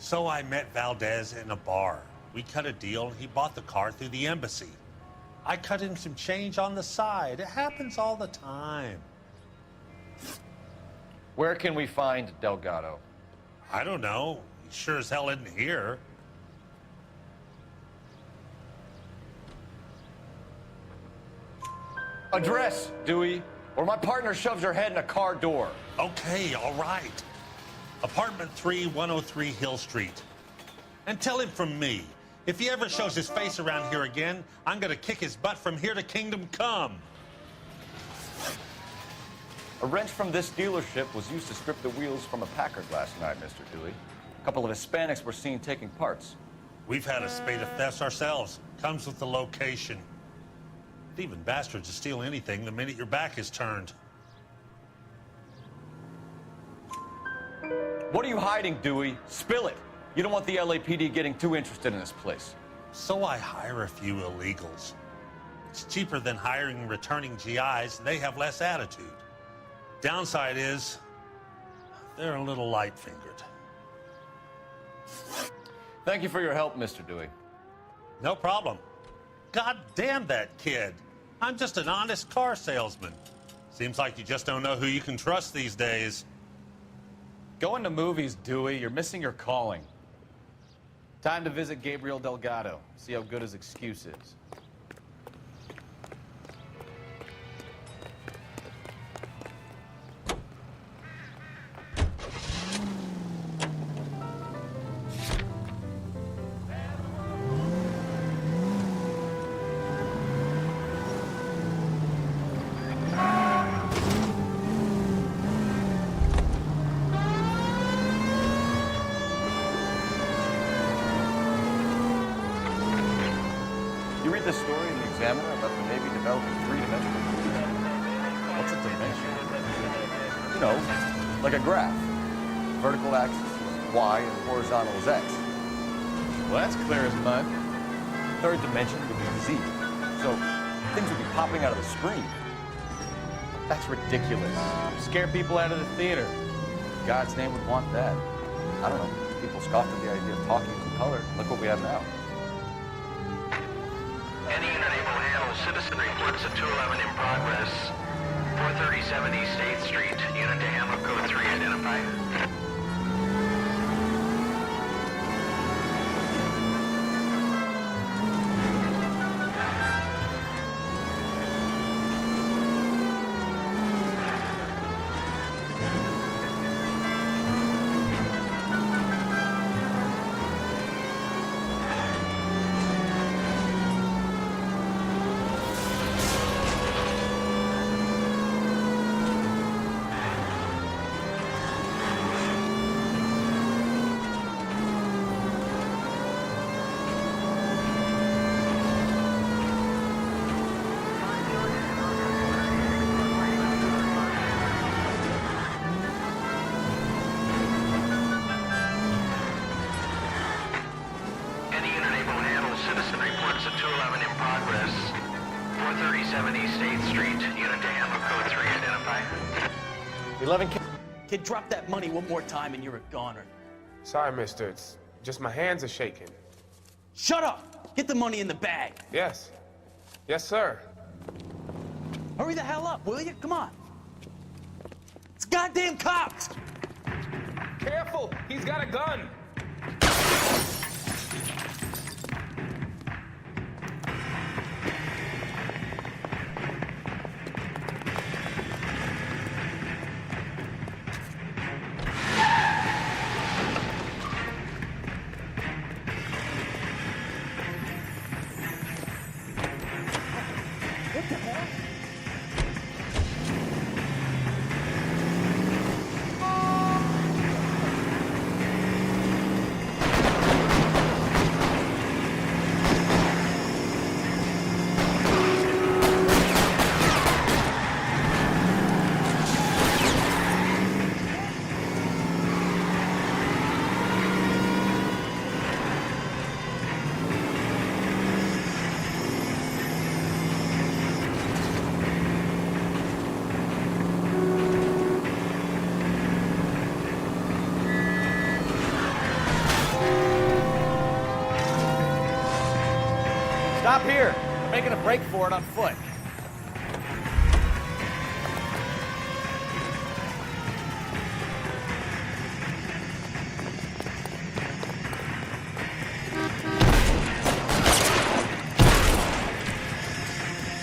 So I met Valdez in a bar. We cut a deal, and he bought the car through the embassy. I cut him some change on the side. It happens all the time. Where can we find Delgado? I don't know. He sure as hell isn't here. Address, Dewey, or my partner shoves her head in a car door. Okay, all right. Apartment 3, 103 Hill Street. And tell him from me, if he ever shows his face around here again, I'm gonna kick his butt from here to Kingdom Come. A wrench from this dealership was used to strip the wheels from a Packard last night, Mr. Dewey. A couple of Hispanics were seen taking parts. We've had a spate of thefts ourselves. Comes with the location. Thieving bastards to steal anything the minute your back is turned. What are you hiding, Dewey? Spill it. You don't want the LAPD getting too interested in this place. So I hire a few illegals. It's cheaper than hiring returning GIs, and they have less attitude. Downside is, they're a little light-fingered. Thank you for your help, Mr. Dewey. No problem. God damn that kid. I'm just an honest car salesman. Seems like you just don't know who you can trust these days. Going to movies, Dewey. You're missing your calling. Time to visit Gabriel Delgado. See how good his excuse is. You read the story in the Examiner about the Navy developing three-dimensional computers? What's a dimension? You know, like a graph. Vertical axis is Y and horizontal is X. Well, that's clear as mud. Third dimension would be Z. So things would be popping out of the screen. That's ridiculous. Scare people out of the theater. God's name would want that. I don't know. People scoffed at the idea of talking in color. Look what we have now. Any unit able to handle citizen reports at 211 in progress. 437 East 8th Street. Unit to handle code 3 identified. 137 East 8th Street. Unit to ammo code 3, identify. 11K. Kid, drop that money one more time and you're a goner. Sorry, mister. It's just my hands are shaking. Shut up! Get the money in the bag. Yes. Yes, sir. Hurry the hell up, will you? Come on. It's goddamn cops! Careful! He's got a gun! Stop here. We're making a break for it on foot.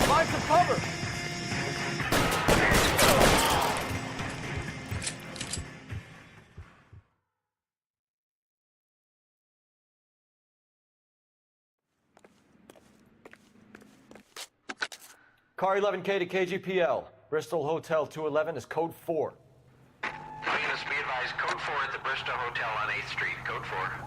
Find some cover. Car 11K to KGPL. Bristol Hotel 211 is code 4. All units be advised, code 4 at the Bristow Hotel on 8th Street. Code 4.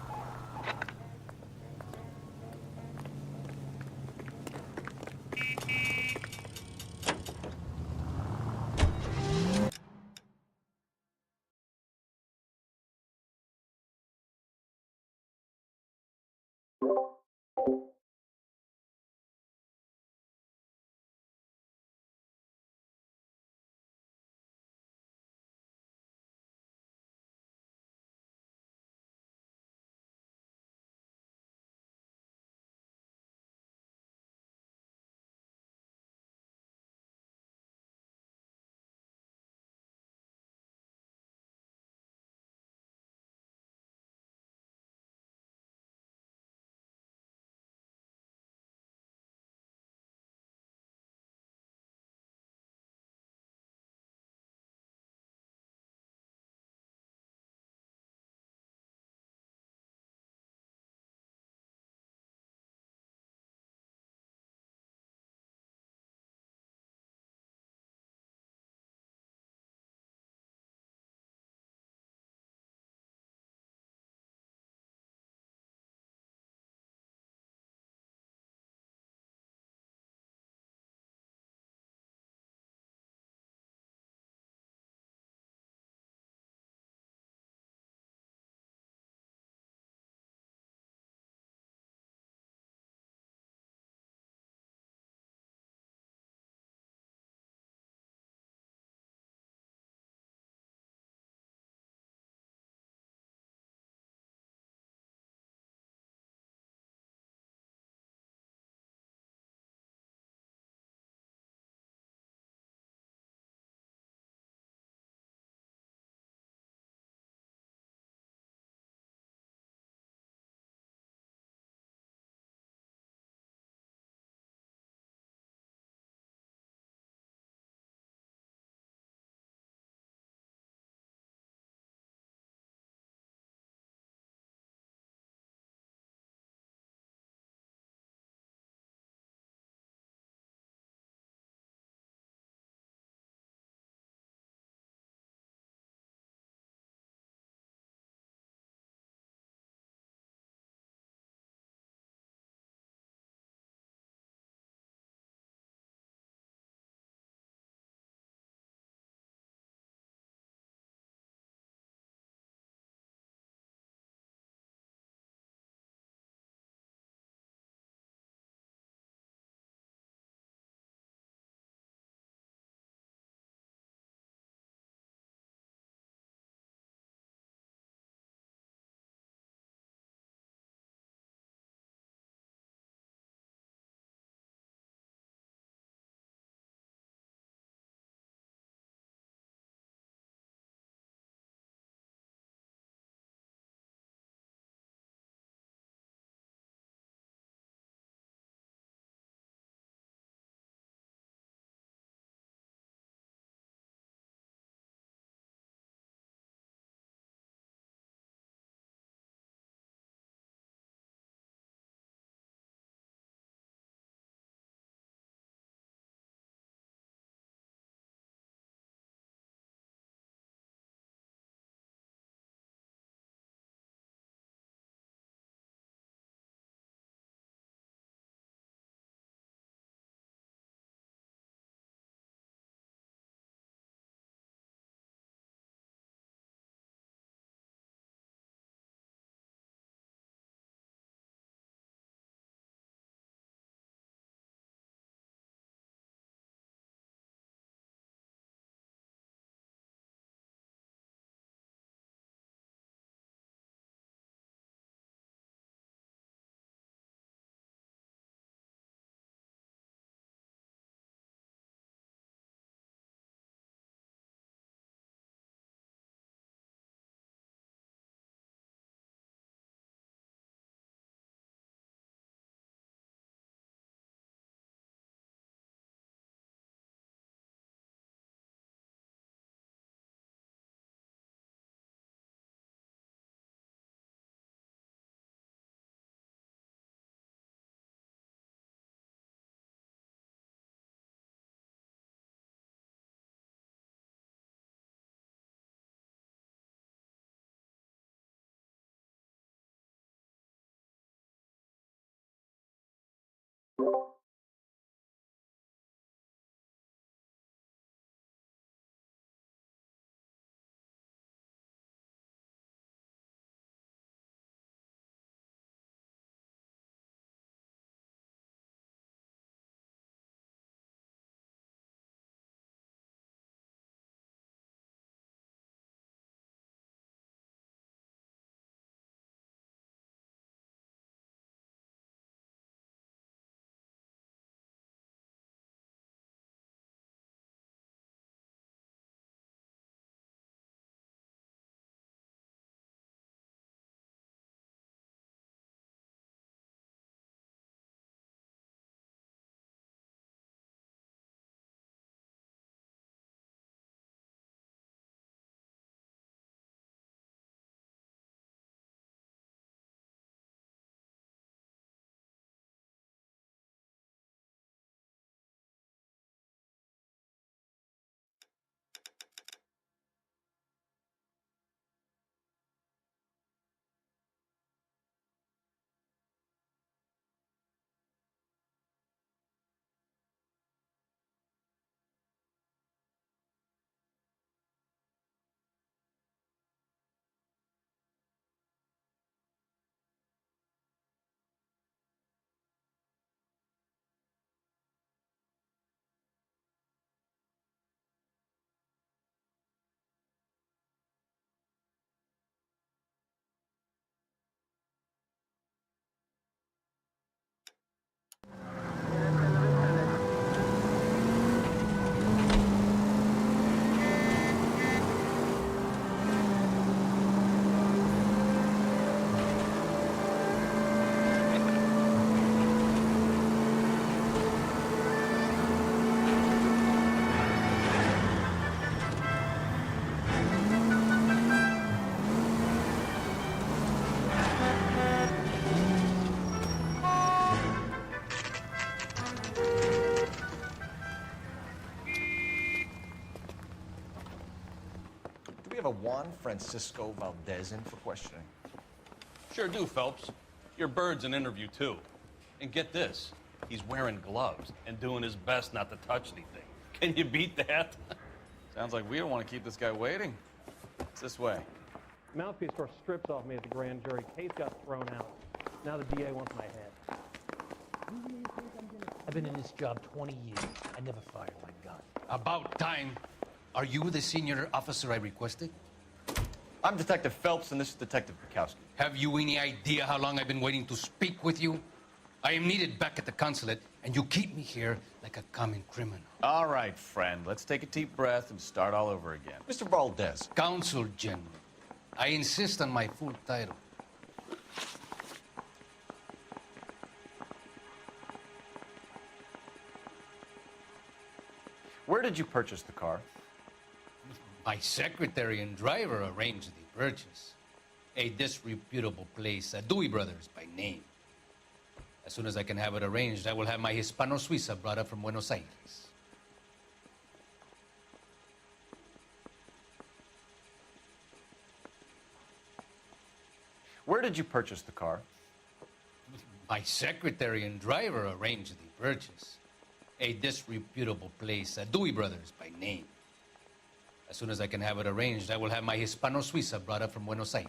have a Juan Francisco Valdez in for questioning? Sure do, Phelps. Your bird's an interview, too. And get this, he's wearing gloves and doing his best not to touch anything. Can you beat that? Sounds like we don't want to keep this guy waiting. It's this way. Mouthpiece tore strips off me at the grand jury. Case got thrown out. Now the DA wants my head. I've been in this job 20 years. I never fired my gun. About time. Are you the senior officer I requested? I'm Detective Phelps, and this is Detective Bukowski. Have you any idea how long I've been waiting to speak with you? I am needed back at the consulate, and you keep me here like a common criminal. All right, friend. Let's take a deep breath and start all over again. Mr. Valdez. Consul General. I insist on my full title. Where did you purchase the car? My secretary and driver arranged the purchase. A disreputable place, Dewey Brothers by name. As soon as I can have it arranged, I will have my Hispano Suiza brought up from Buenos Aires. Where did you purchase the car? My secretary and driver arranged the purchase. A disreputable place, Dewey Brothers by name. As soon as I can have it arranged, I will have my Hispano Suiza brought up from Buenos Aires.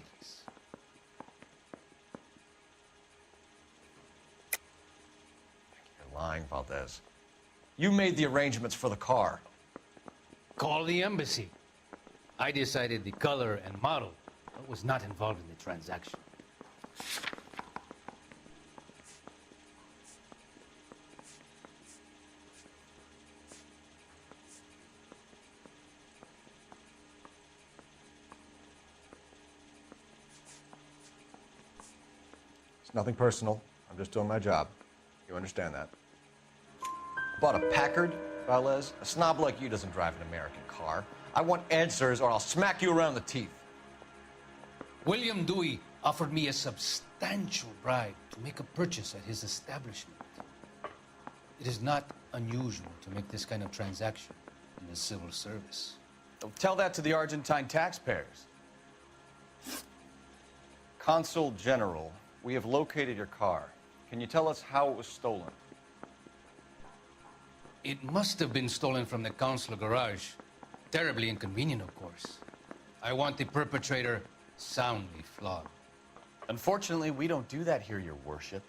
You're lying, Valdez. You made the arrangements for the car. Call the embassy. I decided the color and model, but was not involved in the transaction. It's nothing personal. I'm just doing my job. You understand that? Bought a Packard, Valdez. A snob like you doesn't drive an American car. I want answers or I'll smack you around the teeth. William Dewey offered me a substantial bribe to make a purchase at his establishment. It is not unusual to make this kind of transaction in the civil service. Don't tell that to the Argentine taxpayers. Consul General, we have located your car. Can you tell us how it was stolen? It must have been stolen from the consular garage. Terribly inconvenient, of course. I want the perpetrator soundly flogged. Unfortunately, we don't do that here, Your Worship.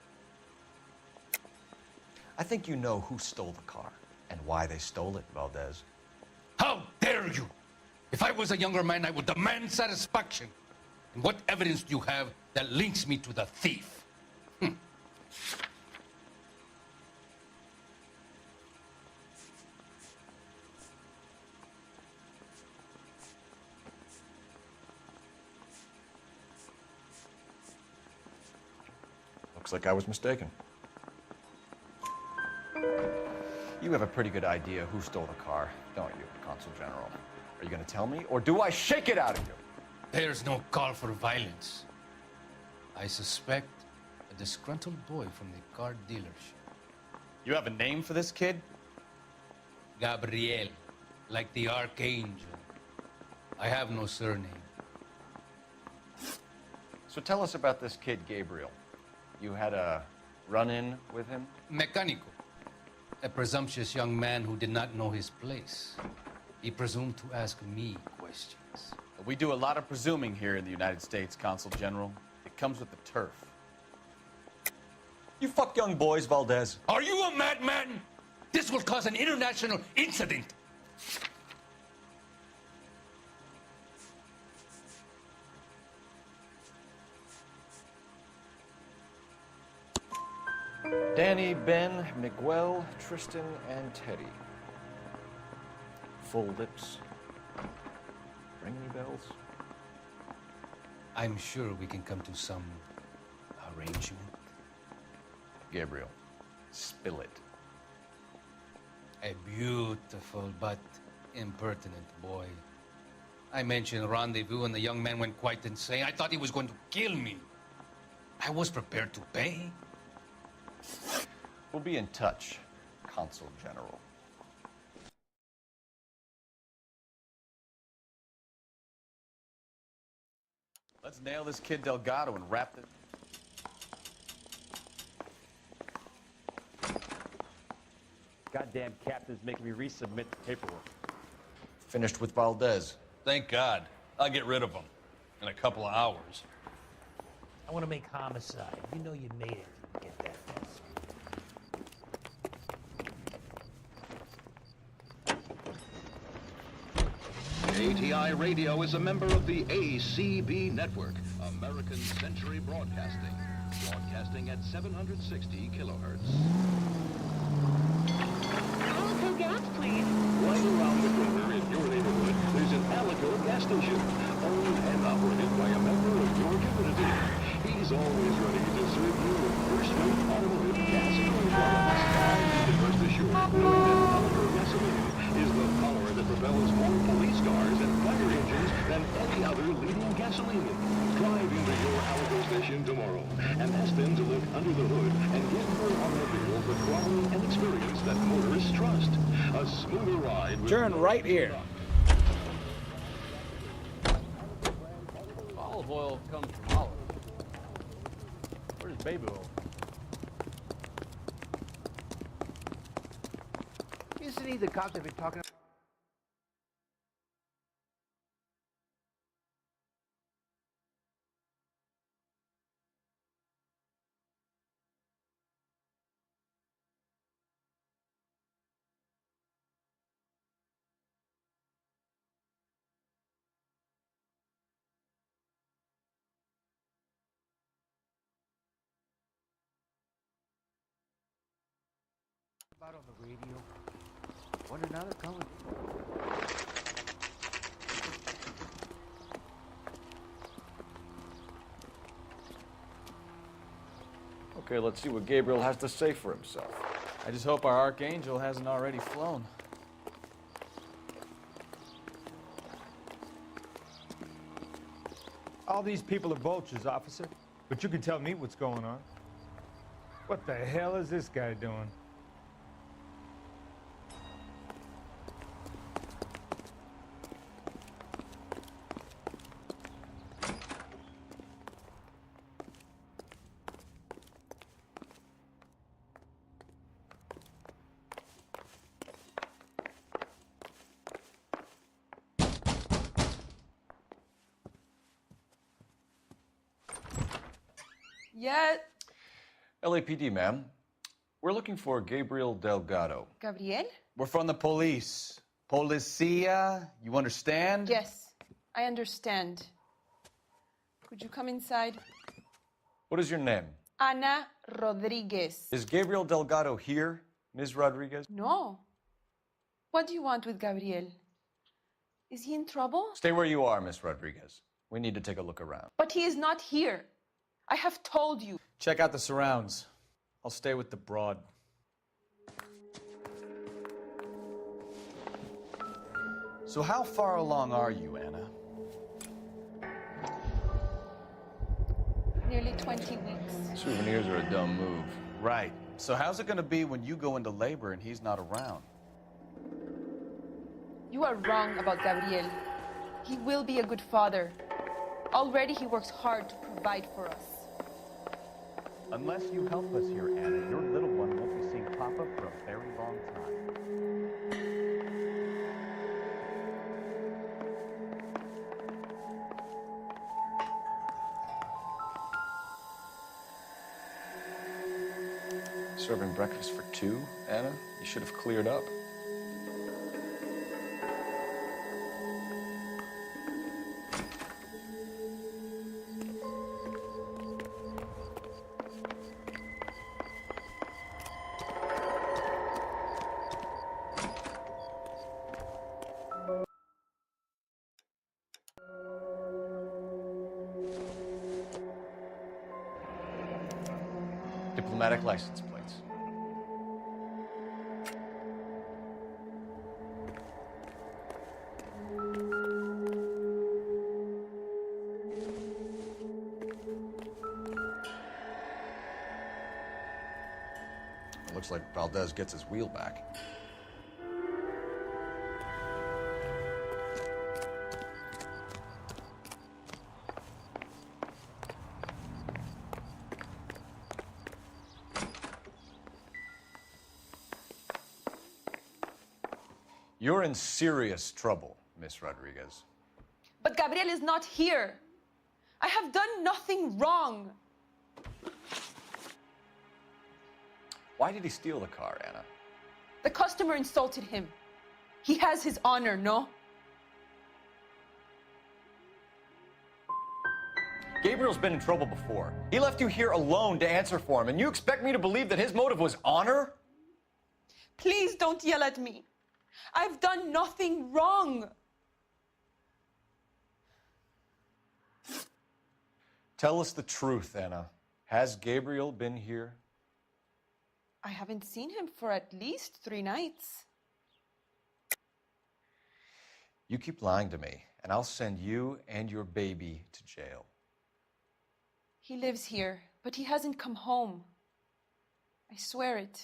I think you know who stole the car and why they stole it, Valdez. How dare you! If I was a younger man, I would demand satisfaction. And what evidence do you have that links me to the thief? Looks like I was mistaken. You have a pretty good idea who stole the car, don't you, Consul General? Are you going to tell me, or do I shake it out of you? There's no call for violence. I suspect a disgruntled boy from the car dealership. You have a name for this kid? Gabriel, like the archangel. I have no surname. So tell us about this kid, Gabriel. You had a run-in with him? Mecánico. A presumptuous young man who did not know his place. He presumed to ask me questions. We do a lot of presuming here in the United States, Consul General. It comes with the turf. You fuck young boys, Valdez. Are you a madman? This will cause an international incident. Danny, Ben, Miguel, Tristan, and Teddy. Full lips. Ring any bells? I'm sure we can come to some arrangement. Gabriel, spill it. A beautiful but impertinent boy. I mentioned rendezvous and the young man went quite insane. I thought he was going to kill me. I was prepared to pay. We'll be in touch, Consul General. Let's nail this kid Delgado and wrap it. Goddamn captain's making me resubmit the paperwork. Finished with Valdez. Thank God. I'll get rid of him in a couple of hours. I want to make homicide. You know you made it if you get that fast. ATI Radio is a member of the ACB network, American Century Broadcasting, broadcasting at 760 kilohertz. Alico gas, please. Right around the corner in your neighborhood, there's an Alico gas station, owned and operated by a member of your community. He's always ready to serve you with first-rate automotive gas and oil products. You can rest assured knowing that Alico gasoline is the power that propels more police cars and fire engines than any other leading gasoline. Drive into your Alico station tomorrow and ask them to look under the hood and give your automobile the quality and experience that motorists trust. A smoother ride with Turn right here. Olive oil comes from olive. Where's baby oil? Isn't he the cop that been talking about? About on the radio. Wonder now they're coming. Okay, let's see what Gabriel has to say for himself. I just hope our Archangel hasn't already flown. All these people are vultures, officer. But you can tell me what's going on. What the hell is this guy doing? Yeah, LAPD, ma'am. We're looking for Gabriel Delgado. Gabriel? We're from the police. Policia, you understand? Yes, I understand. Could you come inside? What is your name? Ana Rodriguez. Is Gabriel Delgado here, Ms. Rodriguez? No. What do you want with Gabriel? Is he in trouble? Stay where you are, Ms. Rodriguez. We need to take a look around. But he is not here. I have told you. Check out the surrounds. I'll stay with the broad. So how far along are you, Anna? Nearly 20 weeks. Souvenirs are a dumb move. Right. So how's it gonna be when you go into labor and he's not around? You are wrong about Gabriel. He will be a good father. Already he works hard to provide for us. Unless you help us here, Anna, your little one won't be seeing Papa for a very long time. Serving breakfast for two, Anna? You should have cleared up. Diplomatic license plates. It looks like Valdez gets his wheel back. You're in serious trouble, Miss Rodriguez. But Gabriel is not here. I have done nothing wrong. Why did he steal the car, Anna? The customer insulted him. He has his honor, no? Gabriel's been in trouble before. He left you here alone to answer for him, and you expect me to believe that his motive was honor? Please don't yell at me. I've done nothing wrong. Tell us the truth, Anna. Has Gabriel been here? I haven't seen him for at least 3 nights. You keep lying to me, and I'll send you and your baby to jail. He lives here, but he hasn't come home. I swear it.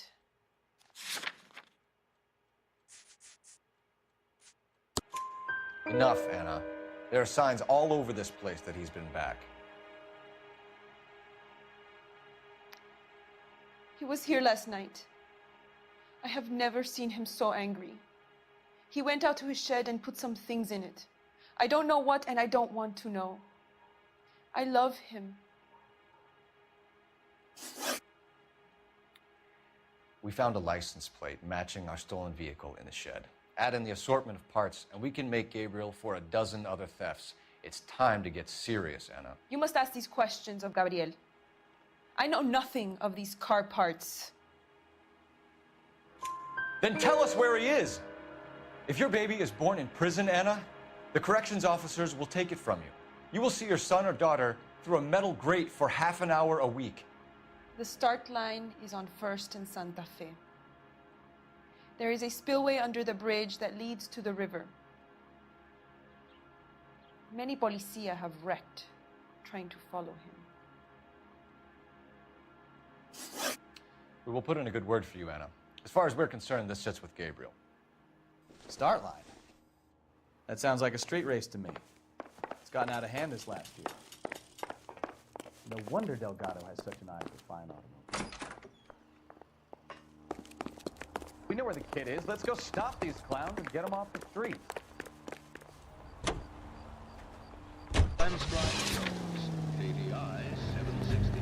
Enough, Anna. There are signs all over this place that he's been back. He was here last night. I have never seen him so angry. He went out to his shed and put some things in it. I don't know what, and I don't want to know. I love him. We found a license plate matching our stolen vehicle in the shed. Add in the assortment of parts, and we can make Gabriel for a dozen other thefts. It's time to get serious, Anna. You must ask these questions of Gabriel. I know nothing of these car parts. Then tell us where he is! If your baby is born in prison, Anna, the corrections officers will take it from you. You will see your son or daughter through a metal grate for half an hour a week. The start line is on 1st and Santa Fe. There is a spillway under the bridge that leads to the river. Many policia have wrecked trying to follow him. We will put in a good word for you, Anna. As far as we're concerned, this sits with Gabriel. Start line. That sounds like a street race to me. It's gotten out of hand this last year. No wonder Delgado has such an eye for fine automobiles. We know where the kid is. Let's go stop these clowns and get them off the street. KDI 760.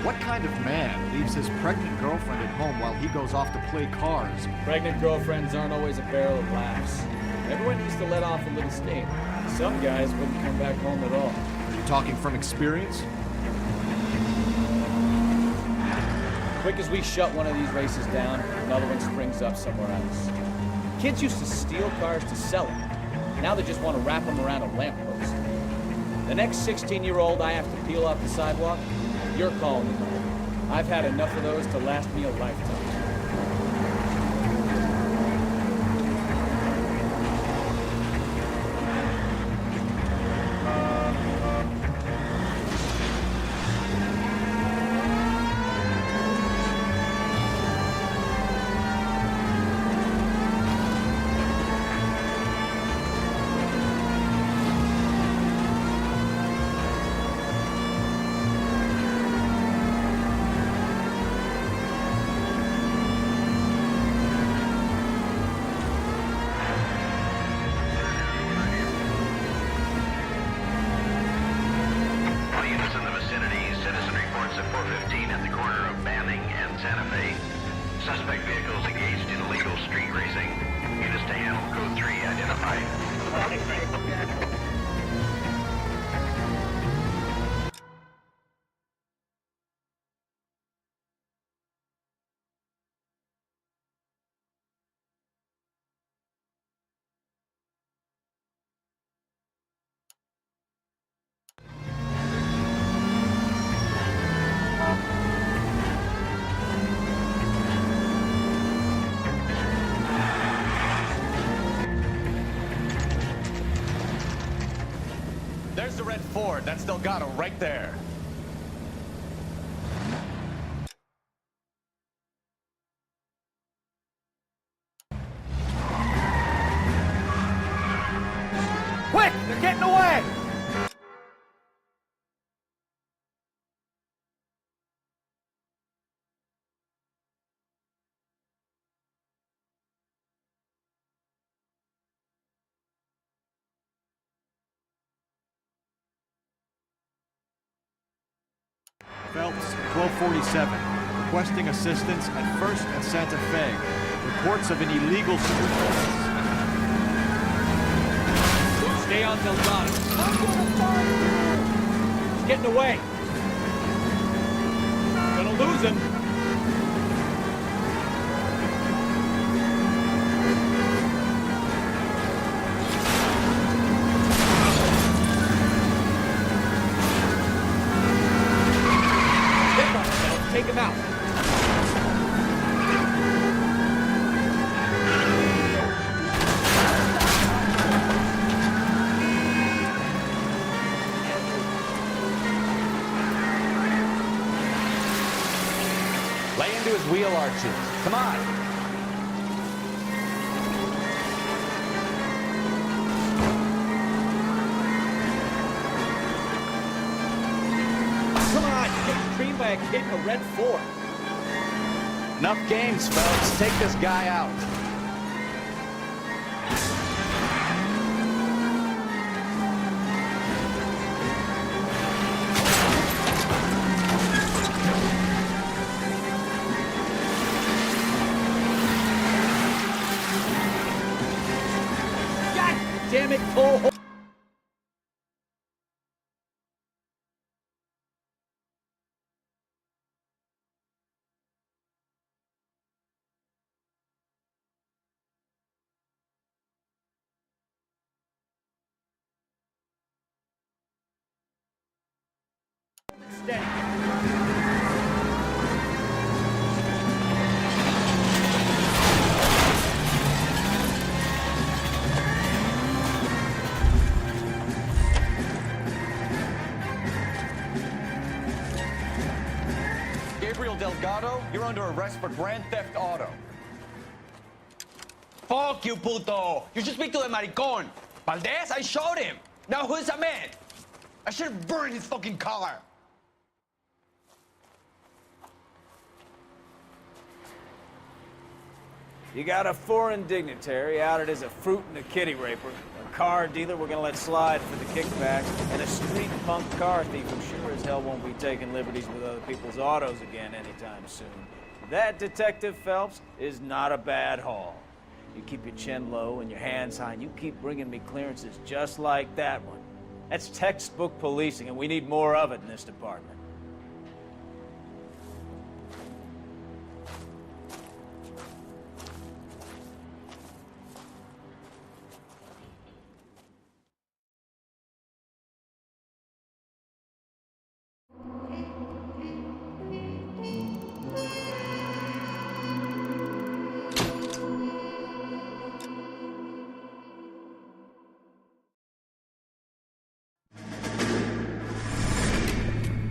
What kind of man leaves his pregnant girlfriend at home while he goes off to play cards? Pregnant girlfriends aren't always a barrel of laughs. Everyone needs to let off a little steam. Some guys wouldn't come back home at all. Are you talking from experience? Quick as we shut one of these races down, another one springs up somewhere else. Kids used to steal cars to sell them. Now they just want to wrap them around a lamppost. The next 16-year-old I have to peel off the sidewalk, you're calling me. I've had enough of those to last me a lifetime. There's the red Ford. That's Delgado right there. Phelps, 1247. Requesting assistance at 1st and Santa Fe. Reports of an illegal... Stay on Delgado. He's getting away. Gonna lose him. Take him out. Lay into his wheel arches. Come on. Come on, get creamed by a kid in a red Ford. Enough games, folks. Take this guy out. God damn it, Cole. Gabriel Delgado, you're under arrest for grand theft auto. Fuck you, puto! You should speak to the maricon. Valdez, I showed him. Now who's a man? I should have burned his fucking car. You got a foreign dignitary outed as a fruit and a kitty raper, a car dealer we're gonna let slide for the kickbacks, and a street punk car thief who sure as hell won't be taking liberties with other people's autos again anytime soon. That, Detective Phelps, is not a bad haul. You keep your chin low and your hands high, and you keep bringing me clearances just like that one. That's textbook policing, and we need more of it in this department.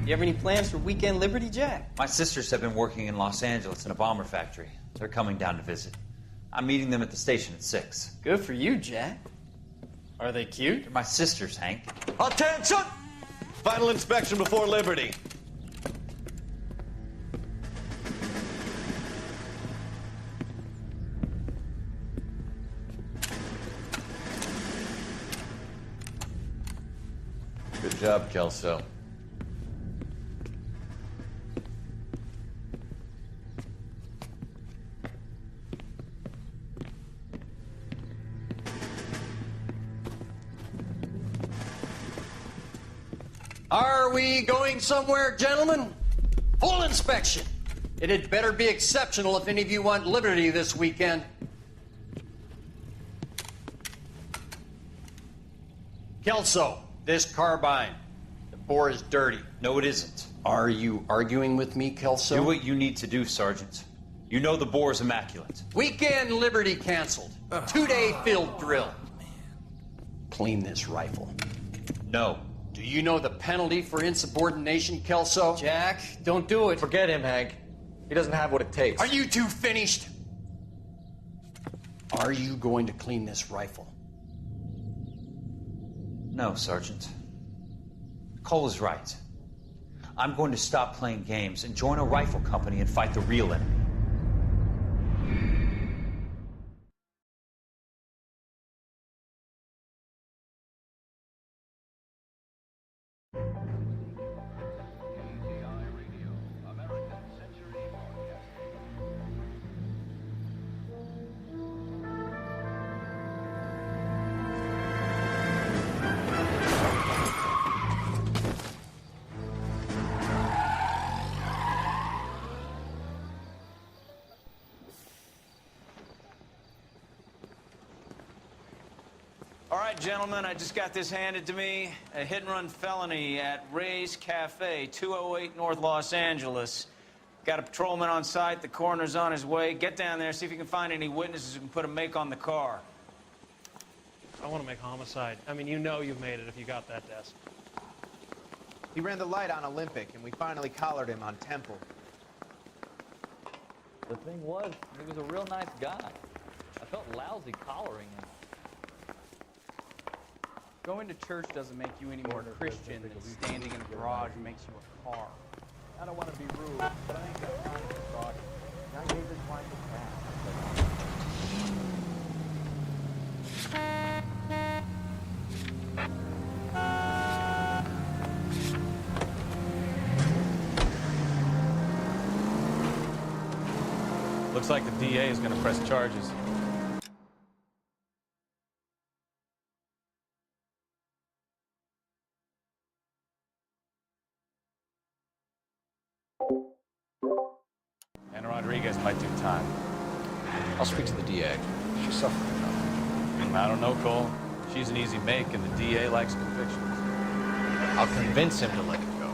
You have any plans for weekend Liberty, Jack? My sisters have been working in Los Angeles in a bomber factory. They're coming down to visit. I'm meeting them at the station at 6. Good for you, Jack. Are they cute? They're my sisters, Hank. Attention! Final inspection before Liberty. Good job, Kelso. Are we going somewhere, gentlemen? Full inspection. It had better be exceptional if any of you want liberty this weekend. Kelso, this carbine. The bore is dirty. No, it isn't. Are you arguing with me, Kelso? Do what you need to do, Sergeant. You know the bore is immaculate. Weekend liberty canceled. 2-day field drill. Clean this rifle. No. Do you know the penalty for insubordination, Kelso? Jack, don't do it. Forget him, Hank. He doesn't have what it takes. Are you two finished? Are you going to clean this rifle? No, Sergeant. Cole is right. I'm going to stop playing games and join a rifle company and fight the real enemy. All right, gentlemen, I just got this handed to me. A hit-and-run felony at Ray's Cafe, 208 North Los Angeles. Got a patrolman on site. The coroner's on his way. Get down there, see if you can find any witnesses who can put a make on the car. I want to make homicide. I mean, you know you've made it if you got that desk. He ran the light on Olympic, and we finally collared him on Temple. The thing was, he was a real nice guy. I felt lousy collaring him. Going to church doesn't make you any more Christian than standing in a garage makes you a car. I don't want to be rude, but I ain't got time for talk. I gave this wife a bath. Looks like the DA is going to press charges. And Rodriguez might do time. I'll speak to the DA. She's suffering enough. I don't know, Cole. She's an easy make, and the DA likes convictions. I'll convince him to let it go.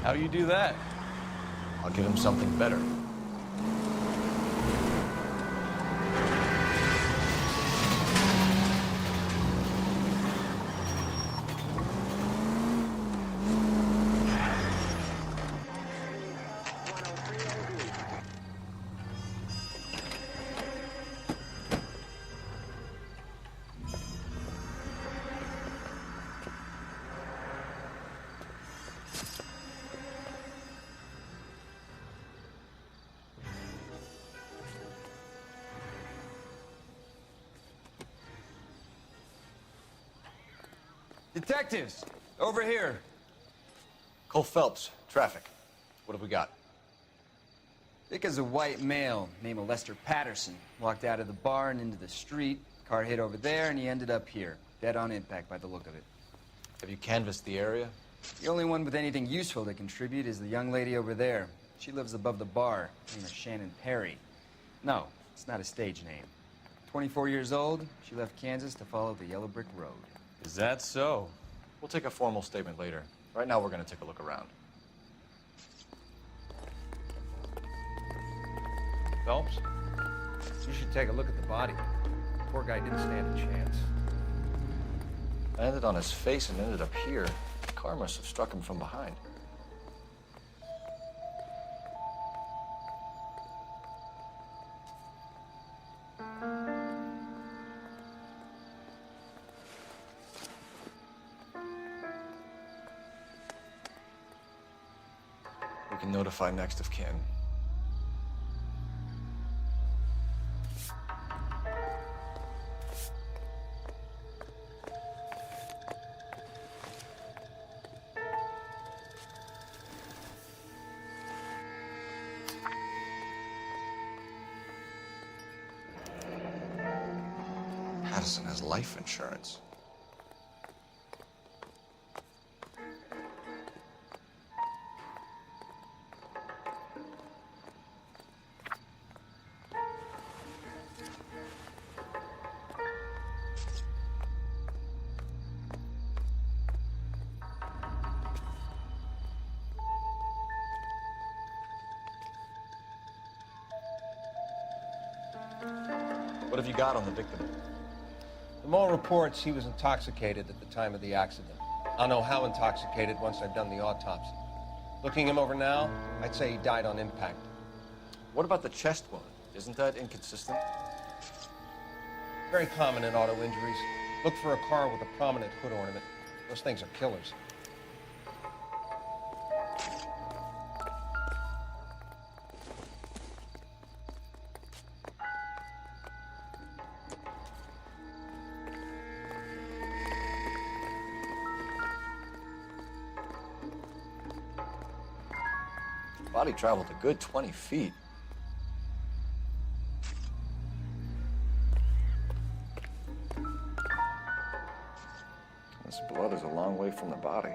How do you do that? I'll give him something better. Detectives, over here. Cole Phelps, traffic. What have we got? Dick is a white male named Lester Patterson. Walked out of the bar and into the street. Car hit over there, and he ended up here. Dead on impact by the look of it. Have you canvassed the area? The only one with anything useful to contribute is the young lady over there. She lives above the bar. Her name is Shannon Perry. No, it's not a stage name. 24 years old, she left Kansas to follow the Yellow Brick Road. Is that so? We'll take a formal statement later. Right now, we're going to take a look around. Phelps, you should take a look at the body. Poor guy didn't stand a chance. Landed on his face and ended up here. The car must have struck him from behind. We can notify next of kin. Patterson has life insurance. What have you got on the victim? From all reports, he was intoxicated at the time of the accident. I'll know how intoxicated once I've done the autopsy. Looking him over now, I'd say he died on impact. What about the chest wound? Isn't that inconsistent? Very common in auto injuries. Look for a car with a prominent hood ornament. Those things are killers. Body traveled a good 20 feet. This blood is a long way from the body.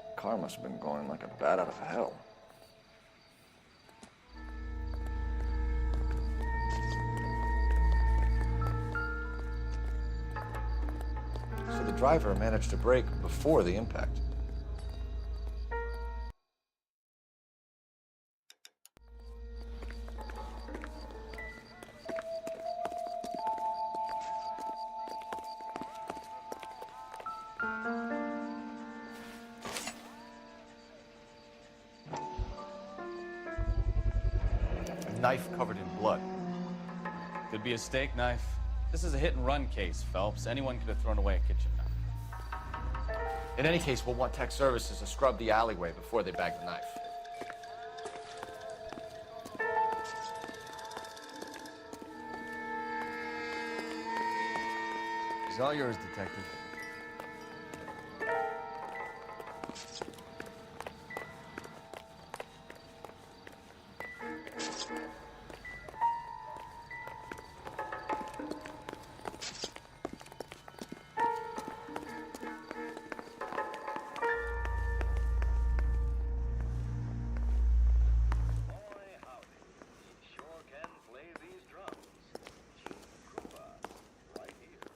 The car must have been going like a bat out of hell. driver managed to brake before the impact. A knife covered in blood. Could be a steak knife. This is a hit-and-run case, Phelps. Anyone could have thrown away a kitchen knife. In any case, we'll want tech services to scrub the alleyway before they bag the knife. It's all yours, Detective.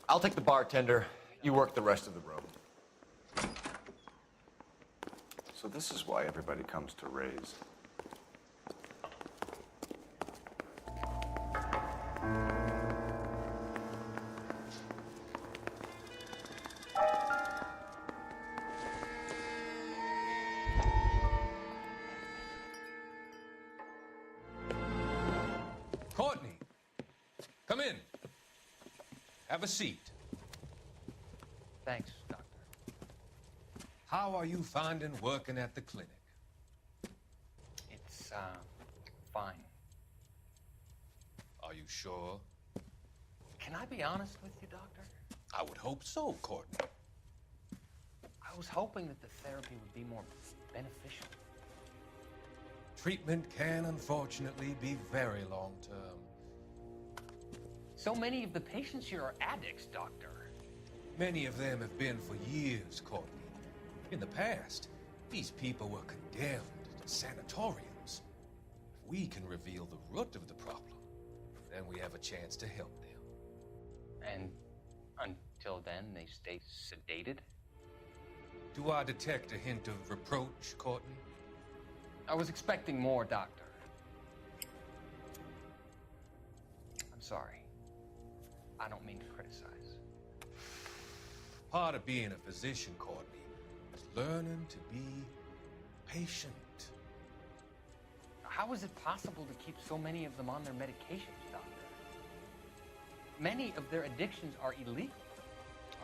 I'll take the bartender. You work the rest of the room. So this is why everybody comes to Ray's. Courtney, come in. Have a seat. Thanks, Doctor. How are you finding working at the clinic? It's, fine. Are you sure? Can I be honest with you, Doctor? I would hope so, Courtney. I was hoping that the therapy would be more beneficial. Treatment can, unfortunately, be very long-term. So many of the patients here are addicts, Doctor. Many of them have been for years, Courtney. In the past, these people were condemned to sanatoriums. If we can reveal the root of the problem, then we have a chance to help them. And until then, they stay sedated? Do I detect a hint of reproach, Courtney? I was expecting more, Doctor. I'm sorry. I don't mean to criticize. Part of being a physician, Courtney, is learning to be patient. How is it possible to keep so many of them on their medications, Doctor? Many of their addictions are illegal.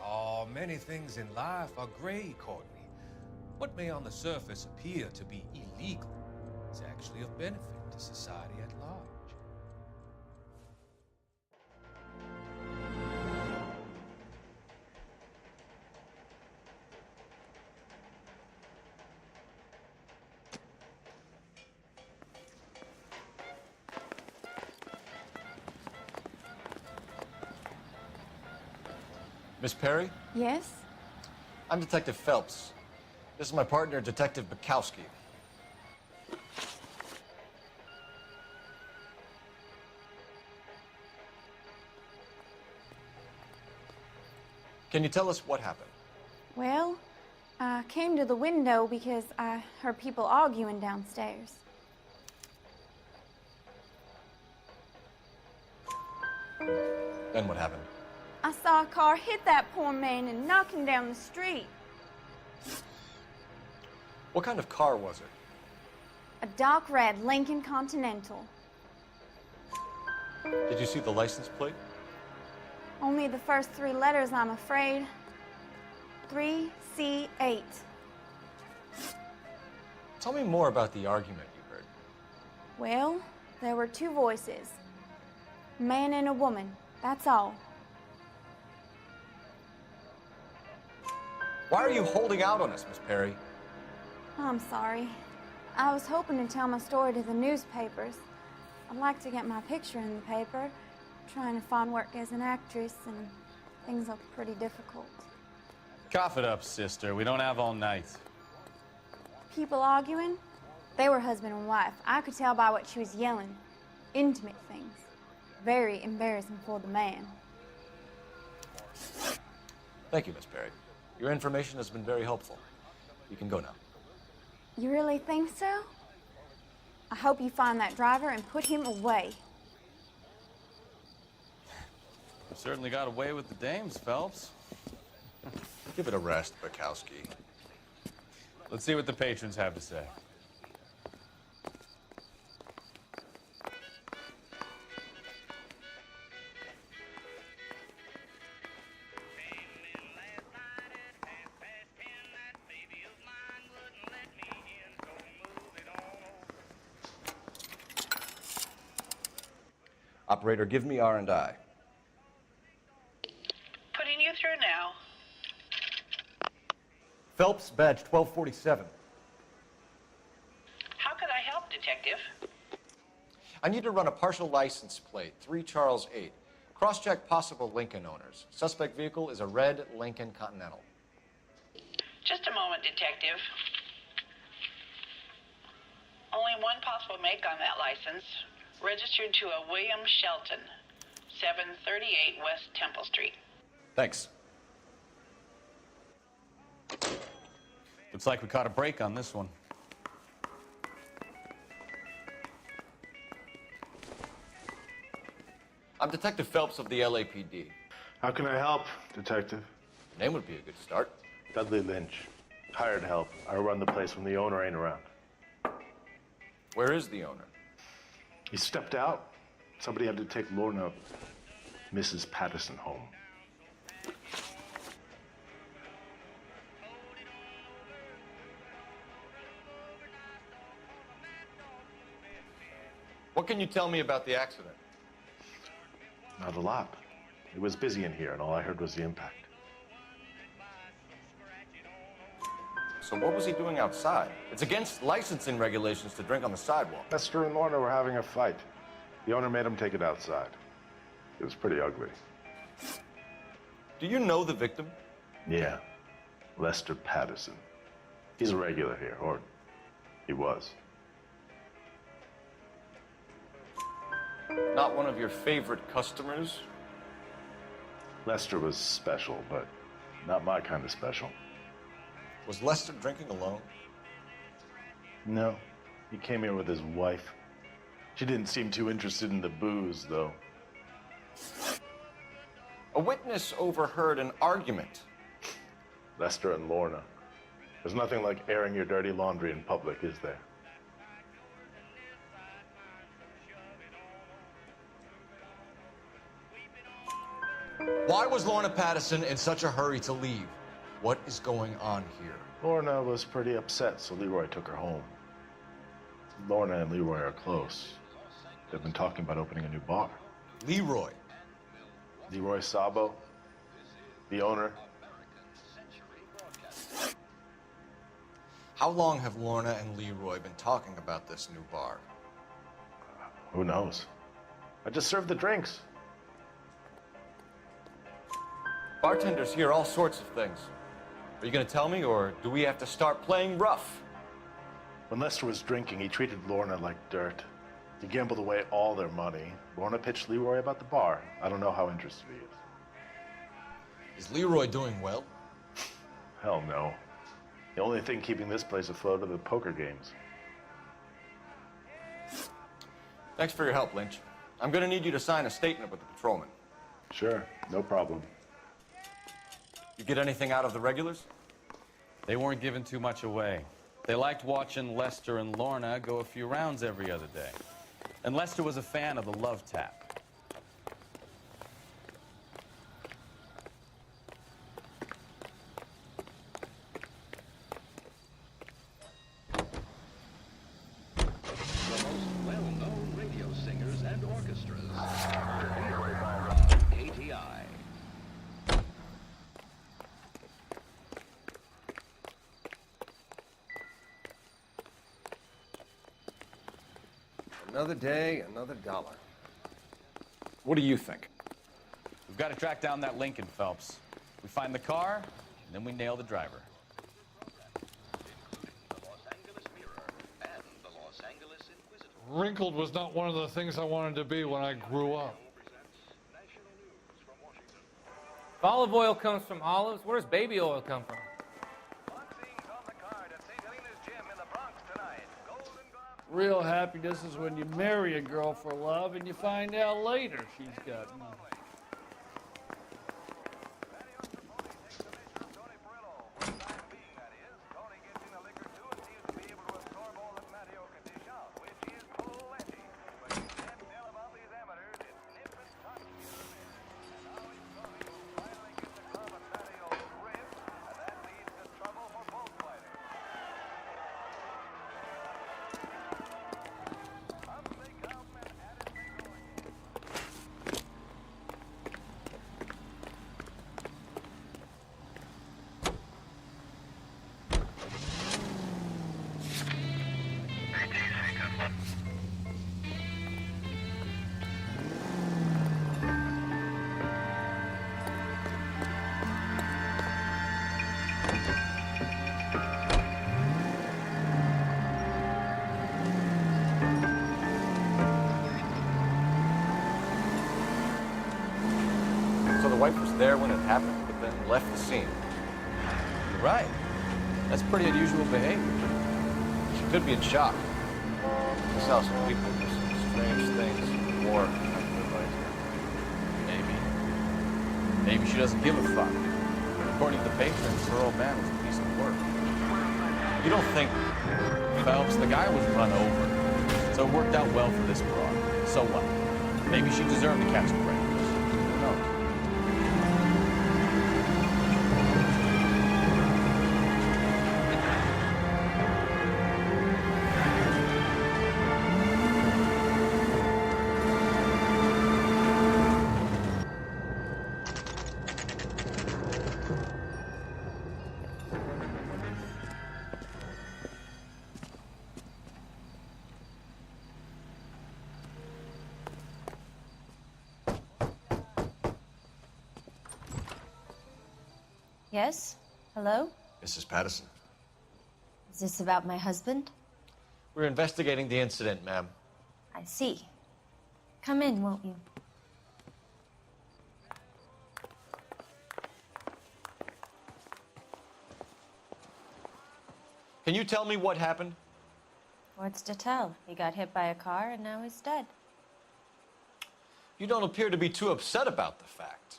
Oh, many things in life are gray, Courtney. What may on the surface appear to be illegal is actually of benefit to society at large. Miss Perry? Yes? I'm Detective Phelps. This is my partner, Detective Bukowski. Can you tell us what happened? Well, I came to the window because I heard people arguing downstairs. Then what happened? I saw a car hit that poor man and knock him down the street. What kind of car was it? A dark red Lincoln Continental. Did you see the license plate? Only the first three letters, I'm afraid. 3C8. Tell me more about the argument you heard. Well, there were two voices. A man and a woman, that's all. Why are you holding out on us, Miss Perry? I'm sorry. I was hoping to tell my story to the newspapers. I'd like to get my picture in the paper. Trying to find work as an actress, and things look pretty difficult. Cough it up, sister. We don't have all night. People arguing? They were husband and wife. I could tell by what she was yelling. Intimate things. Very embarrassing for the man. Thank you, Miss Perry. Your information has been very helpful. You can go now. You really think so? I hope you find that driver and put him away. You certainly got away with the dames, Phelps. Give it a rest, Bukowski. Let's see what the patrons have to say. Operator, give me R&I. Putting you through now. Phelps, badge 1247. How could I help, Detective? I need to run a partial license plate, 3 Charles 8. Cross-check possible Lincoln owners. Suspect vehicle is a red Lincoln Continental. Just a moment, Detective. Only one possible make on that license. Registered to a William Shelton, 738 West Temple Street. Thanks. Looks like we caught a break on this one. I'm Detective Phelps of the LAPD. How can I help, Detective? Name would be a good start. Dudley Lynch. Hired help. I run the place when the owner ain't around. Where is the owner? He stepped out. Somebody had to take Lorna, Mrs. Patterson, home. What can you tell me about the accident? Not a lot. It was busy in here, and all I heard was the impact. So what was he doing outside? It's against licensing regulations to drink on the sidewalk. Lester and Lorna were having a fight. The owner made him take it outside. It was pretty ugly. Do you know the victim? Yeah. Lester Patterson. He's a regular here, or he was. Not one of your favorite customers? Lester was special, but not my kind of special. Was Lester drinking alone? No. He came here with his wife. She didn't seem too interested in the booze, though. A witness overheard an argument. Lester and Lorna. There's nothing like airing your dirty laundry in public, is there? Why was Lorna Patterson in such a hurry to leave? What is going on here? Lorna was pretty upset, so Leroy took her home. Lorna and Leroy are close. They've been talking about opening a new bar. Leroy? Leroy Sabo, the owner. How long have Lorna and Leroy been talking about this new bar? Who knows? I just served the drinks. Bartenders hear all sorts of things. Are you going to tell me, or do we have to start playing rough? When Lester was drinking, he treated Lorna like dirt. He gambled away all their money. Lorna pitched Leroy about the bar. I don't know how interested he is. Is Leroy doing well? Hell no. The only thing keeping this place afloat are the poker games. Thanks for your help, Lynch. I'm going to need you to sign a statement with the patrolman. Sure, no problem. You get anything out of the regulars? They weren't giving too much away. They liked watching Lester and Lorna go a few rounds every other day. And Lester was a fan of the love tap. The most well-known radio singers and orchestras. Revealed by KTI. Another day, another dollar. What do you think? We've got to track down that Lincoln, Phelps. We find the car, and then we nail the driver. Wrinkled was not one of the things I wanted to be when I grew up. If olive oil comes from olives, where does baby oil come from? Real happiness is when you marry a girl for love and you find out later she's got money. So the wife was there when it happened, but then left the scene. You're right. That's pretty unusual behavior. She could be in shock. This house of people do some strange things. War. Maybe she doesn't give a fuck. According to the patrons, her old man was a piece of work. You don't think... Phelps, the guy was run over. So it worked out well for this broad. So what? Maybe she deserved to catch a break. Who knows? Yes? Hello? Mrs. Patterson. Is this about my husband? We're investigating the incident, ma'am. I see. Come in, won't you? Can you tell me what happened? What's to tell? He got hit by a car and now he's dead. You don't appear to be too upset about the fact.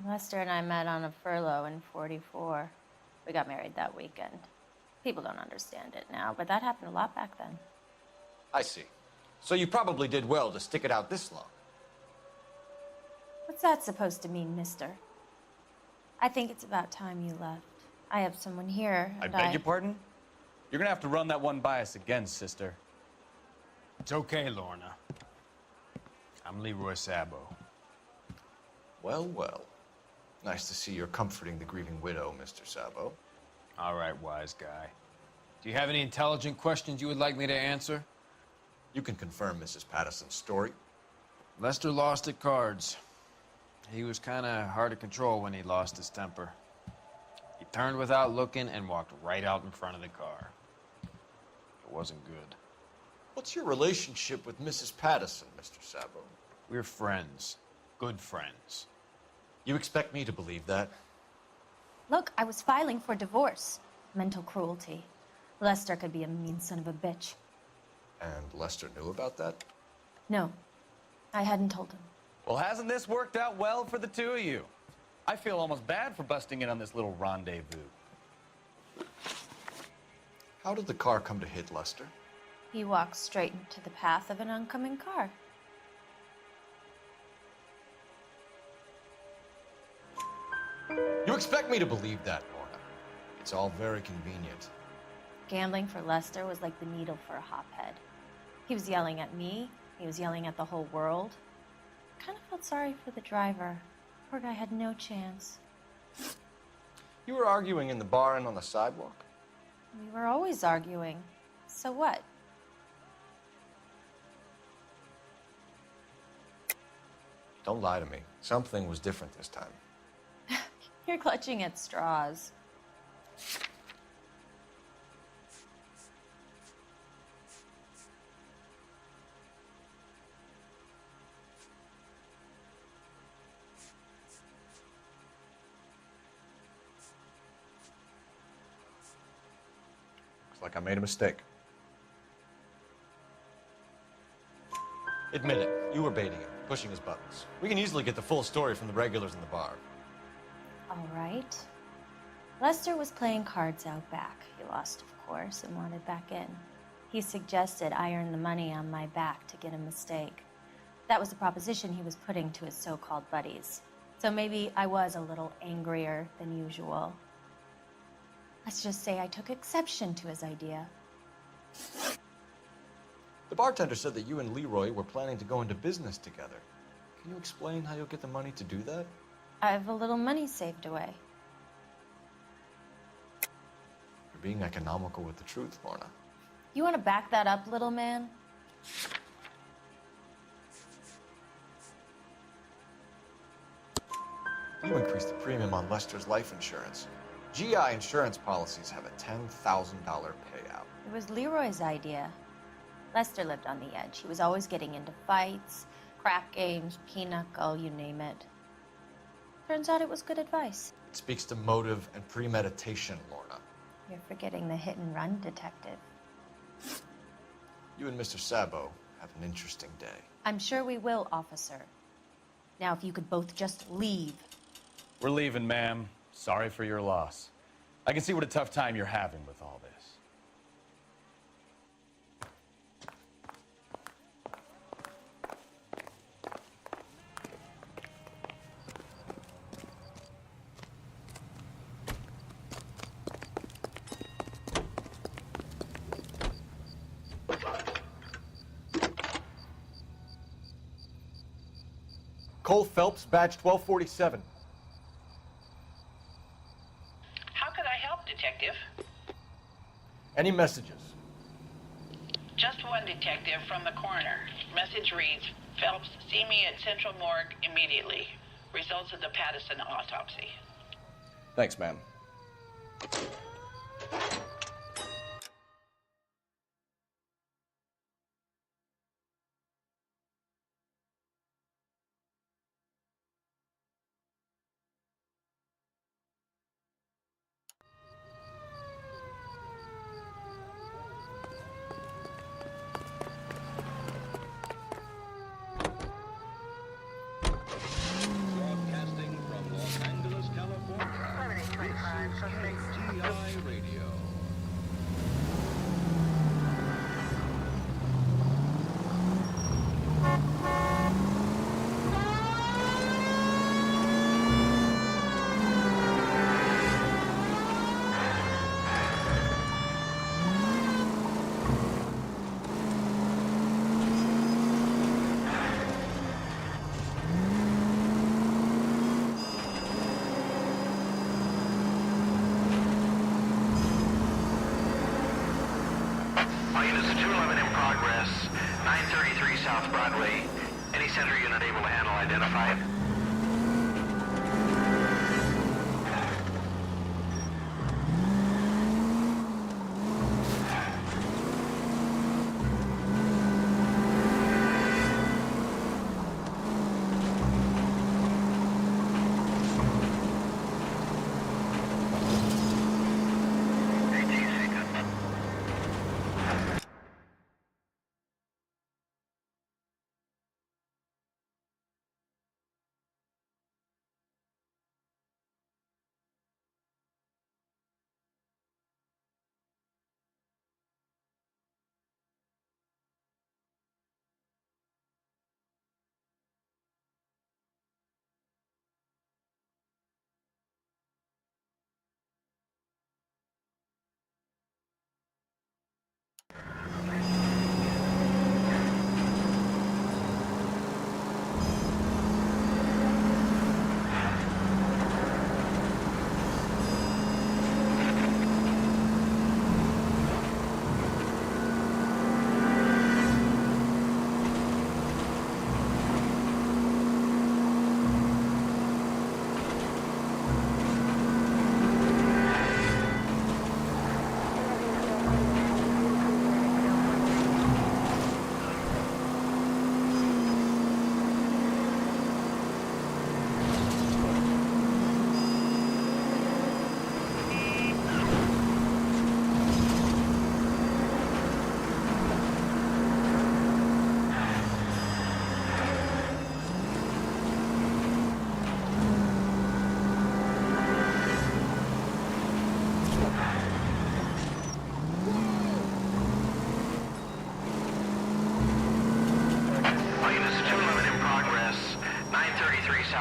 Lester and I met on a furlough in '44. We got married that weekend. People don't understand it now, but that happened a lot back then. I see. So you probably did well to stick it out this long. What's that supposed to mean, mister? I think it's about time you left. I have someone here, I and beg your pardon? You're gonna have to run that one by us again, sister. It's okay, Lorna. I'm Leroy Sabo. Well, well. Nice to see you're comforting the grieving widow, Mr. Sabo. All right, wise guy. Do you have any intelligent questions you would like me to answer? You can confirm Mrs. Patterson's story. Lester lost at cards. He was kind of hard to control when he lost his temper. He turned without looking and walked right out in front of the car. It wasn't good. What's your relationship with Mrs. Patterson, Mr. Sabo? We're friends. Good friends. You expect me to believe that? Look, I was filing for divorce. Mental cruelty. Lester could be a mean son of a bitch. And Lester knew about that? No, I hadn't told him. Well, hasn't this worked out well for the two of you? I feel almost bad for busting in on this little rendezvous. How did the car come to hit Lester? He walked straight into the path of an oncoming car. You expect me to believe that, Lorna? It's all very convenient. Gambling for Lester was like the needle for a hophead. He was yelling at me. He was yelling at the whole world. I kind of felt sorry for the driver. Poor guy had no chance. You were arguing in the bar and on the sidewalk? We were always arguing. So what? Don't lie to me. Something was different this time. You're clutching at straws. like I made a mistake. Admit it. You were baiting him, pushing his buttons. We can easily get the full story from the regulars in the bar. All right. Lester was playing cards out back. He lost, of course, and wanted back in. He suggested I earn the money on my back to get a mistake. That was the proposition he was putting to his so-called buddies. So maybe I was a little angrier than usual. Let's just say I took exception to his idea. The bartender said that you and Leroy were planning to go into business together. Can you explain how you'll get the money to do that? I have a little money saved away. You're being economical with the truth, Lorna. You want to back that up, little man? You increased the premium on Lester's life insurance. GI insurance policies have a $10,000 payout. It was Leroy's idea. Lester lived on the edge. He was always getting into fights, crap games, pinochle, you name it. Turns out it was good advice. It speaks to motive and premeditation, Lorna. You're forgetting the hit-and-run detective. You and Mr. Sabo have an interesting day. I'm sure we will, officer. Now, if you could both just leave. We're leaving, ma'am. Sorry for your loss. I can see what a tough time you're having with all this. Cole Phelps, badge 1247. How could I help, Detective? Any messages? Just one detective from the coroner. Message reads, Phelps, see me at Central Morgue immediately. Results of the Patterson autopsy. Thanks, ma'am. Broadcasting from Los Angeles, California. This is KGI Radio. All units to 211 in progress, 933 South Broadway. Any center unit able to handle identified?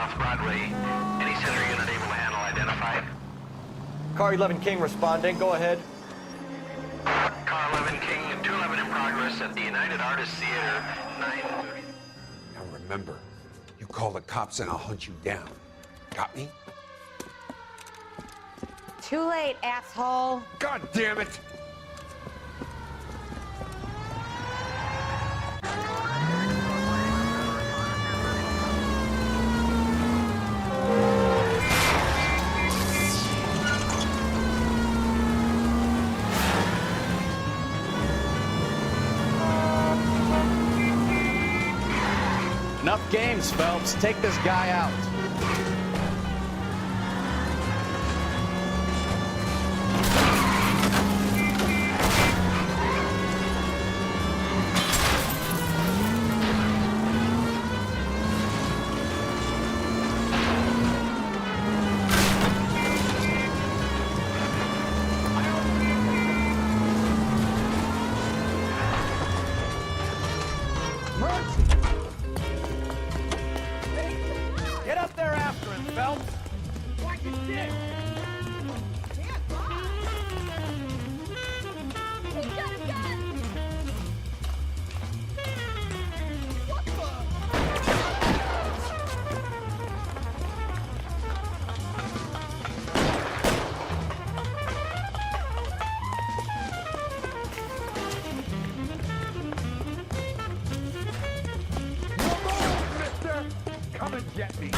South Broadway. Any center unit able to handle identified? Car 11 King responding. Go ahead. Car 11 King, 211 in progress at the United Artists Theater, 9:30. Now remember, you call the cops and I'll hunt you down. Got me? Too late, asshole. God damn it! Enough games, Phelps. Take this guy out. Get up there after him, Phelps. Like you did. He's got a gun! What Come and get me!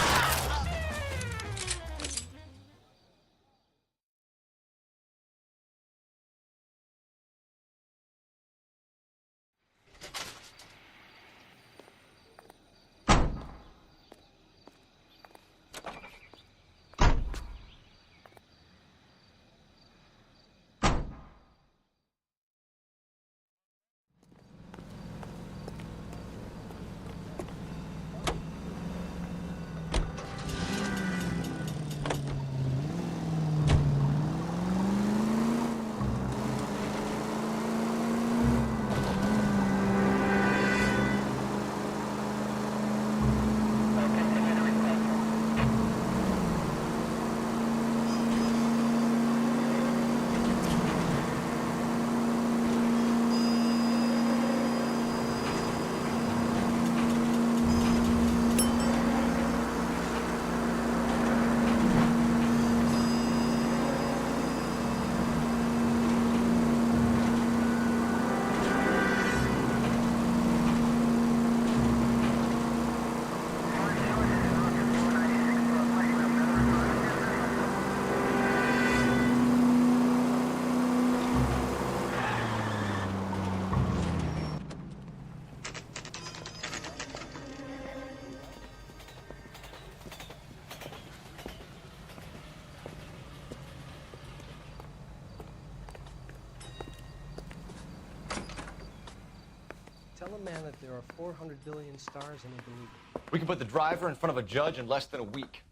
Tell a man that there are 400 billion stars and he'll believe it. We can put the driver in front of a judge in less than a week.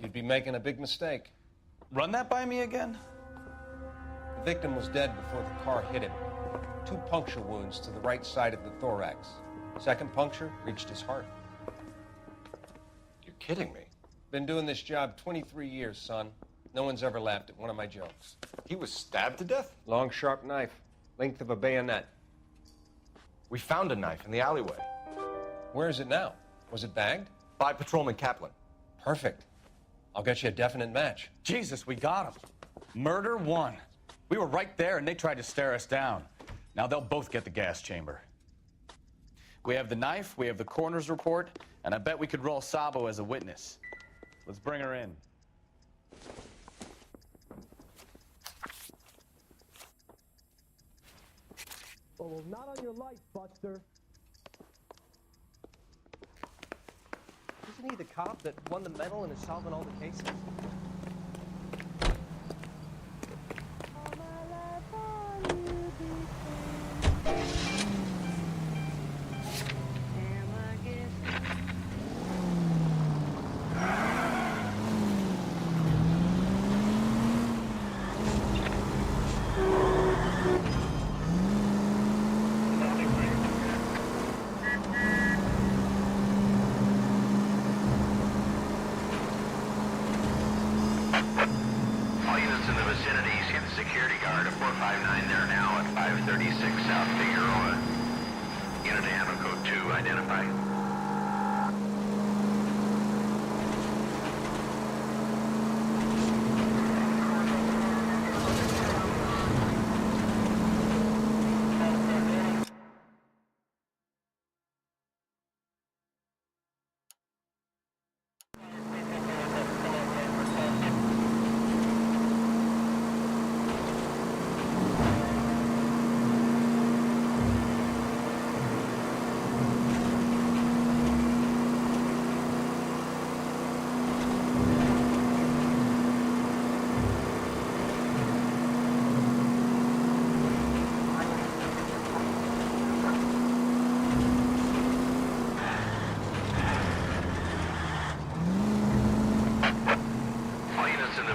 You'd be making a big mistake. Run that by me again? The victim was dead before the car hit him. 2 puncture wounds to the right side of the thorax. Second puncture reached his heart. You're kidding me. Been doing this job 23 years, son. No one's ever laughed at one of my jokes. He was stabbed to death? Long, sharp knife. Length of a bayonet. We found a knife in the alleyway. Where is it now? Was it bagged? By Patrolman Kaplan. Perfect. I'll get you a definite match. Jesus, we got him. Murder 1. We were right there and they tried to stare us down. Now they'll both get the gas chamber. We have the knife, we have the coroner's report, and I bet we could roll Sabo as a witness. Let's bring her in. Oh, not on your life, Buster. Isn't he the cop that won the medal and is solving all the cases? guard at 459 there now at 536 South Figueroa. Unit to handle code 2, identify.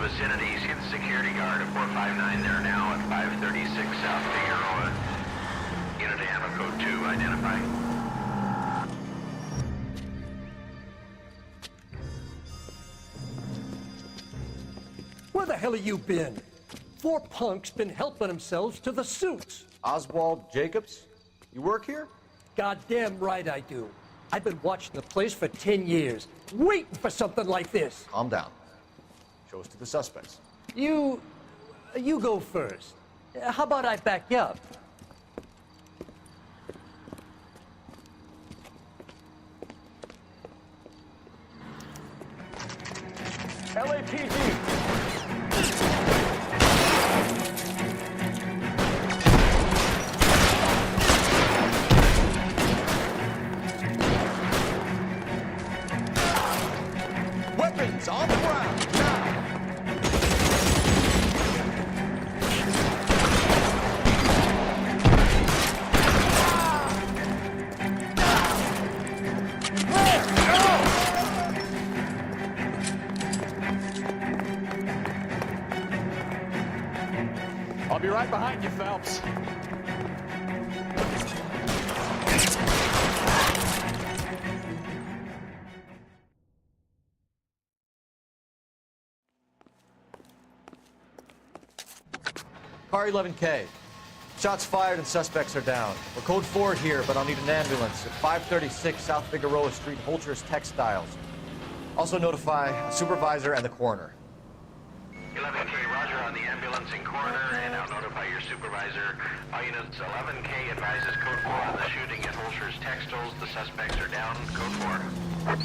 Vicinity, see the security guard at 459 there now at 536 South Figueroa. Unit to handle code 2, identify. Where the hell have you been? 4 punks been helping themselves to the suits. Oswald Jacobs? You work here? Goddamn right I do. I've been watching the place for 10 years, waiting for something like this. Calm down. Show us to the suspects. You go first. How about I back you up? LAPD! Weapons on the ground, now! I'll be right behind you, Phelps. Car 11K. Shots fired and suspects are down. We're code 4 here, but I'll need an ambulance at 536 South Figueroa Street, Holcher's Textiles. Also notify a supervisor and the coroner. 11K, roger on the ambulance and coroner, and I'll notify your supervisor. All units, 11K advises code 4 on the shooting at Holcher's Textiles. The suspects are down. Code 4.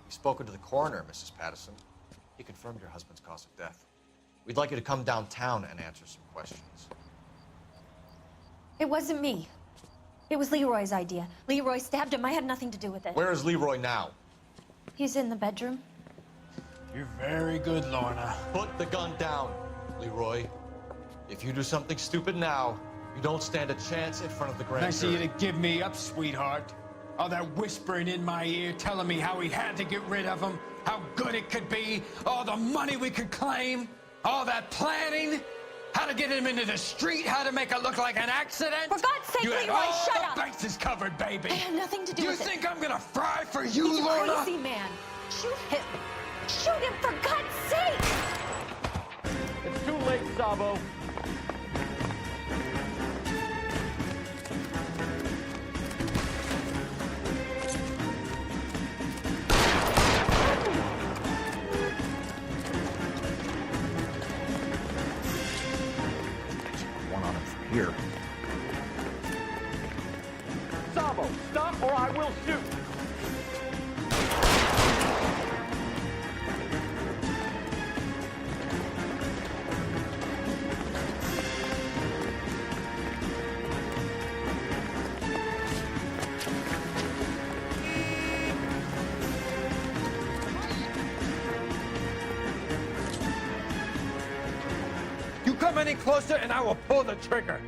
Spoken to the coroner, Mrs. Patterson. He confirmed your husband's cause of death. We'd like you to come downtown and answer some questions. It wasn't me. It was Leroy's idea. Leroy stabbed him. I had nothing to do with it. Where is Leroy now? He's in the bedroom. You're very good, Lorna. Put the gun down, Leroy. If you do something stupid now, you don't stand a chance in front of the grand Nice jury. of you to give me up, sweetheart. All that whispering in my ear, telling me how we had to get rid of him, how good it could be, all the money we could claim, all that planning, how to get him into the street, how to make it look like an accident. For God's sake, you had Leroy, all shut the up. bases covered, baby. I had nothing to do you with it. think I'm gonna fry for you, He's a Lorna? crazy man. Shoot him. Shoot him, for God's sake! It's too late, Sabo. One on him from here. Sabo, stop or I will shoot! You come any closer and I will pull the trigger.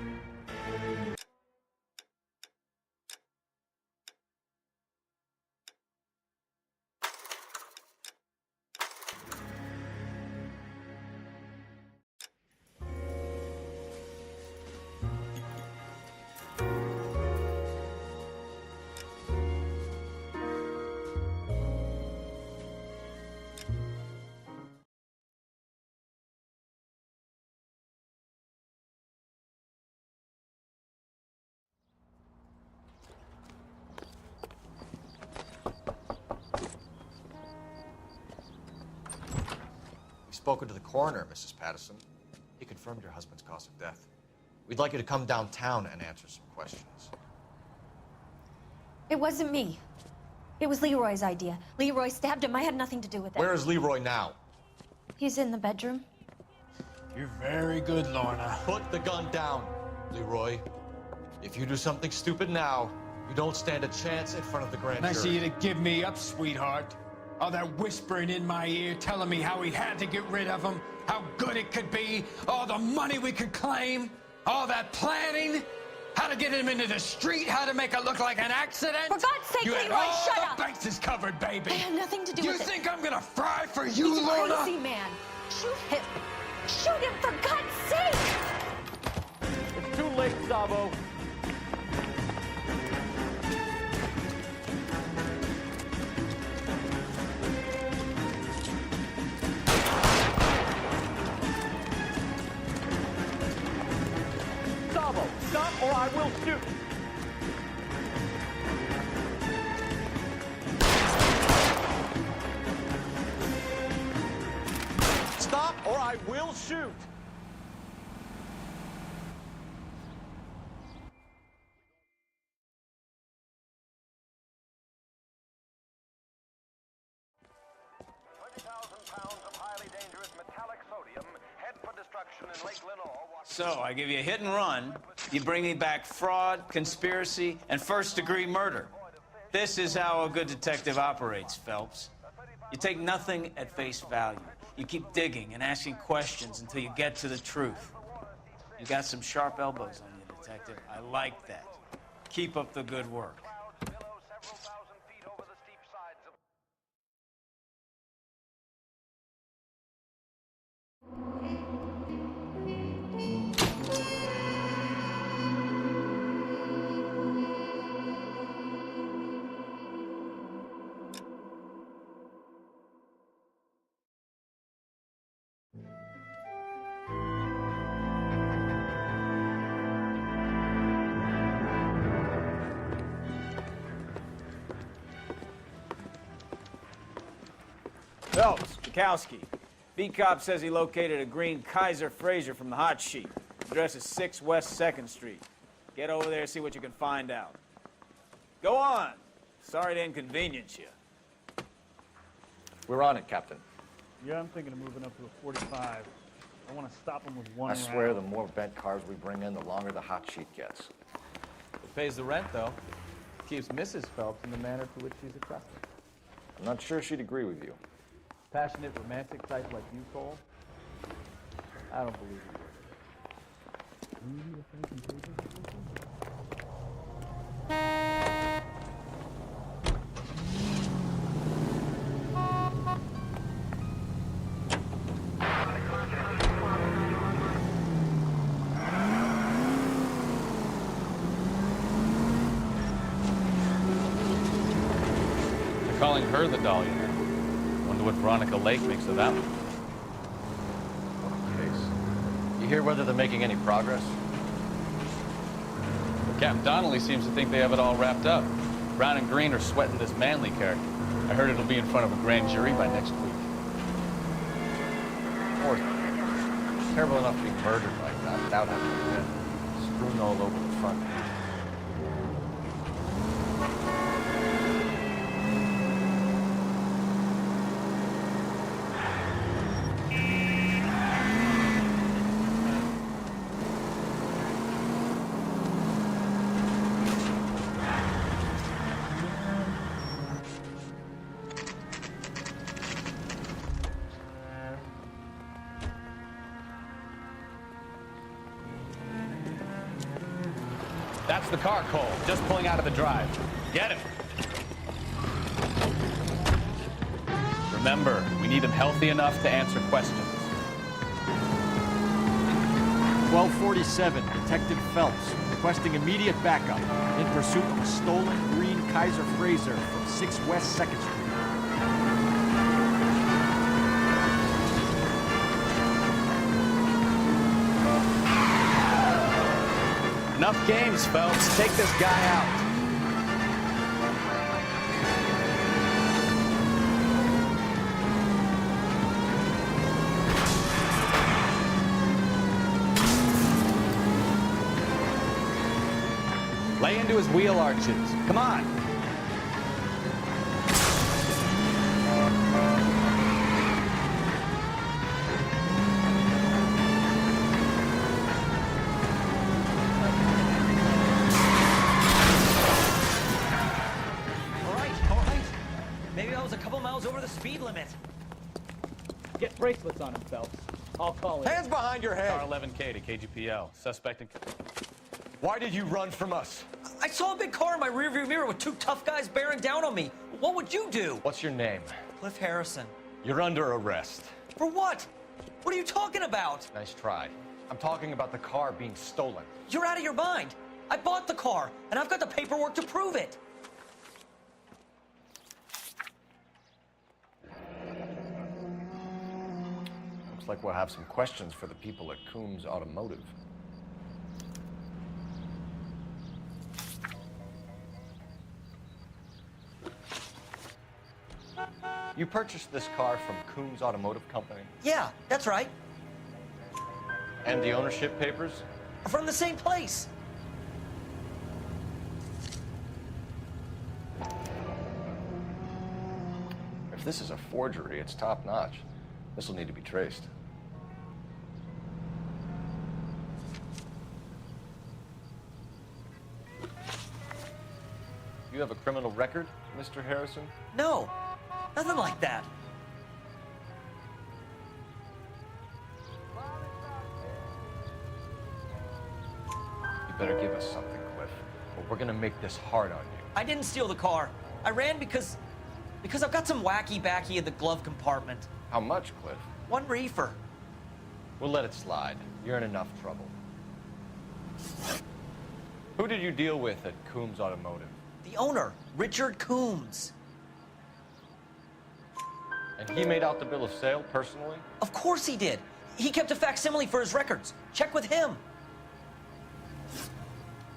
We've spoken to the coroner, Mrs. Patterson. He confirmed your husband's cause of death. We'd like you to come downtown and answer some questions. It wasn't me. It was Leroy's idea. Leroy stabbed him. I had nothing to do with it. Where is Leroy now? He's in the bedroom. You're very good, Lorna. Put the gun down, Leroy. If you do something stupid now, you don't stand a chance in front of the grand jury. Nice of you to give me up, sweetheart. All that whispering in my ear, telling me how we had to get rid of him, how good it could be, all the money we could claim, all that planning, how to get him into the street, how to make it look like an accident. For God's sake, you had Leroy, all shut the up! bases covered, baby. I had nothing to do with it. You think I'm gonna fry for you, He's a Lorna? crazy man. Shoot him. Shoot him, for God's sake! It's too late, Sabo. Sabo, stop or I will shoot! Stop or I will shoot! So, I give you a hit and run, you bring me back fraud, conspiracy, and first-degree murder. This is how a good detective operates, Phelps. You take nothing at face value. You keep digging and asking questions until you get to the truth. You got some sharp elbows on you, detective. I like that. Keep up the good work. Phelps, Bukowski. Beat cop says he located a green Kaiser Fraser from the hot sheet. Address is 6 West 2nd Street. Get over there and see what you can find out. Go on. Sorry to inconvenience you. We're on it, Captain. Yeah, I'm thinking of moving up to a 45. I want to stop him with one I round. swear, the more bent cars we bring in, the longer the hot sheet gets. It pays the rent, though. Keeps Mrs. Phelps in the manner to which she's accustomed. I'm not sure she'd agree with you. Passionate, romantic type like you, Cole? I don't believe They're calling her the Dahlia. Wonder wonder what Veronica Lake makes of that one. What a case. You hear whether they're making any progress? Well, Captain Donnelly seems to think they have it all wrapped up. Brown and Green are sweating this Manley character. I heard it'll be in front of a grand jury by next week. Or terrible enough to be murdered like that without having a been strewn all over the front. That's the car, Cole. Just pulling out of the drive. Get him. Remember, we need him healthy enough to answer questions. 1247, Detective Phelps, requesting immediate backup in pursuit of a stolen green Kaiser Frazer from 6 West 2nd Street. Enough games, Phelps. Take this guy out. Lay into his wheel arches. Come on. Speed limit. Get bracelets on him, Phelps. I'll call it. Hands behind your head. Car 11K to KGPL. Suspect in... Why did you run from us? I saw a big car in my rearview mirror with 2 tough guys bearing down on me. What would you do? What's your name? Cliff Harrison. You're under arrest. For what? What are you talking about? Nice try. I'm talking about the car being stolen. You're out of your mind. I bought the car, and I've got the paperwork to prove it. Looks like we'll have some questions for the people at Coombs Automotive. You purchased this car from Coombs Automotive Company? Yeah, that's right. And the ownership papers? From the same place. If this is a forgery, it's top-notch. This will need to be traced. You have a criminal record, Mr. Harrison? No, nothing like that. You better give us something, Cliff, or we're gonna make this hard on you. I didn't steal the car. I ran because I've got some wacky-backy in the glove compartment. How much, Cliff? 1 reefer. We'll let it slide. You're in enough trouble. Who did you deal with at Coombs Automotive? The owner, Richard Coombs. And he made out the bill of sale personally? Of course he did. He kept a facsimile for his records. Check with him.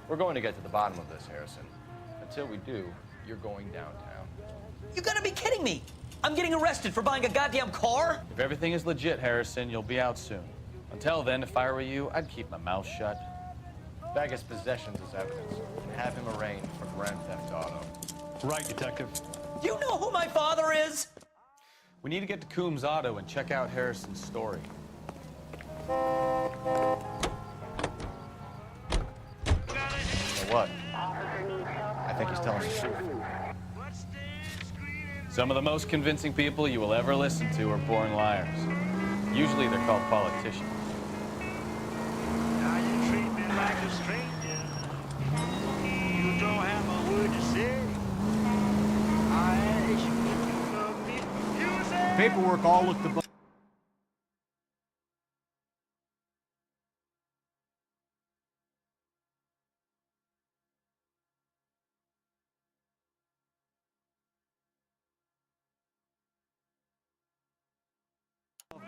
We're going to get to the bottom of this, Harrison. Until we do, you're going downtown. You gotta be kidding me. I'm getting arrested for buying a goddamn car? If everything is legit, Harrison, you'll be out soon. Until then, if I were you, I'd keep my mouth shut. Bag his possessions as evidence and have him arraigned for grand theft auto. Right, Detective. Do you know who my father is? We need to get to Coombs Auto and check out Harrison's story. You know what? I think he's telling the truth. Some of the most convincing people you will ever listen to are born liars. Usually they're called politicians. Now you treat me like a stranger. You don't have a word to say. I ask you if you love me. You say Paperwork all looked above.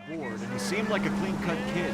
board, and he seemed like a clean-cut kid.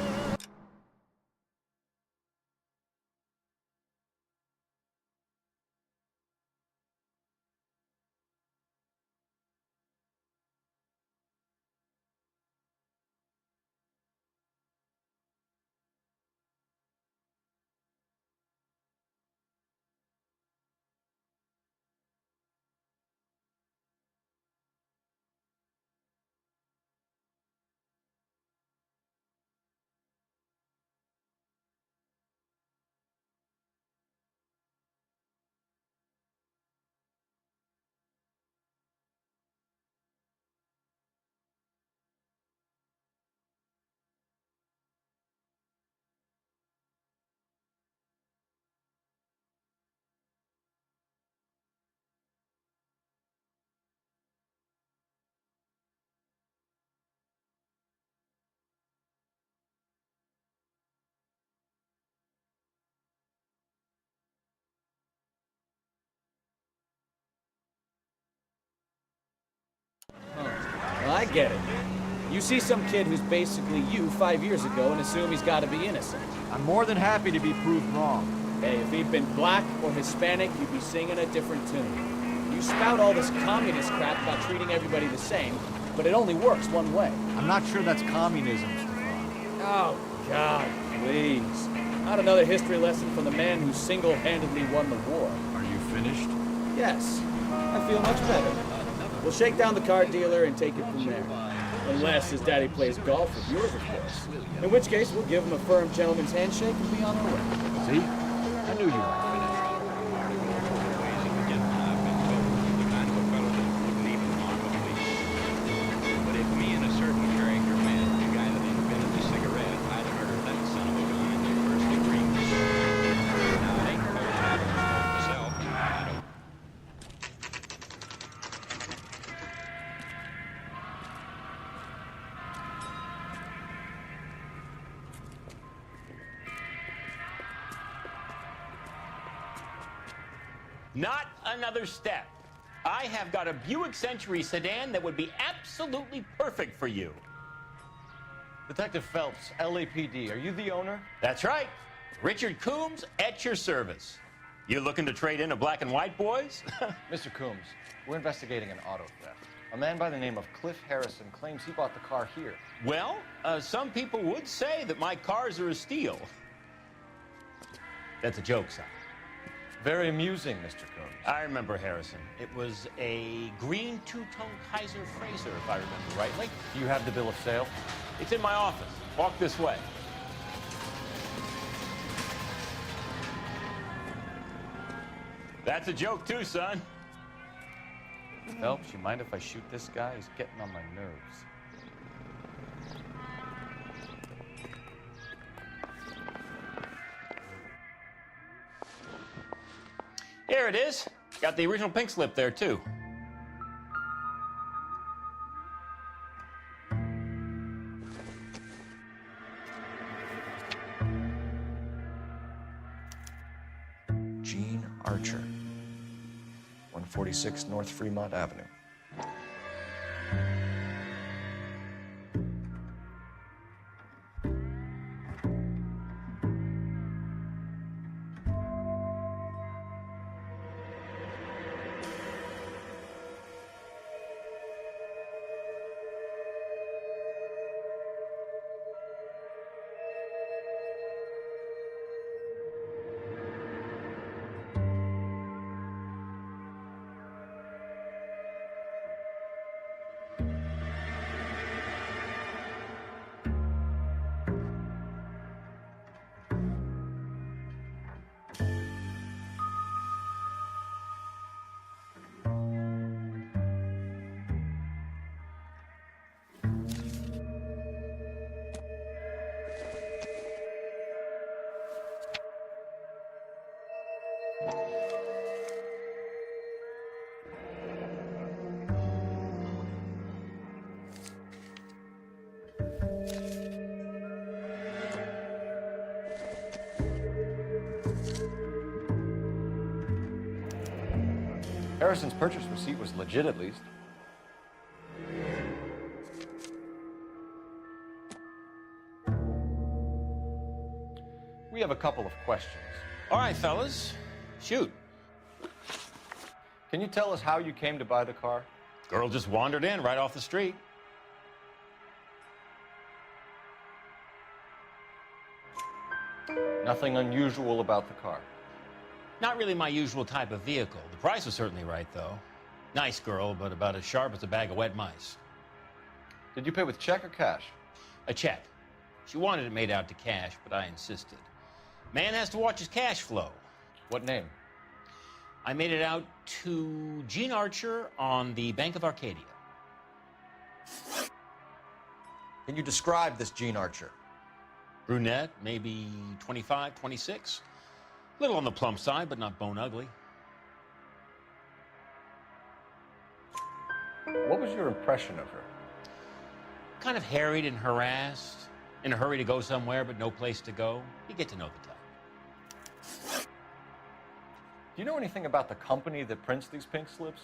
Well, I get it. You see some kid who's basically you 5 years ago and assume he's got to be innocent. I'm more than happy to be proved wrong. Hey, if he'd been black or Hispanic, you'd be singing a different tune. You spout all this communist crap about treating everybody the same, but it only works one way. I'm not sure that's communism, Stefan. Oh, God, please. Not another history lesson from the man who single-handedly won the war. Are you finished? Yes. I feel much better. We'll shake down the car dealer and take it from there. Unless his daddy plays golf with yours, of course. In which case, we'll give him a firm gentleman's handshake and be on our way. See? I knew you weren't finished. But if me and a certain character met the guy that invented the cigarette, I'd murder that son of a gun in the first degree. Now, it ain't close enough to myself. I don't. Not another step. I have got a Buick Century sedan that would be absolutely perfect for you. Detective Phelps, LAPD, are you the owner? That's right. Richard Coombs at your service. You looking to trade in a black and white, boys? Mr. Coombs, we're investigating an auto theft. A man by the name of Cliff Harrison claims he bought the car here. Well, some people would say that my cars are a steal. That's a joke, son. Very amusing, Mr. Coombs. I remember Harrison. It was a green two-tone Kaiser Frazer, if I remember rightly. Do you have the bill of sale? It's in my office. Walk this way. That's a joke, too, son. Phelps, you mind if I shoot this guy? He's getting on my nerves. Here it is. Got the original pink slip there, too. Gene Archer, 146 North Fremont Avenue. Harrison's purchase receipt was legit, at least. We have a couple of questions. All right, fellas, shoot. Can you tell us how you came to buy the car? Girl just wandered in right off the street. Nothing unusual about the car. Not really my usual type of vehicle. The price was certainly right, though. Nice girl, but about as sharp as a bag of wet mice. Did you pay with check or cash? A check. She wanted it made out to cash, but I insisted. Man has to watch his cash flow. What name? I made it out to Gene Archer on the Bank of Arcadia. Can you describe this Gene Archer? Brunette, maybe 25, 26. Little on the plump side, but not bone ugly. What was your impression of her? Kind of harried and harassed. In a hurry to go somewhere, but no place to go. You get to know the type. Do you know anything about the company that prints these pink slips?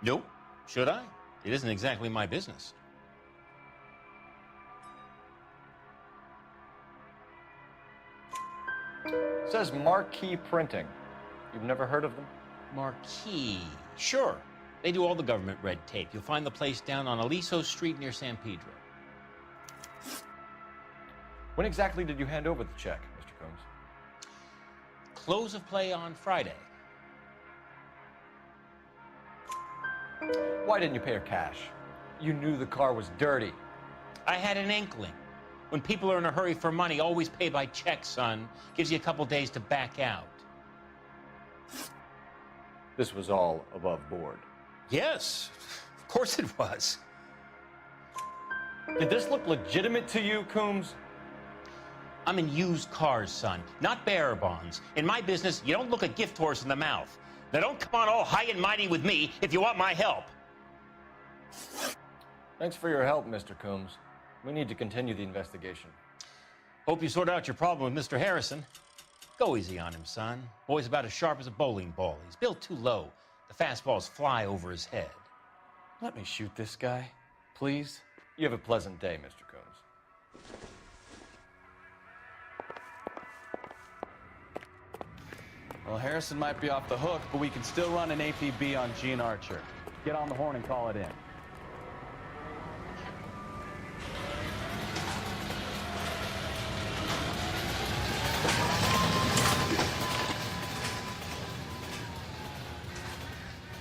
Nope. Should I? It isn't exactly my business. It says Marquee Printing. You've never heard of them? Marquee. Sure. They do all the government red tape. You'll find the place down on Aliso Street near San Pedro. When exactly did you hand over the check, Mr. Combs? Close of play on Friday. Why didn't you pay her cash? You knew the car was dirty. I had an inkling. When people are in a hurry for money, always pay by check, son. Gives you a couple days to back out. This was all above board. Yes, of course it was. Did this look legitimate to you, Coombs? I'm in used cars, son, not bearer bonds. In my business, you don't look a gift horse in the mouth. Now don't come on all high and mighty with me if you want my help. Thanks for your help, Mr. Coombs. We need to continue the investigation. Hope you sort out your problem with Mr. Harrison. Go easy on him, son. Boy's about as sharp as a bowling ball. He's built too low. The fastballs fly over his head. Let me shoot this guy, please. You have a pleasant day, Mr. Combs. Well, Harrison might be off the hook, but we can still run an APB on Gene Archer. Get on the horn and call it in.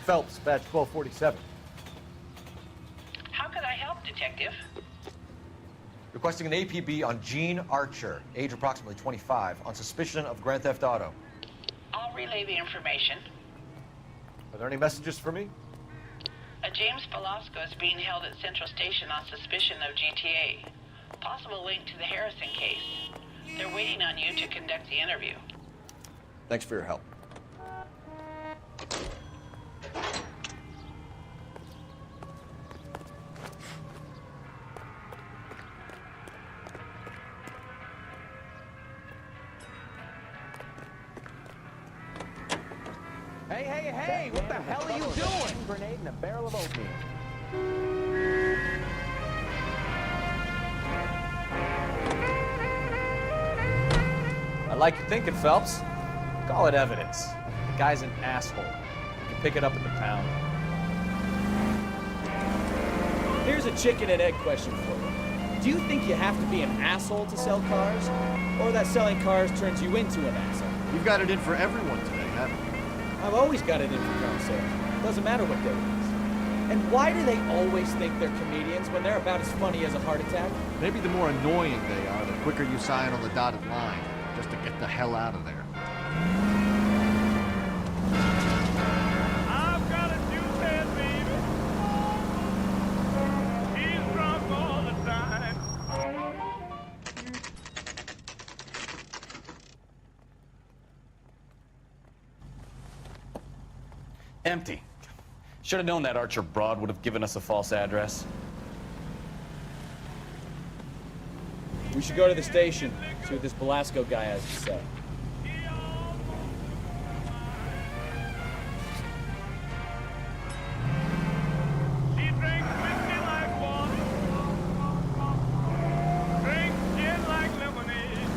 Phelps, badge 1247. How could I help, Detective? Requesting an APB on Gene Archer, age approximately 25, on suspicion of grand theft auto. I'll relay the information. Are there any messages for me? A James Velasco is being held at Central Station on suspicion of GTA. Possible link to the Harrison case. They're waiting on you to conduct the interview. Thanks for your help. Hey, what the hell are you doing? Grenade in a barrel of oatmeal. I like your thinking, Phelps. Call it evidence. The guy's an asshole. You can pick it up at the pound. Here's a chicken and egg question for you. Do you think you have to be an asshole to sell cars? Or that selling cars turns you into an asshole? You've got it in for everyone today, haven't you? I've always got it in for car sales. Doesn't matter what day it is. And why do they always think they're comedians when they're about as funny as a heart attack? Maybe the more annoying they are, the quicker you sign on the dotted line, just to get the hell out of there. I've got a new head, baby. He's drunk all the time. Empty. Should have known that Archer broad would have given us a false address. We should go to the station, see what this Velasco guy has to say. She drinks whiskey like water. Drinks gin like lemonade.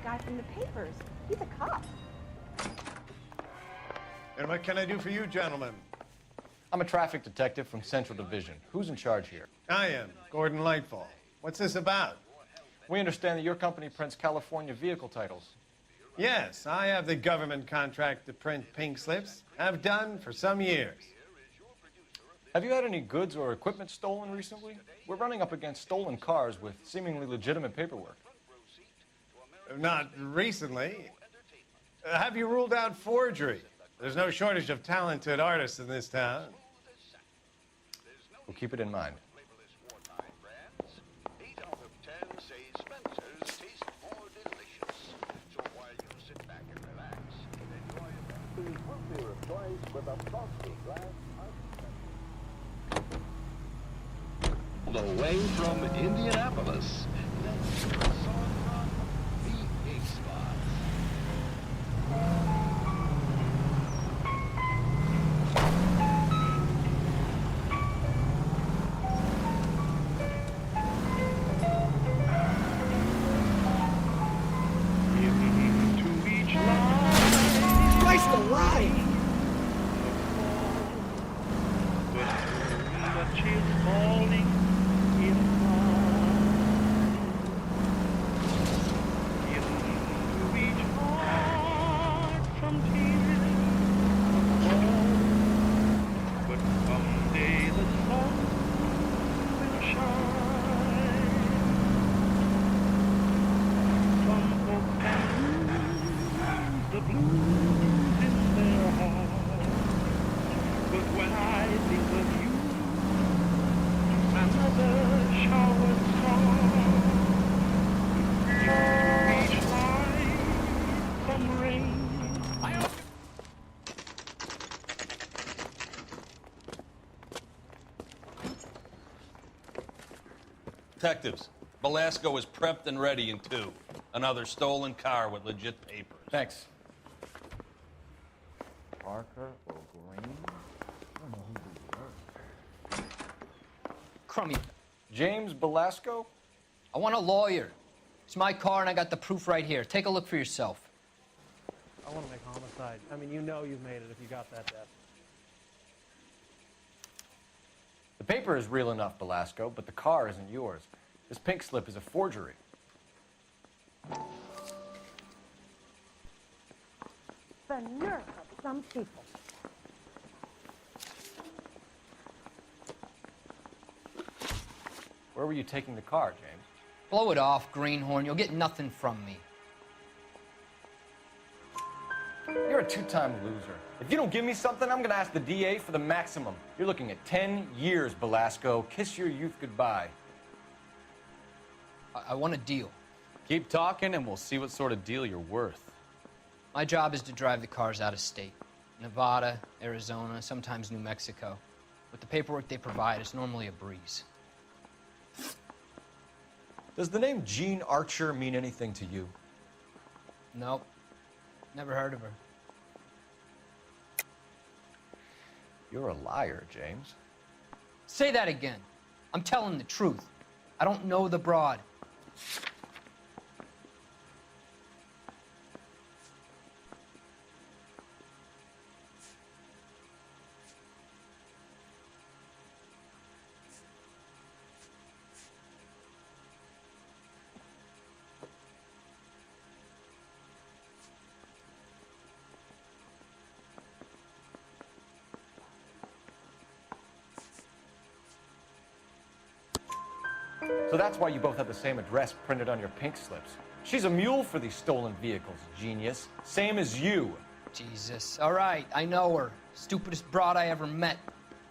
that guy from the papers. He's a cop. And what can I do for you, gentlemen? I'm a traffic detective from Central Division. Who's in charge here? I am, Gordon Lightfall. What's this about? We understand that your company prints California vehicle titles. Yes, I have the government contract to print pink slips. Have done for some years. Have you had any goods or equipment stolen recently? We're running up against stolen cars with seemingly legitimate paperwork. Not recently. Have you ruled out forgery? There's no shortage of talented artists in this town. We'll keep it in mind. The way from Indianapolis. Christ alive! Detectives, Belasco is prepped and ready in 2. Another stolen car with legit papers. Thanks. Parker or Green? Crummy. James Belasco? I want a lawyer. It's my car, and I got the proof right here. Take a look for yourself. I want to make homicide. I mean, you know you've made it if you got that death. The paper is real enough, Belasco, but the car isn't yours. This pink slip is a forgery. The nerve of some people. Where were you taking the car, James? Blow it off, Greenhorn. You'll get nothing from me. You're a two-time loser. If you don't give me something, I'm going to ask the DA for the maximum. You're looking at 10 years, Belasco. Kiss your youth goodbye. I want a deal. Keep talking and we'll see what sort of deal you're worth. My job is to drive the cars out of state. Nevada, Arizona, sometimes New Mexico. With the paperwork they provide, it's normally a breeze. Does the name Jean Archer mean anything to you? Nope. Never heard of her. You're a liar, James. Say that again. I'm telling the truth. I don't know the broad. So that's why you both have the same address printed on your pink slips. She's a mule for these stolen vehicles, genius. Same as you. Jesus. All right, I know her. Stupidest broad I ever met.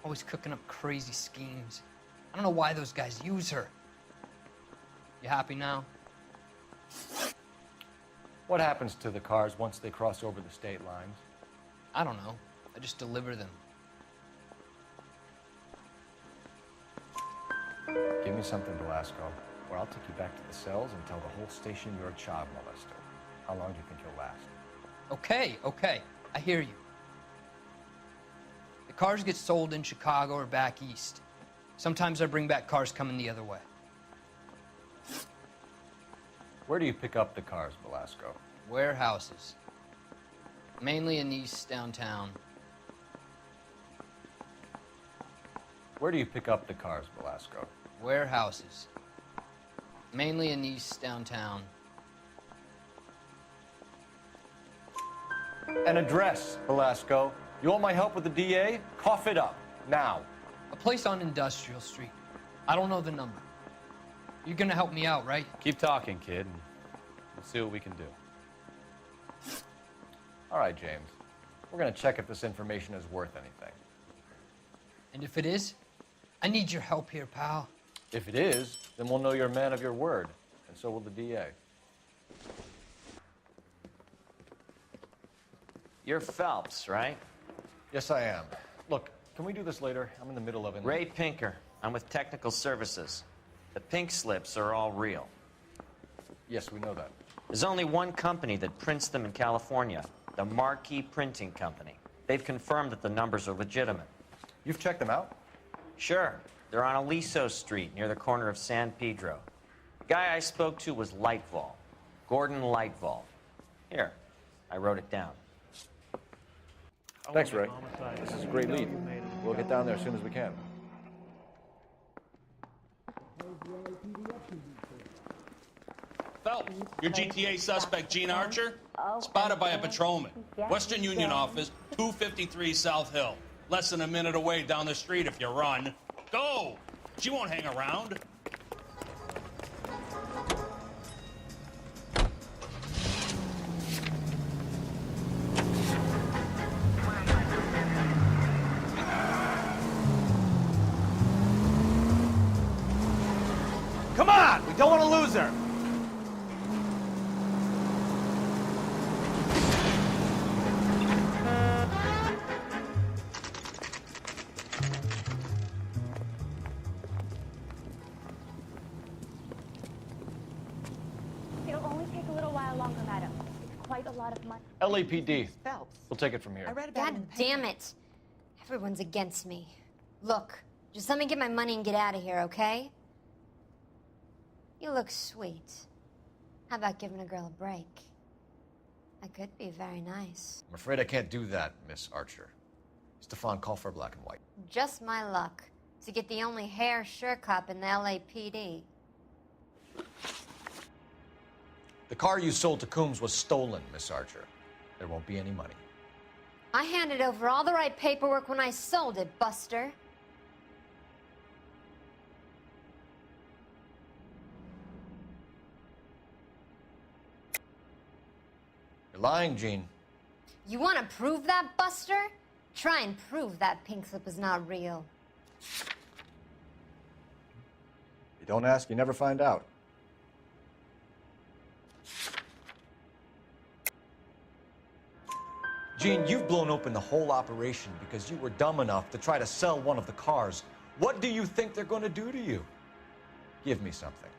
Always cooking up crazy schemes. I don't know why those guys use her. You happy now? What happens to the cars once they cross over the state lines? I don't know. I just deliver them. Give me something, Belasco, or I'll take you back to the cells and tell the whole station you're a child molester. How long do you think you'll last? Okay. I hear you. The cars get sold in Chicago or back east. Sometimes I bring back cars coming the other way. Where do you pick up the cars, Velasco? Warehouses. Mainly in East downtown. Where do you pick up the cars, Velasco? Warehouses. Mainly in East downtown. An address, Velasco. You want my help with the DA? Cough it up, now. A place on Industrial Street. I don't know the number. You're gonna help me out, right? Keep talking, kid, and we'll see what we can do. All right, James. We're gonna check if this information is worth anything. And if it is, I need your help here, pal. If it is, then we'll know you're a man of your word, and so will the DA. You're Phelps, right? Yes, I am. Look, can we do this later? I'm in the middle of it. Ray Pinker. I'm with Technical Services. The pink slips are all real. Yes, we know that. There's only one company that prints them in California, the Marquee Printing Company. They've confirmed that the numbers are legitimate. You've checked them out? Sure. They're on Aliso Street, near the corner of San Pedro. The guy I spoke to was Lightval. Gordon Lightval. Here, I wrote it down. Thanks, Ray. This is a great lead. We'll get down there as soon as we can. Phelps, your GTA suspect, Gene Archer, spotted by a patrolman. Western Union office, 253 South Hill. Less than a minute away down the street if you run. Go! She won't hang around. Come on! We don't want to lose her! It'll only take a little while longer, madam. It's quite a lot of money. LAPD. We'll take it from here. God damn it. Everyone's against me. Look, just let me get my money and get out of here, okay? You look sweet. How about giving a girl a break? That could be very nice. I'm afraid I can't do that, Miss Archer. Stefan, call for black and white. Just my luck to get the only hair sure cop in the LAPD. The car you sold to Coombs was stolen, Miss Archer. There won't be any money. I handed over all the right paperwork when I sold it, Buster. You're lying, Gene. You want to prove that, Buster? Try and prove that pink slip is not real. You don't ask, you never find out. Gene, you've blown open the whole operation because you were dumb enough to try to sell one of the cars. What do you think they're going to do to you? Give me something.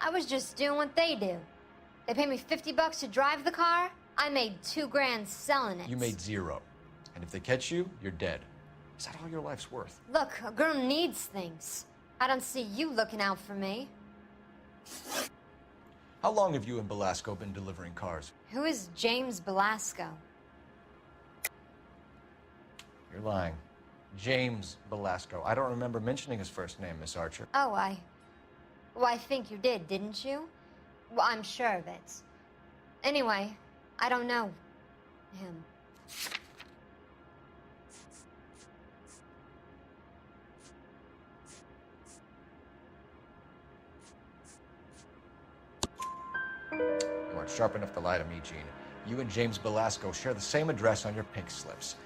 I was just doing what they do. They paid me $50 to drive the car. I made $2 grand selling it. You made zero. And if they catch you, you're dead. Is that all your life's worth? Look, a girl needs things. I don't see you looking out for me. How long have you and Belasco been delivering cars? Who is James Belasco? You're lying. James Belasco. I don't remember mentioning his first name, Miss Archer. Oh, I think you did, didn't you? Well, I'm sure of it. Anyway, I don't know him. You aren't sharp enough to lie to me, Gene. You and James Belasco share the same address on your pink slips.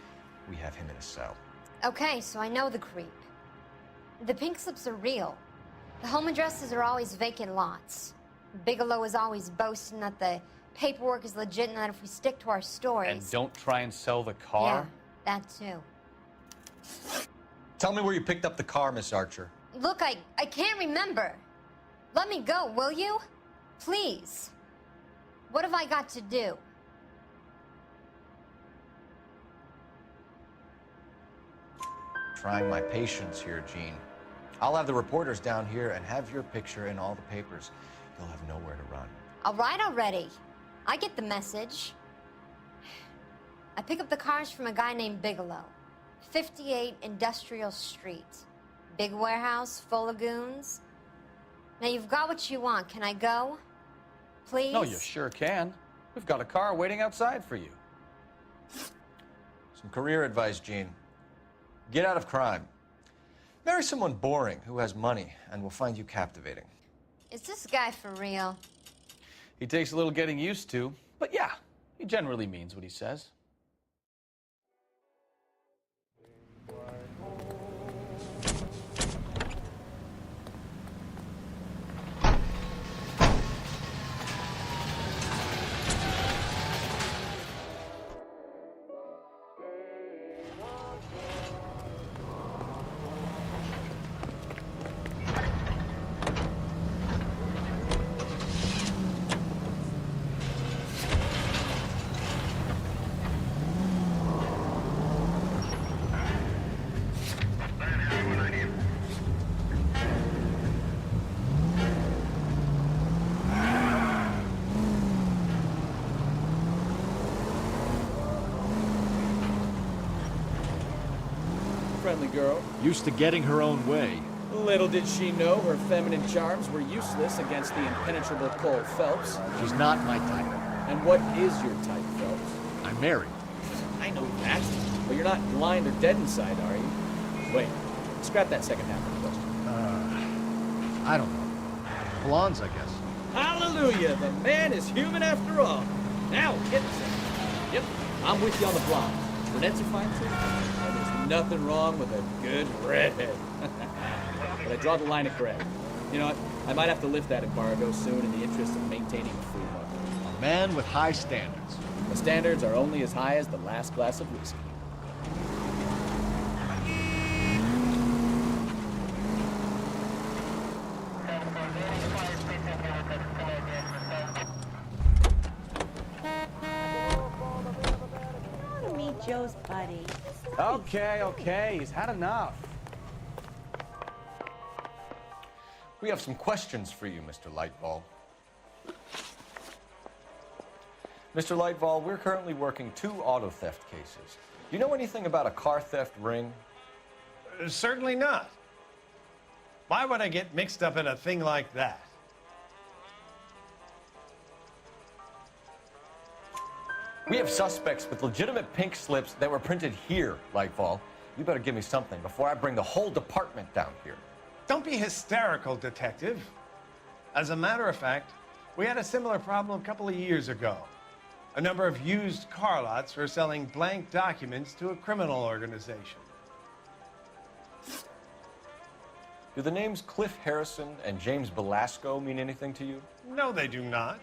We have him in a cell. Okay, so I know the creep. The pink slips are real. The home addresses are always vacant lots. Bigelow is always boasting that the paperwork is legit and that if we stick to our stories... And don't try and sell the car? Yeah, that too. Tell me where you picked up the car, Miss Archer. Look, I can't remember. Let me go, will you? Please. What have I got to do? Trying my patience here, Gene. I'll have the reporters down here and have your picture in all the papers. You'll have nowhere to run. All right already. I get the message. I pick up the cars from a guy named Bigelow. 58 Industrial Street. Big warehouse full of goons. Now you've got what you want. Can I go? Please? No, you sure can. We've got a car waiting outside for you. Some career advice, Gene. Get out of crime. Marry someone boring who has money and will find you captivating. Is this guy for real? He takes a little getting used to, but yeah, he generally means what he says. Friendly girl. Used to getting her own way. Little did she know her feminine charms were useless against the impenetrable Cole Phelps. She's not my type. And what is your type, Phelps? I'm married. I know that, but you're not blind or dead inside, are you? Wait, scrap that second half of the question. I don't know. Blondes, I guess. Hallelujah! The man is human after all. Now, kids. Yep, I'm with you on the blonde. Brunettes are fine too. And there's nothing wrong with a good redhead. But I draw the line at gray. You know what? I might have to lift that embargo soon in the interest of maintaining a free market. A man with high standards. The standards are only as high as the last glass of whiskey. Joe's buddy. Okay, he's had enough. We have some questions for you, Mr. Lightball. Mr. Lightball, we're currently working 2 auto theft cases. Do you know anything about a car theft ring? Certainly not. Why would I get mixed up in a thing like that? We have suspects with legitimate pink slips that were printed here, Lightball. You better give me something before I bring the whole department down here. Don't be hysterical, Detective. As a matter of fact, we had a similar problem a couple of years ago. A number of used car lots were selling blank documents to a criminal organization. Do the names Cliff Harrison and James Belasco mean anything to you? No, they do not.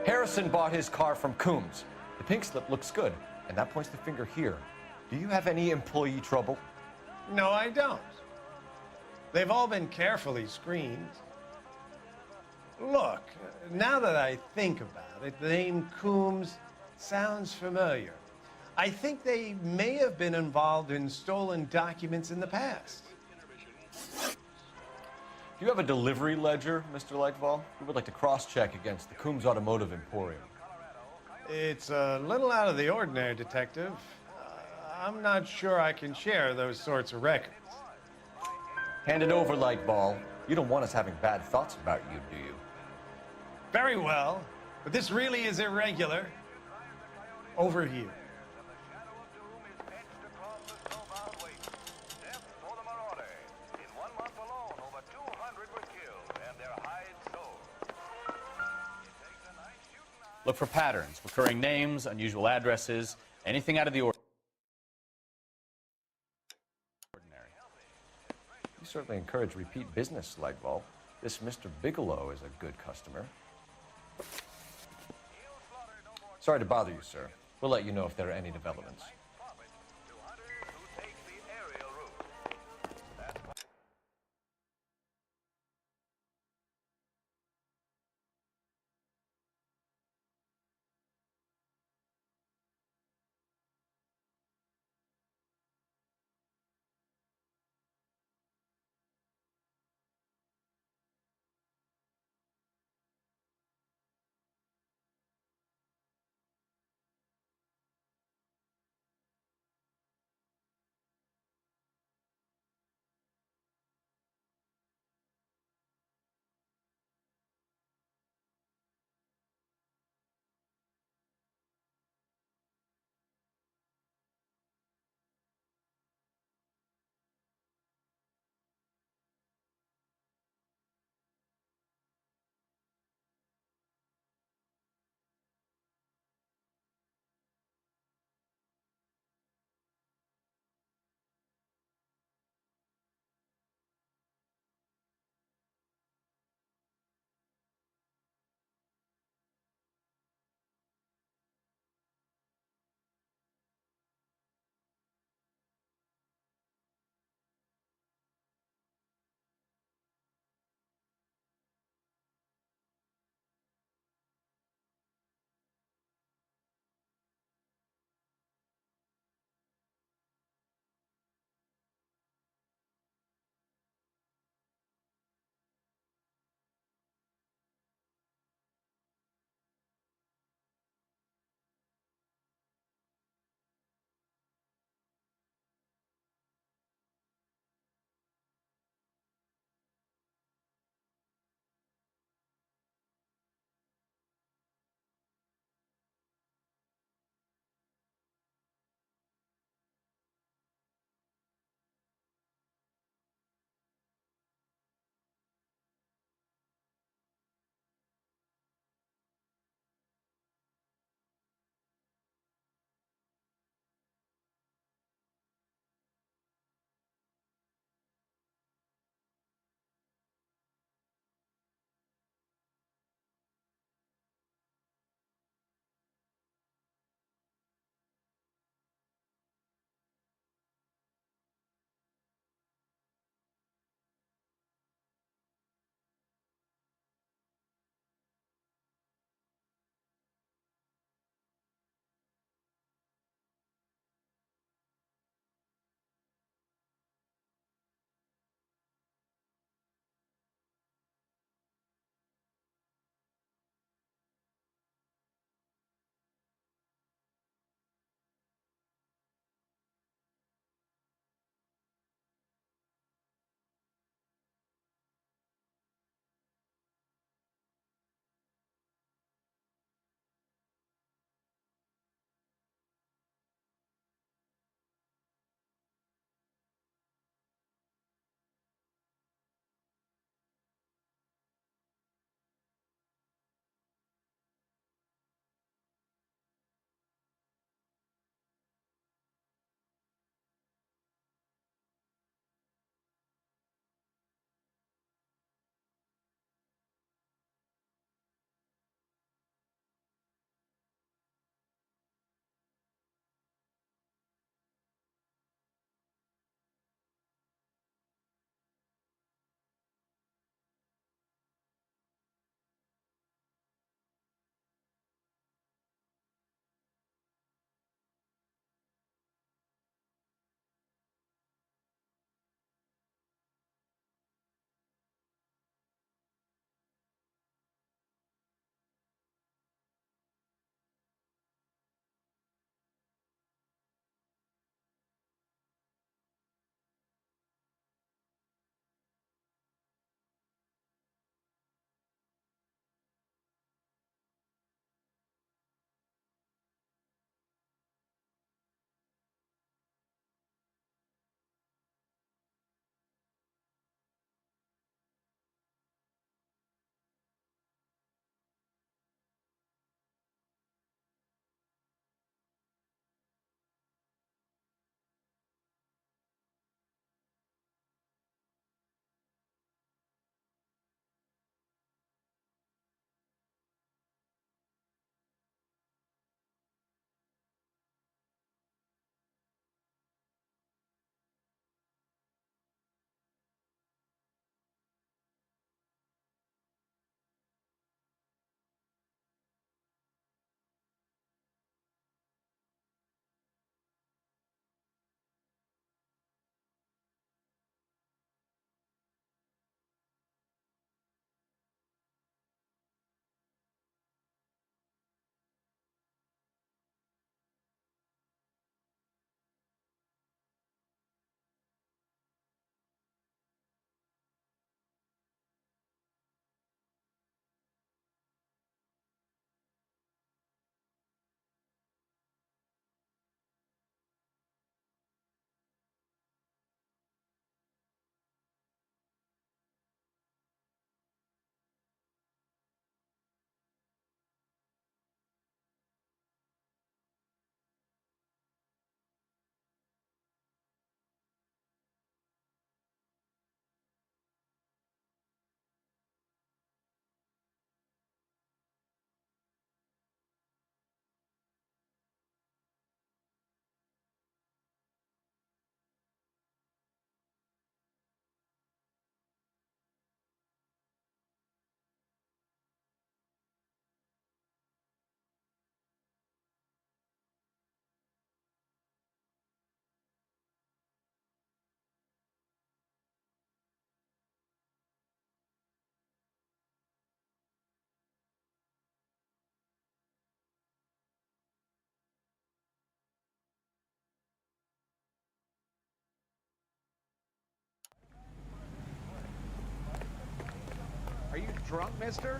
Harrison bought his car from Coombs. The pink slip looks good, and that points the finger here. Do you have any employee trouble? No, I don't. They've all been carefully screened. Look, now that I think about it, the name Coombs sounds familiar. I think they may have been involved in stolen documents in the past. Do you have a delivery ledger, Mr. Lightball? We would like to cross-check against the Coombs Automotive Emporium. It's a little out of the ordinary, Detective. I'm not sure I can share those sorts of records. Hand it over, Lightball. You don't want us having bad thoughts about you, do you? Very well, but this really is irregular. Over here. Look for patterns, recurring names, unusual addresses, anything out of the ordinary. You certainly encourage repeat business, Lightball. This Mr. Bigelow is a good customer. Sorry to bother you, sir. We'll let you know if there are any developments. trunk, mister?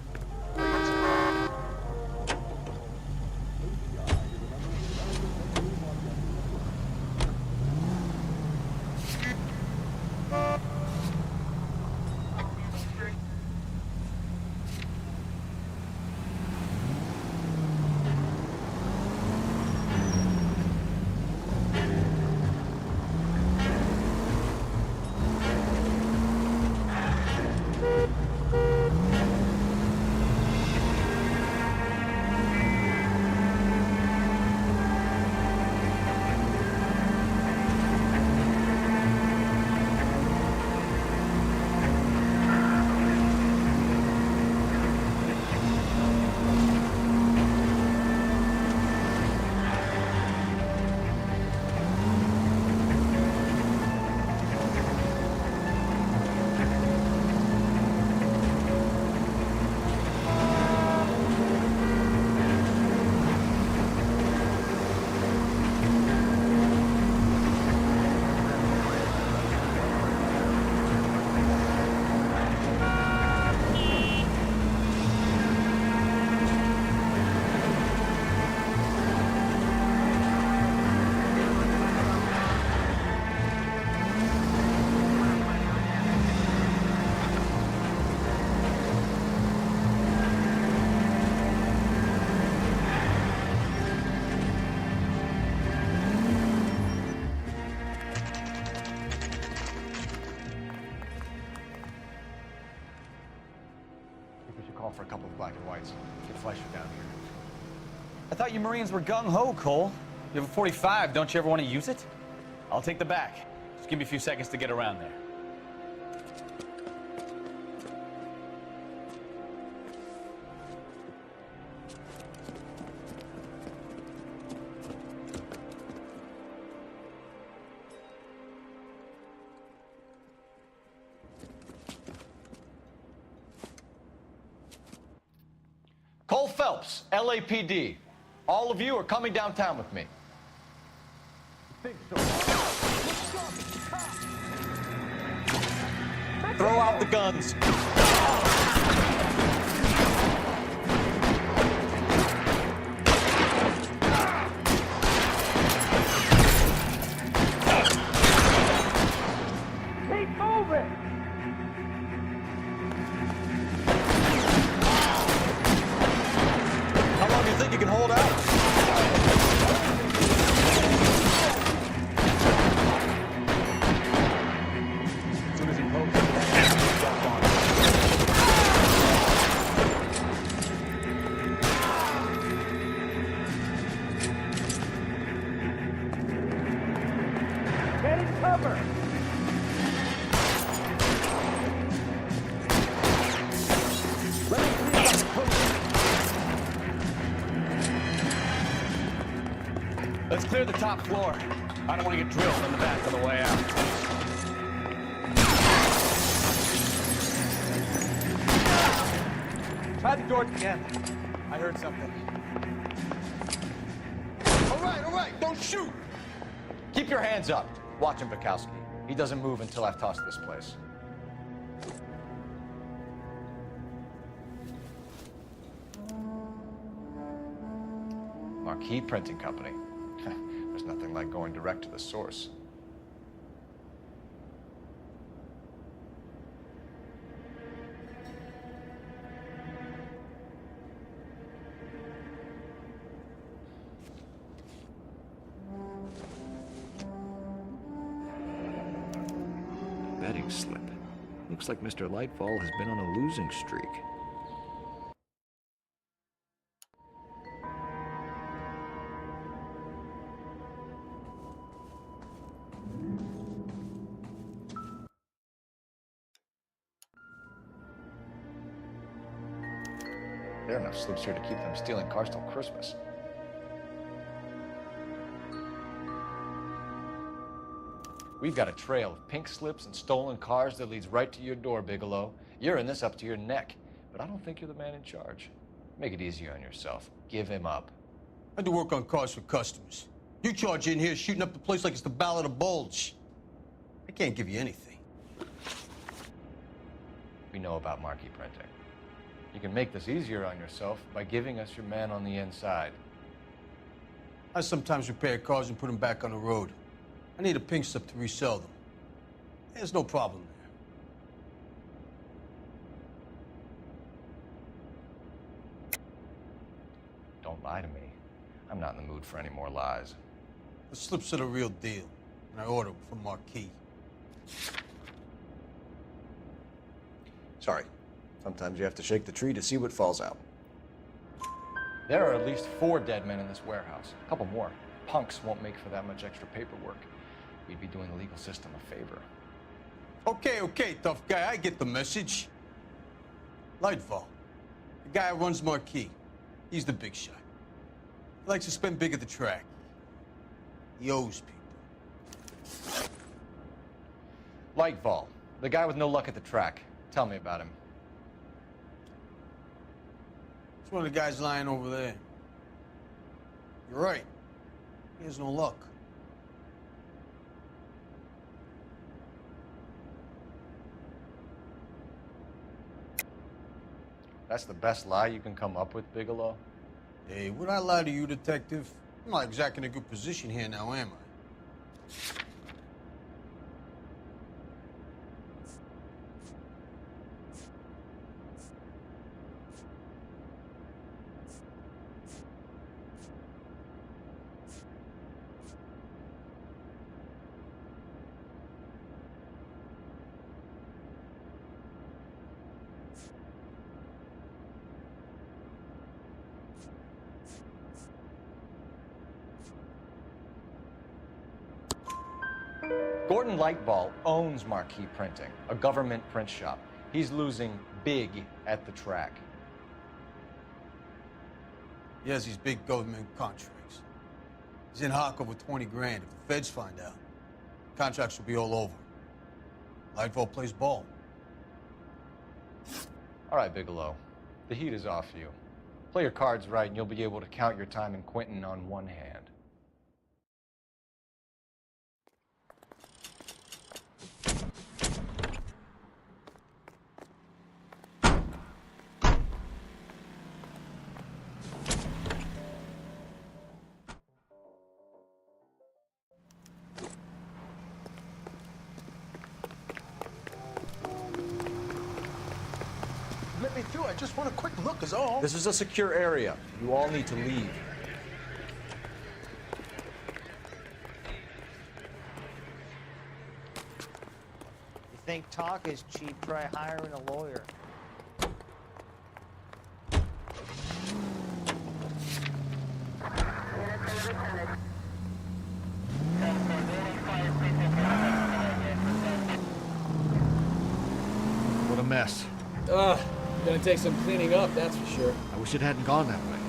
For a couple of black and whites. Get Fleischer down here. I thought you Marines were gung-ho, Cole. You have a 45. Don't you ever want to use it? I'll take the back. Just give me a few seconds to get around there. Cole Phelps, LAPD. All of you are coming downtown with me. Throw out the guns. Keep moving! How long do you think you can hold out? As soon as he pokes it, jump on it. Get in cover! Let's clear the top floor. I don't want to get drilled in the back on the way out. Try the door again. I heard something. All right, don't shoot! Keep your hands up. Watch him, Bukowski. He doesn't move until I've tossed this place. Marquee Printing Company. There's nothing like going direct to the source. Betting slip. Looks like Mr. Lightfall has been on a losing streak. There are enough slips here to keep them stealing cars till Christmas. We've got a trail of pink slips and stolen cars that leads right to your door, Bigelow. You're in this up to your neck, but I don't think you're the man in charge. Make it easier on yourself. Give him up. I do work on cars for customers. You charge in here shooting up the place like it's the Ballad of Bulge. I can't give you anything. We know about Marquee Printing. You can make this easier on yourself by giving us your man on the inside. I sometimes repair cars and put them back on the road. I need a pink slip to resell them. There's no problem there. Don't lie to me. I'm not in the mood for any more lies. The slips are the real deal, and I ordered them from Marquis. Sorry. Sometimes you have to shake the tree to see what falls out. There are at least 4 dead men in this warehouse. A couple more. Punks won't make for that much extra paperwork. We'd be doing the legal system a favor. Okay, tough guy, I get the message. Lightfall, the guy who runs Marquis. He's the big shot. He likes to spend big at the track. He owes people. Lightfall, the guy with no luck at the track. Tell me about him. It's one of the guys lying over there. You're right. He has no luck. That's the best lie you can come up with, Bigelow? Hey, would I lie to you, detective? I'm not exactly in a good position here now, am I? Gordon Lightball owns Marquis Printing, a government print shop. He's losing big at the track. He has these big government contracts. He's in hock over 20 grand. If the feds find out, contracts will be all over. Lightfall plays ball. All right, Bigelow. The heat is off you. Play your cards right and you'll be able to count your time in Quentin on one hand. Let me through. I just want a quick look is all. This is a secure area. You all need to leave. You think talk is cheap, try hiring a lawyer. What a mess. Gonna take some cleaning up, that's for sure. I wish it hadn't gone that way.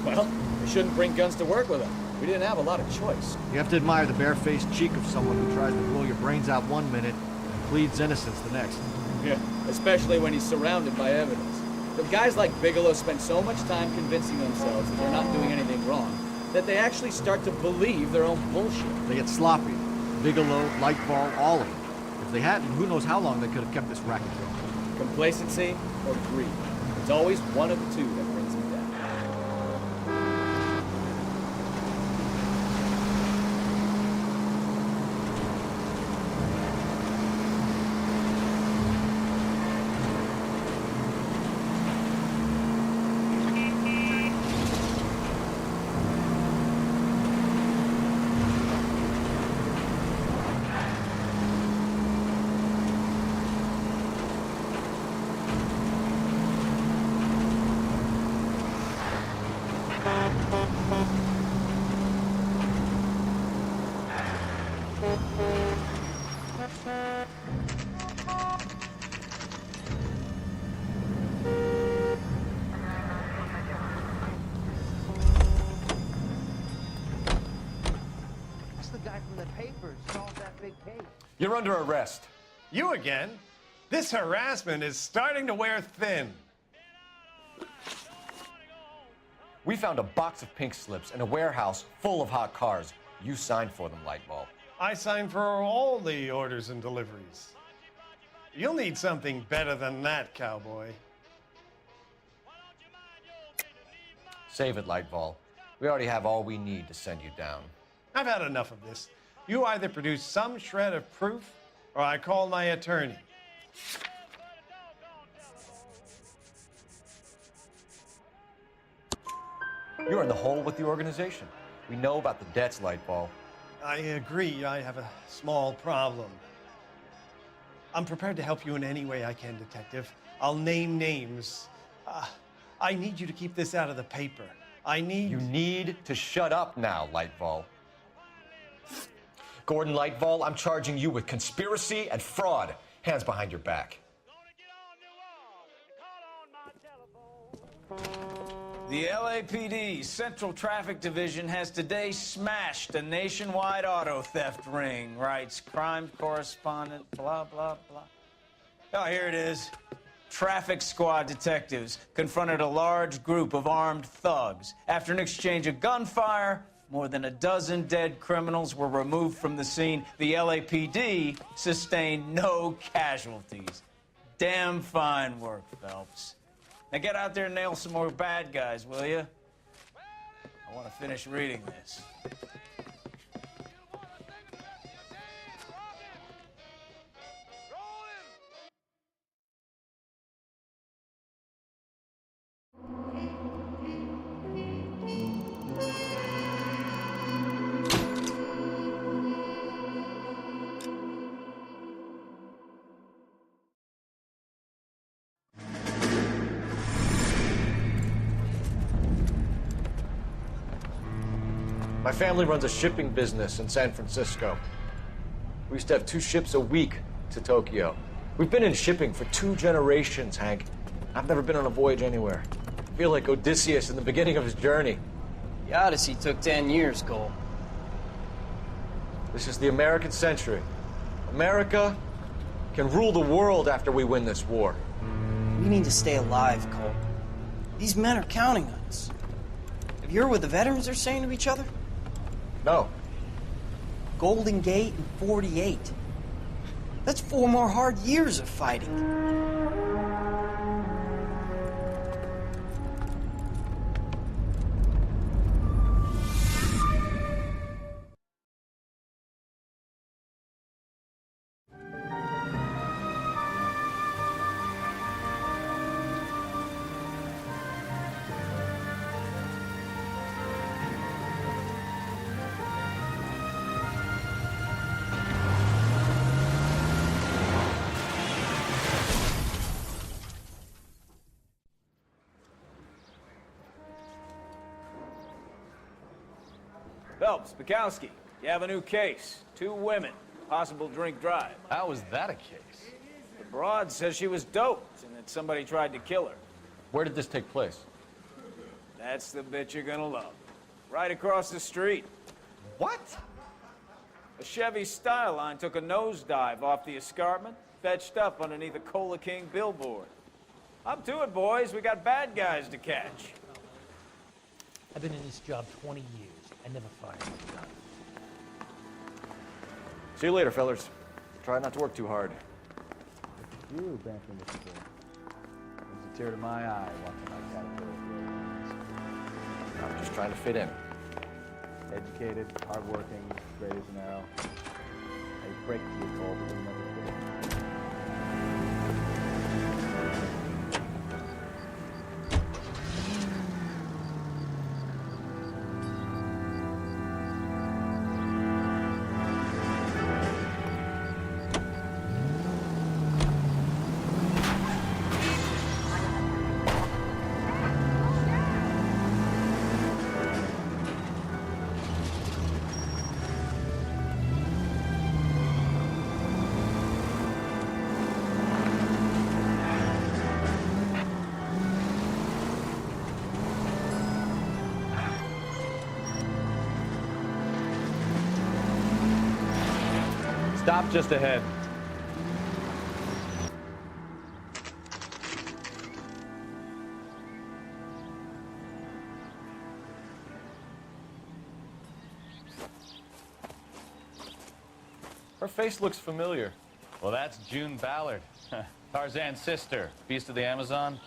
Well, we shouldn't bring guns to work with them. We didn't have a lot of choice. You have to admire the barefaced cheek of someone who tries to blow your brains out one minute and pleads innocence the next. Yeah, especially when he's surrounded by evidence. But guys like Bigelow spend so much time convincing themselves that they're not doing anything wrong that they actually start to believe their own bullshit. They get sloppy. Bigelow, Lightball, all of them. If they hadn't, who knows how long they could have kept this racket going. Complacency or greed. It's always one of the two that brings him down. That's the guy from the papers solved that big case. You're under arrest. You again? This harassment is starting to wear thin. We found a box of pink slips in a warehouse full of hot cars. You signed for them, Lightball. I signed for all the orders and deliveries. You'll need something better than that, cowboy. Save it, Lightfall. We already have all we need to send you down. I've had enough of this. You either produce some shred of proof, or I call my attorney. You're in the hole with the organization. We know about the debts, Lightfall. I agree. I have a small problem. I'm prepared to help you in any way I can, Detective. I'll name names. I need you to keep this out of the paper. You need to shut up now, Lightfall. Gordon Lightfall, I'm charging you with conspiracy and fraud. Hands behind your back. The LAPD Central Traffic Division has today smashed a nationwide auto theft ring, writes crime correspondent, blah, blah, blah. Oh, here it is. Traffic squad detectives confronted a large group of armed thugs. After an exchange of gunfire, more than a dozen dead criminals were removed from the scene. The LAPD sustained no casualties. Damn fine work, Phelps. Now get out there and nail some more bad guys, will you? I want to finish reading this. My family runs a shipping business in San Francisco. We used to have 2 ships a week to Tokyo. We've been in shipping for 2 generations, Hank. I've never been on a voyage anywhere. I feel like Odysseus in the beginning of his journey. The Odyssey took 10 years, Cole. This is the American century. America can rule the world after we win this war. We need to stay alive, Cole. These men are counting on us. Have you heard what the veterans are saying to each other? No. Golden Gate and 48. That's 4 more hard years of fighting. Phelps, Bukowski, you have a new case. 2 women, possible drink drive. How is that a case? The broad says she was doped and that somebody tried to kill her. Where did this take place? That's the bit you're gonna love. Right across the street. What? A Chevy Styline took a nosedive off the escarpment, fetched up underneath a Cola King billboard. Up to it, boys. We got bad guys to catch. I've been in this job 20 years. I never fired a gun. See you later, fellers. Try not to work too hard. You, Benjamin, Mr. Brings a tear to my eye watching my caterpillar grow. I'm just trying to fit in. Educated, hardworking, straight as an arrow. I break to you, Cole, but you'll never quit. Stop just ahead. Her face looks familiar. Well, that's June Ballard, Tarzan's sister, Beast of the Amazon.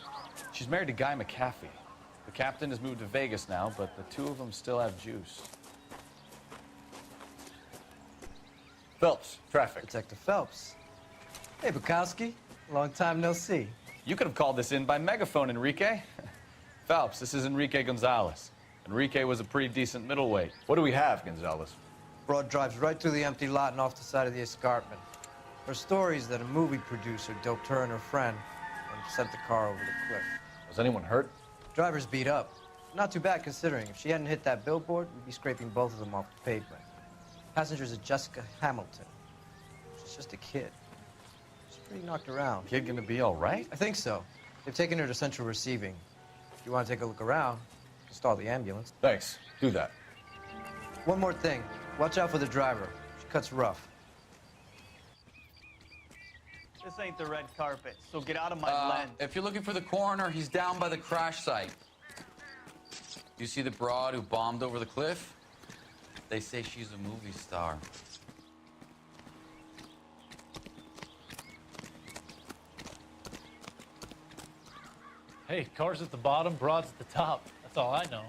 She's married to Guy McAfee. The captain has moved to Vegas now, but the two of them still have juice. Phelps, traffic. Detective Phelps. Hey, Bukowski. Long time no see. You could have called this in by megaphone, Enrique. Phelps, this is Enrique Gonzalez. Enrique was a pretty decent middleweight. What do we have, Gonzalez? Broad drives right through the empty lot and off the side of the escarpment. Her story is that a movie producer doped her and her friend and sent the car over the cliff. Was anyone hurt? Driver's beat up. Not too bad considering. If she hadn't hit that billboard, we'd be scraping both of them off the pavement. Passenger's a Jessica Hamilton. She's just a kid. She's pretty knocked around. Kid gonna be all right? I think so. They've taken her to central receiving. If you want to take a look around, you can stall the ambulance. Thanks. Do that. One more thing. Watch out for the driver. She cuts rough. This ain't the red carpet, so get out of my lens. If you're looking for the coroner, he's down by the crash site. You see the broad who bombed over the cliff? They say she's a movie star. Hey, car's at the bottom, broad's at the top. That's all I know.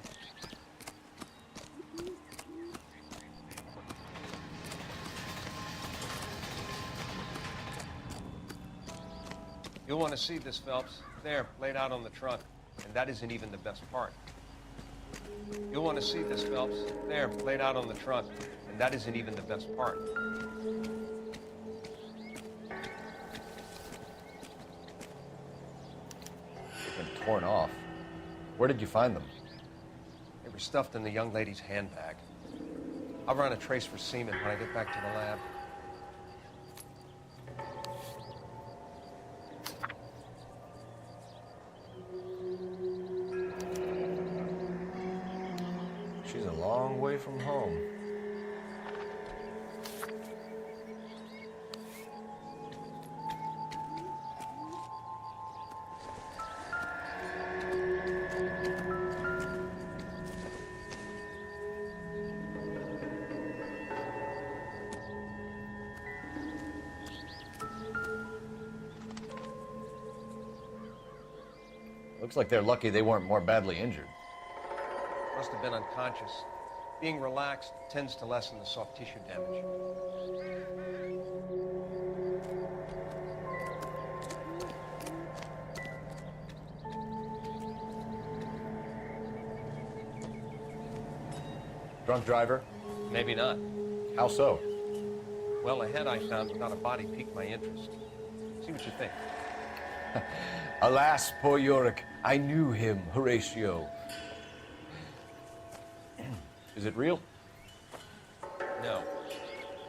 You'll want to see this, Phelps. There, laid out on the trunk. And that isn't even the best part. You'll want to see this, Phelps. There, laid out on the trunk. And that isn't even the best part. They've been torn off. Where did you find them? They were stuffed in the young lady's handbag. I'll run a trace for semen when I get back to the lab. She's a long way from home. Looks like they're lucky they weren't more badly injured. Must have been unconscious. Being relaxed tends to lessen the soft tissue damage. Drunk driver? Maybe not. How so? Well, a head I found without a body piqued my interest. See what you think. Alas, poor Yorick. I knew him, Horatio. Is it real? No.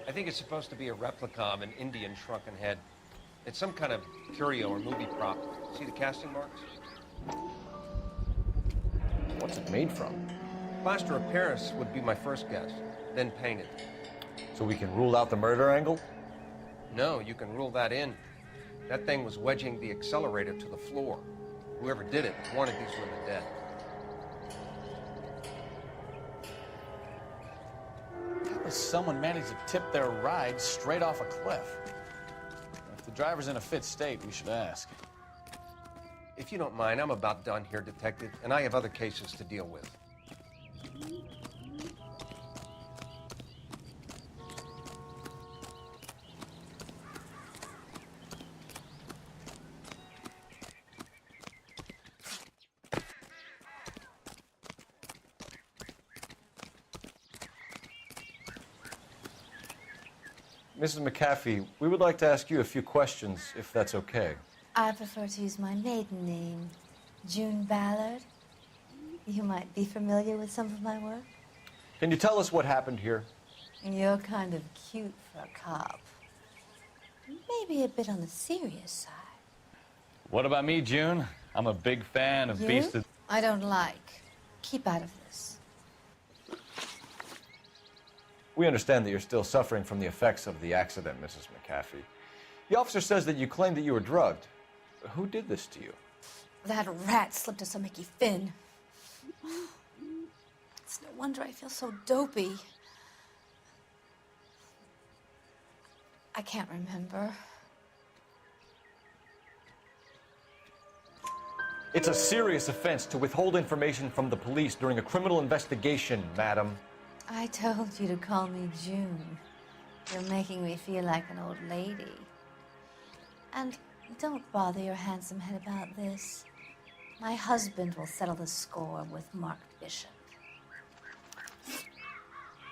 I think it's supposed to be a replica of an Indian shrunken head. It's some kind of curio or movie prop. See the casting marks? What's it made from? Plaster of Paris would be my first guess, then painted. So we can rule out the murder angle? No, you can rule that in. That thing was wedging the accelerator to the floor. Whoever did it wanted these women dead. How does someone manage to tip their ride straight off a cliff? If the driver's in a fit state, we should ask. If you don't mind, I'm about done here, Detective, and I have other cases to deal with. Mrs. McAfee, we would like to ask you a few questions, if that's okay. I prefer to use my maiden name, June Ballard. You might be familiar with some of my work. Can you tell us what happened here? You're kind of cute for a cop. Maybe a bit on the serious side. What about me, June? I'm a big fan of Beast of... I don't like. Keep out of this. We understand that you're still suffering from the effects of the accident, Mrs. McAfee. The officer says that you claimed that you were drugged. Who did this to you? That rat slipped us a Mickey Finn. It's no wonder I feel so dopey. I can't remember. It's a serious offense to withhold information from the police during a criminal investigation, madam. I told you to call me June. You're making me feel like an old lady. And don't bother your handsome head about this. My husband will settle the score with Mark Bishop.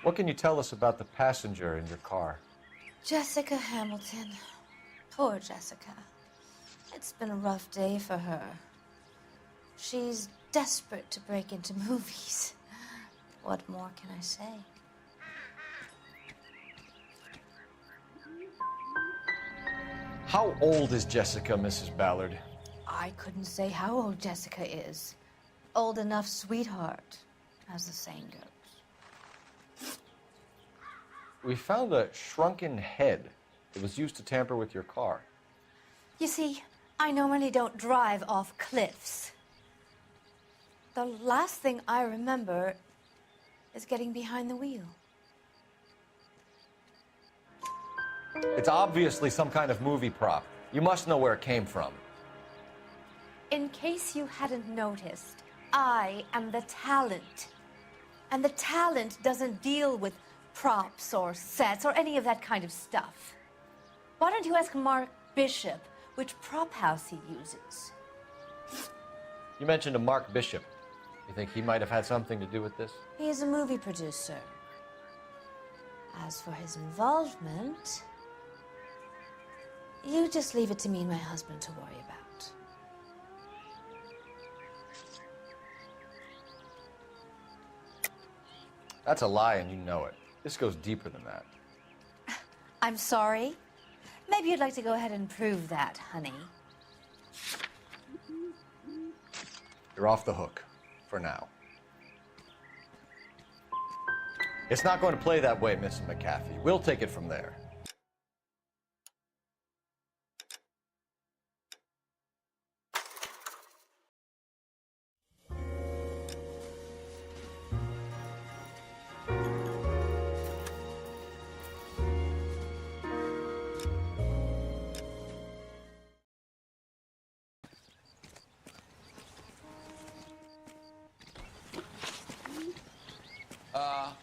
What can you tell us about the passenger in your car? Jessica Hamilton. Poor Jessica. It's been a rough day for her. She's desperate to break into movies. What more can I say? How old is Jessica, Mrs. Ballard? I couldn't say how old Jessica is. Old enough, sweetheart, as the saying goes. We found a shrunken head that was used to tamper with your car. You see, I normally don't drive off cliffs. The last thing I remember is getting behind the wheel. It's obviously some kind of movie prop. You must know where it came from. In case you hadn't noticed, I am the talent. And the talent doesn't deal with props or sets or any of that kind of stuff. Why don't you ask Mark Bishop which prop house he uses? You mentioned a Mark Bishop. You think he might have had something to do with this? He is a movie producer. As for his involvement, you just leave it to me and my husband to worry about. That's a lie, and you know it. This goes deeper than that. I'm sorry. Maybe you'd like to go ahead and prove that, honey. You're off the hook. For now. It's not going to play that way, Mrs. McCaffey. We'll take it from there.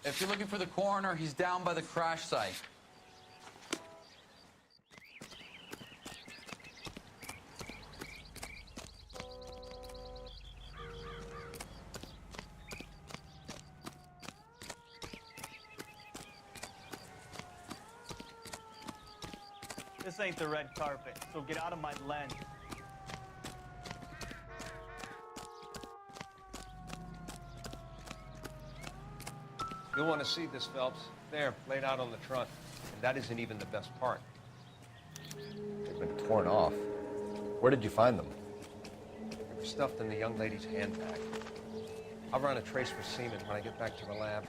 If you're looking for the coroner, he's down by the crash site. This ain't the red carpet, so get out of my lens. You'll want to see this, Phelps. There, laid out on the trunk. And that isn't even the best part. They've been torn off. Where did you find them? They were stuffed in the young lady's handbag. I'll run a trace for semen when I get back to the lab.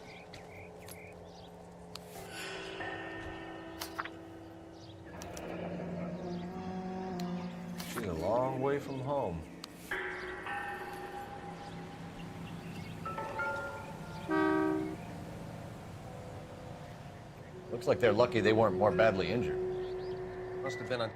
She's a long way from home. Looks like they're lucky they weren't more badly injured. Must have been on